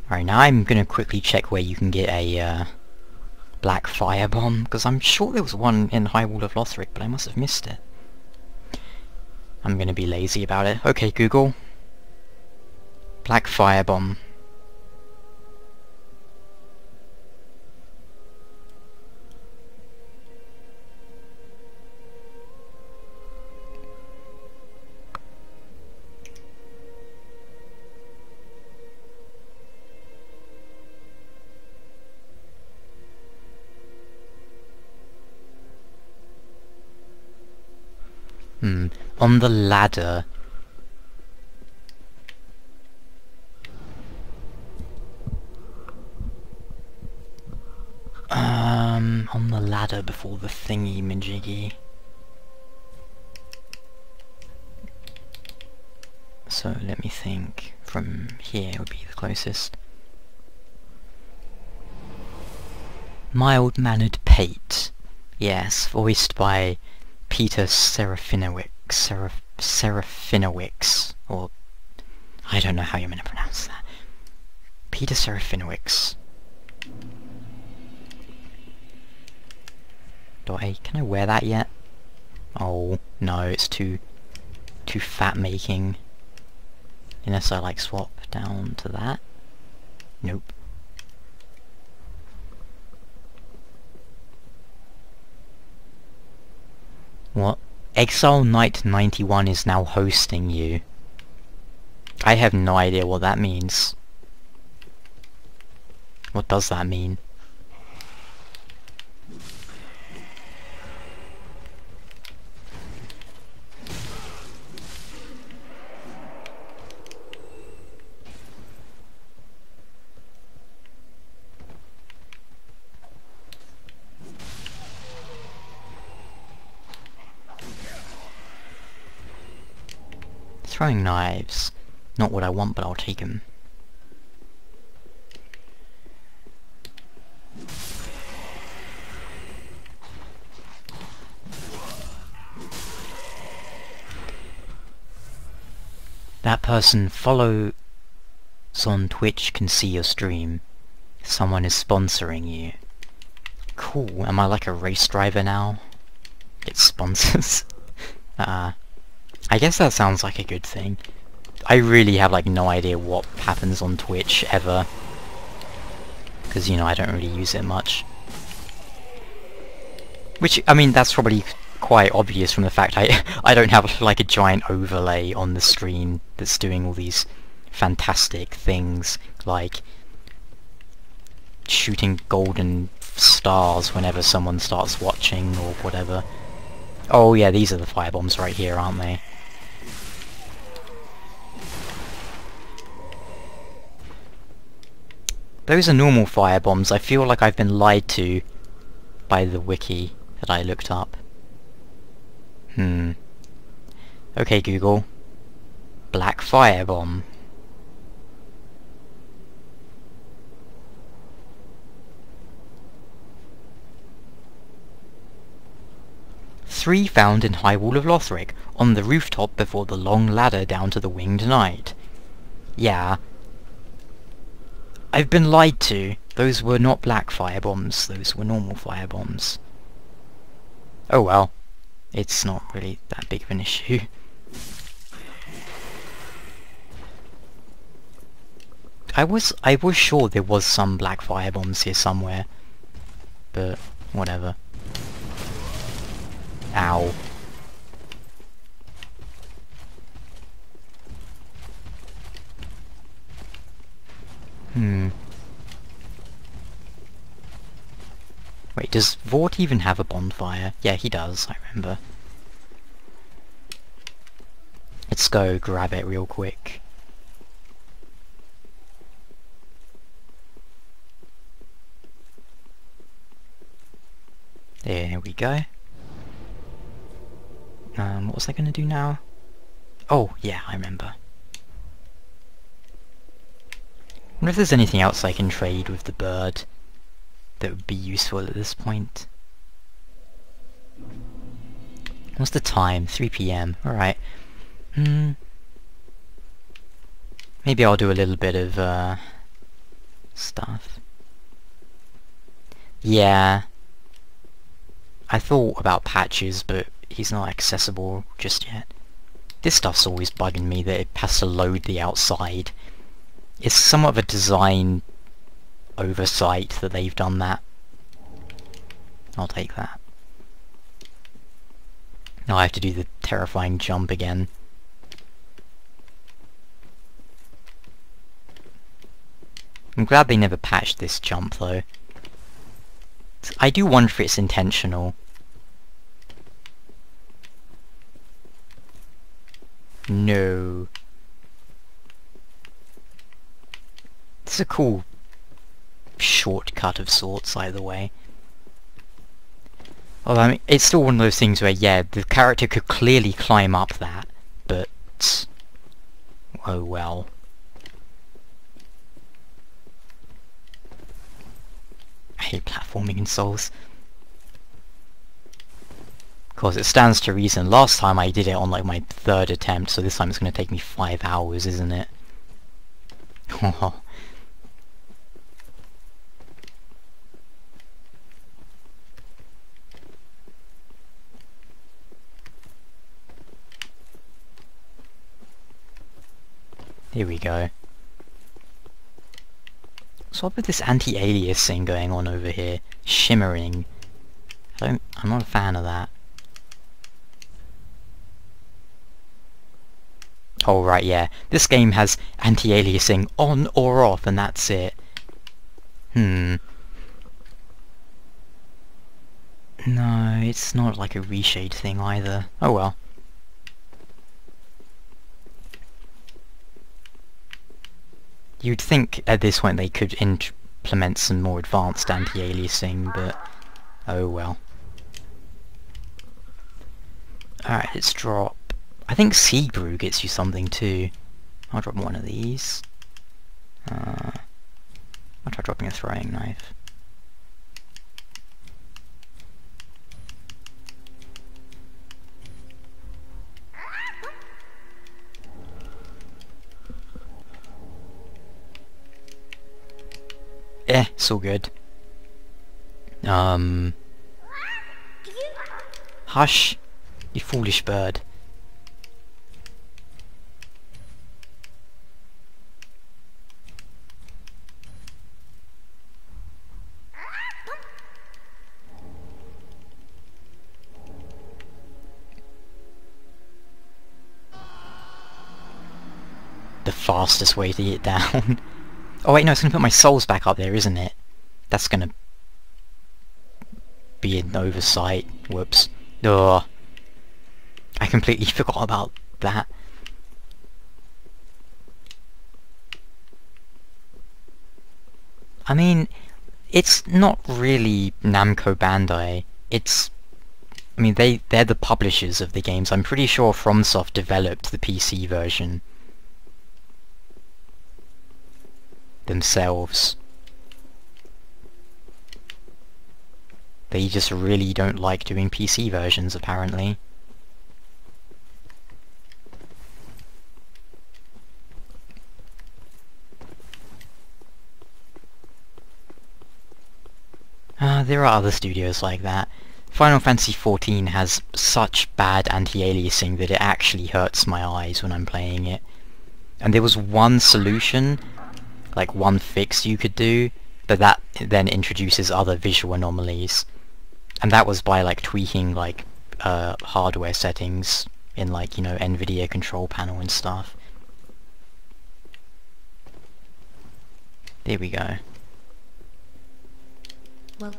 Alright, now I'm gonna quickly check where you can get a black firebomb, because I'm sure there was one in High Wall of Lothric, but I must have missed it. I'm gonna be lazy about it. Okay, Google. Black firebomb. On the ladder. on the ladder before the thingy-majiggy. So let me think. From here would be the closest. Mild-mannered Pate. Yes, voiced by Peter Serafinowicz, or I don't know how you're meant to pronounce that. Peter Serafinowicz. Can I wear that yet? Oh no, it's too fat making. Unless I like swap down to that. Nope. What? Exile Knight 91 is now hosting you. I have no idea what that means. What does that mean? Throwing knives. Not what I want, but I'll take them. That person follows on Twitch can see your stream. Someone is sponsoring you. Cool, am I like a race driver now? Get sponsors? I guess that sounds like a good thing. I really have like no idea what happens on Twitch ever. Because, you know, I don't really use it much. Which, I mean, that's probably quite obvious from the fact I don't have like a giant overlay on the screen that's doing all these fantastic things, like shooting golden stars whenever someone starts watching or whatever. Oh yeah, these are the firebombs right here, aren't they? Those are normal firebombs. I feel like I've been lied to by the wiki that I looked up. Okay, Google. Black firebomb. Three found in High Wall of Lothric, on the rooftop before the long ladder down to the Winged Knight. Yeah. I've been lied to. Those were not black firebombs, those were normal firebombs. Oh well. It's not really that big of an issue. I was sure there was some black firebombs here somewhere. But whatever. Ow. Wait, does Vort even have a bonfire? Yeah, he does, I remember. Let's go grab it real quick. There we go. What was I gonna do now? Oh, yeah, I remember. I wonder if there's anything else I can trade with the bird that would be useful at this point. What's the time? 3 PM. Alright. Maybe I'll do a little bit of, stuff. Yeah. I thought about Patches, but he's not accessible just yet. This stuff's always bugging me that it has to load the outside. It's somewhat of a design oversight that they've done that. I'll take that. Now I have to do the terrifying jump again. I'm glad they never patched this jump though. I do wonder if it's intentional. No. It's a cool shortcut of sorts either way. Well, I mean, it's still one of those things where, yeah, the character could clearly climb up that, but... oh well. I hate platforming in Souls. Of course, it stands to reason. Last time I did it on like my 3rd attempt, so this time it's going to take me 5 hours, isn't it? Here we go. So what with this anti-alias thing going on over here? Shimmering. I'm not a fan of that. Oh right, yeah. This game has anti-aliasing on or off, and that's it. No, it's not like a reshade thing either. Oh well. You'd think at this point they could implement some more advanced anti-aliasing, but oh well. Alright, let's drop... I think Sea Brew gets you something too. I'll drop one of these. I'll try dropping a throwing knife. It's all good. Hush, you foolish bird. The fastest way to get down. Oh wait, no, it's gonna put my souls back up there, isn't it? That's gonna be an oversight. Whoops. Ugh. I completely forgot about that. I mean, it's not really Namco Bandai. It's... I mean, they're the publishers of the games. I'm pretty sure FromSoft developed the PC version themselves. They just really don't like doing PC versions, apparently. There are other studios like that. Final Fantasy XIV has such bad anti-aliasing that it actually hurts my eyes when I'm playing it. And there was one solution, like one fix you could do, but that then introduces other visual anomalies. And that was by like tweaking like hardware settings in like, you know, NVIDIA control panel and stuff. There we go. Well,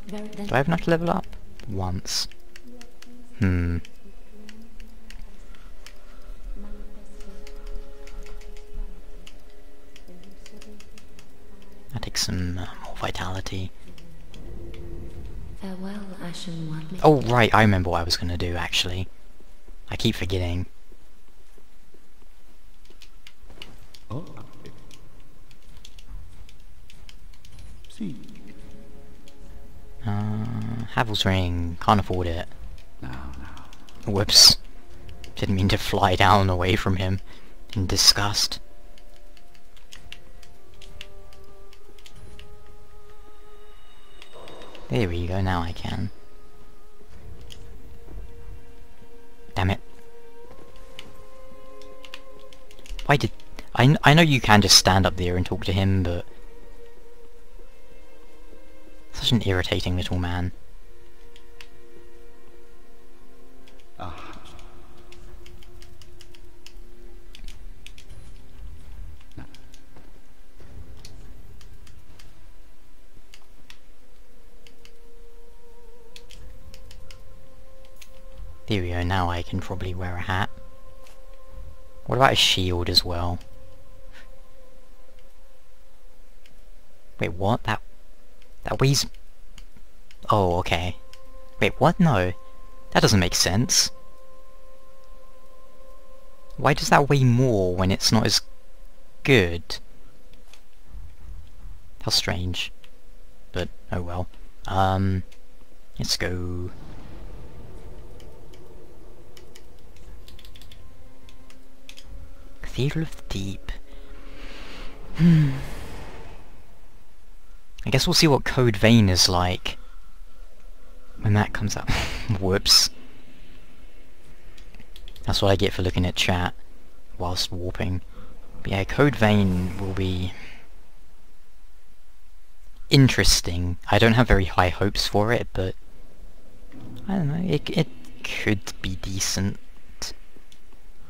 Do I have enough to level up? Once. I'll take some more vitality. Farewell, Ashen One. Oh right, I remember what I was gonna do actually. I keep forgetting. Oh. See. Havel's Ring, can't afford it. Now. Whoops. Didn't mean to fly down away from him in disgust. There we go, now I can. Damn it. Why did... I know you can just stand up there and talk to him, but... Such an irritating little man. Ah. No. There we go, now I can probably wear a hat. What about a shield as well? Wait, what? That weighs... Oh, okay. Wait, what? No. That doesn't make sense. Why does that weigh more when it's not as good? How strange. But, oh well. Let's go... Cathedral of the Deep. I guess we'll see what Code Vein is like when that comes up. Whoops. That's what I get for looking at chat whilst warping. But yeah, Code Vein will be interesting. I don't have very high hopes for it, but I don't know, it could be decent.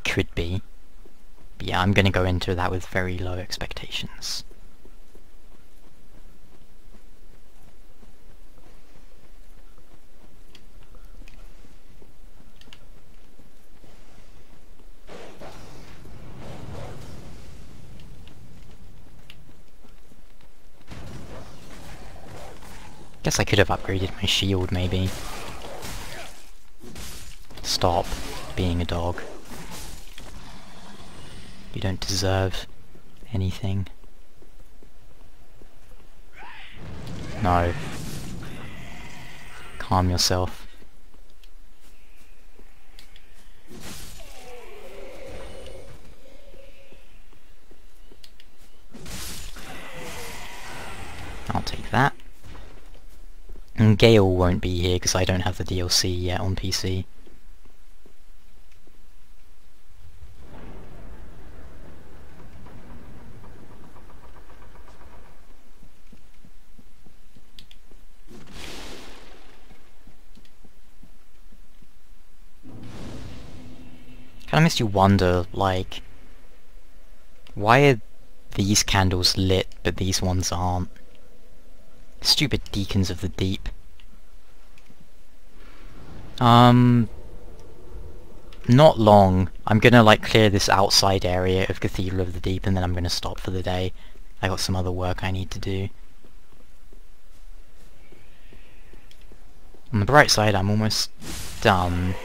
Could be. But yeah, I'm gonna go into that with very low expectations. Guess I could have upgraded my shield, maybe. Stop being a dog. You don't deserve anything. No. Calm yourself. I'll take that. And Gale won't be here because I don't have the DLC yet on PC. Kinda makes you wonder, like, why are these candles lit but these ones aren't? Stupid Deacons of the Deep. Not long. I'm gonna like clear this outside area of Cathedral of the Deep and then I'm gonna stop for the day. I got some other work I need to do. On the bright side, I'm almost done.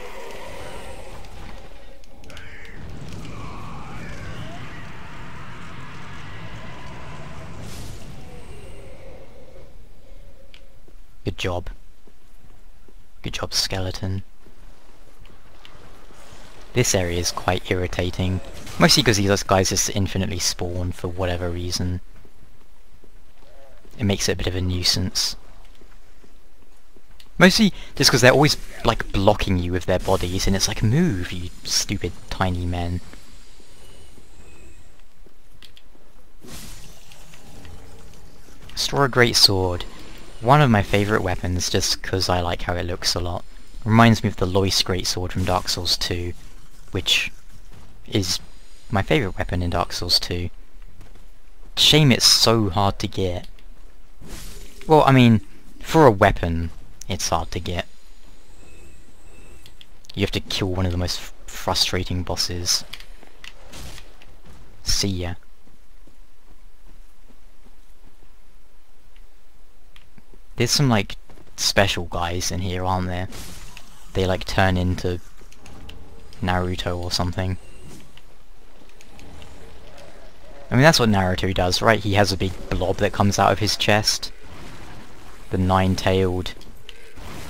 Good job. Good job, skeleton. This area is quite irritating. Mostly because these guys just infinitely spawn for whatever reason. It makes it a bit of a nuisance. Mostly just because they're always, like, blocking you with their bodies, and it's like, move, you stupid tiny men. Store a great sword. One of my favourite weapons, just because I like how it looks a lot. Reminds me of the Lois Greatsword from Dark Souls 2, which is my favourite weapon in Dark Souls 2. Shame it's so hard to get. Well, I mean, for a weapon, it's hard to get. You have to kill one of the most frustrating bosses. See ya. There's some, like, special guys in here, aren't there? They, like, turn into Naruto or something. I mean, that's what Naruto does, right? He has a big blob that comes out of his chest. The nine-tailed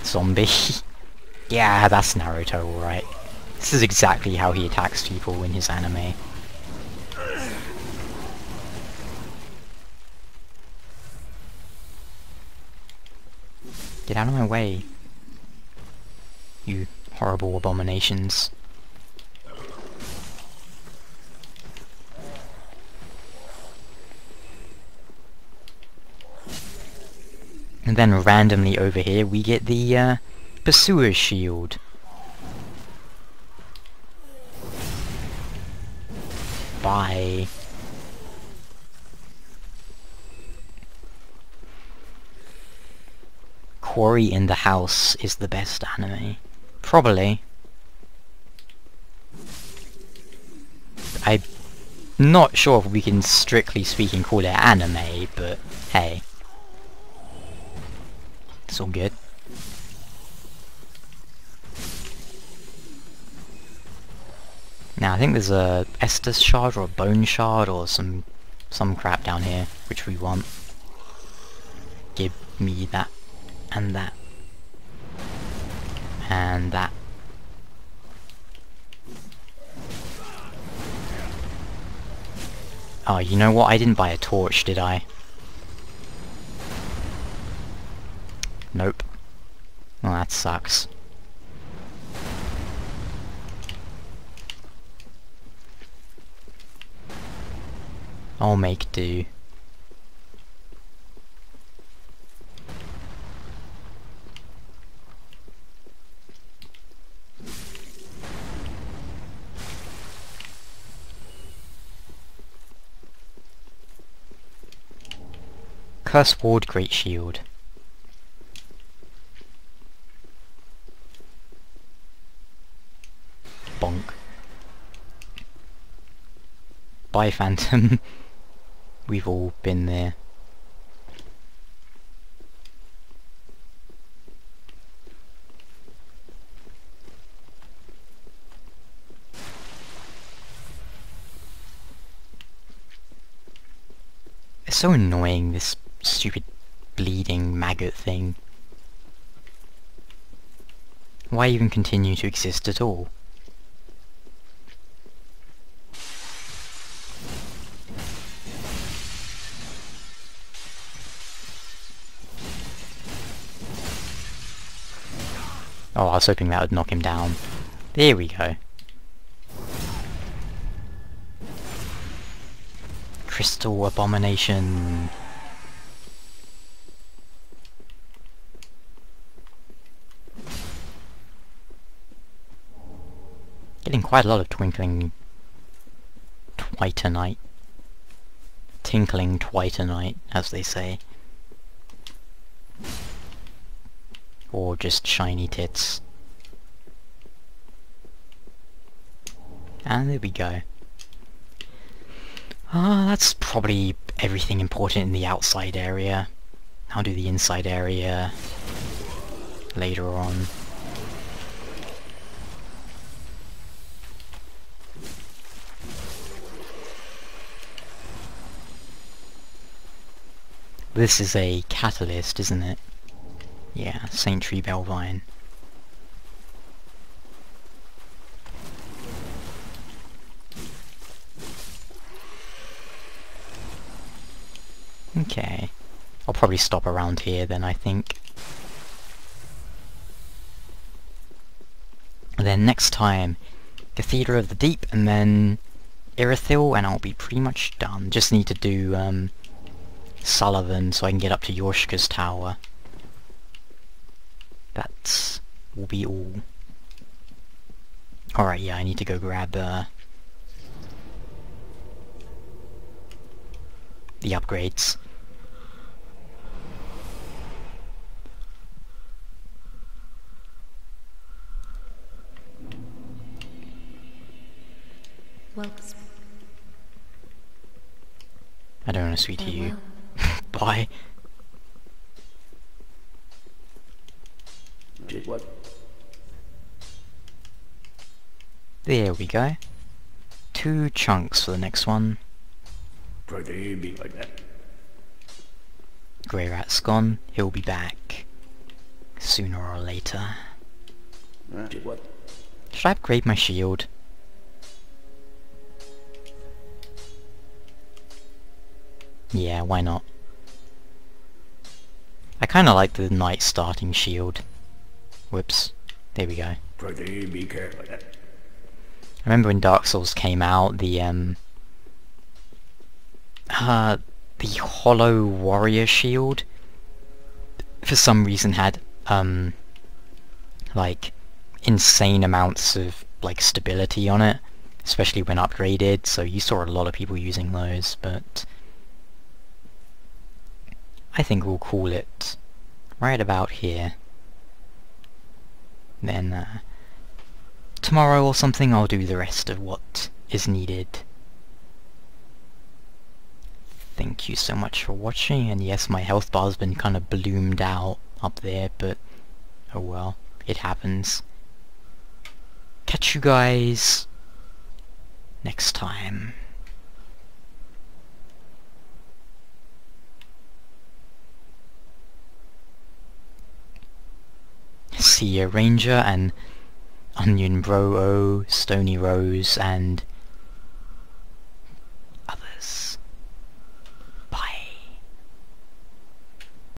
zombie. Yeah, that's Naruto, alright. This is exactly how he attacks people in his anime. Get out of my way, you horrible abominations. And then randomly over here we get the Pursuer's Shield. Bye. Quarry in the House is the best anime. Probably. I'm not sure if we can strictly speaking call it anime, but hey. It's all good. Now I think there's a Estus shard or a bone shard or some crap down here, which we want. Give me that, and that, and that. Oh, you know what? I didn't buy a torch, did I? Nope. Well, that sucks. I'll make do. Curse Ward, Great Shield. Bonk. Bye, Phantom. We've all been there. It's so annoying, this stupid bleeding maggot thing. Why even continue to exist at all? Oh, I was hoping that would knock him down. There we go. Crystal Abomination. Getting quite a lot of twinkling twitonite. Tinkling twitonite, as they say. Or just shiny tits. And there we go. That's probably everything important in the outside area. I'll do the inside area later on. This is a catalyst, isn't it? Yeah, Saint Tree Belvine. Okay. I'll probably stop around here then, I think. And then next time, Cathedral of the Deep, and then Irithyll, and I'll be pretty much done. Just need to do Sullivan so I can get up to Yorshka's tower. That will be all. Alright, yeah, I need to go grab the upgrades. Well, I don't want to speak to you. Bye. What? There we go. 2 chunks for the next one. Try to be like that. Grey Rat's gone. He'll be back sooner or later. What? Should I upgrade my shield? Yeah, why not? I kinda like the knight starting shield. Whoops. There we go. Try to be careful like that. I remember when Dark Souls came out, the Hollow Warrior shield for some reason had like insane amounts of like stability on it, especially when upgraded, so you saw a lot of people using those, but I think we'll call it right about here. Then tomorrow or something I'll do the rest of what is needed. Thank you so much for watching, and yes, my health bar's been kind of bloomed out up there, but oh well, it happens. Catch you guys next time. See ya, Ranger, and Onion Bro-O, Stony Rose, and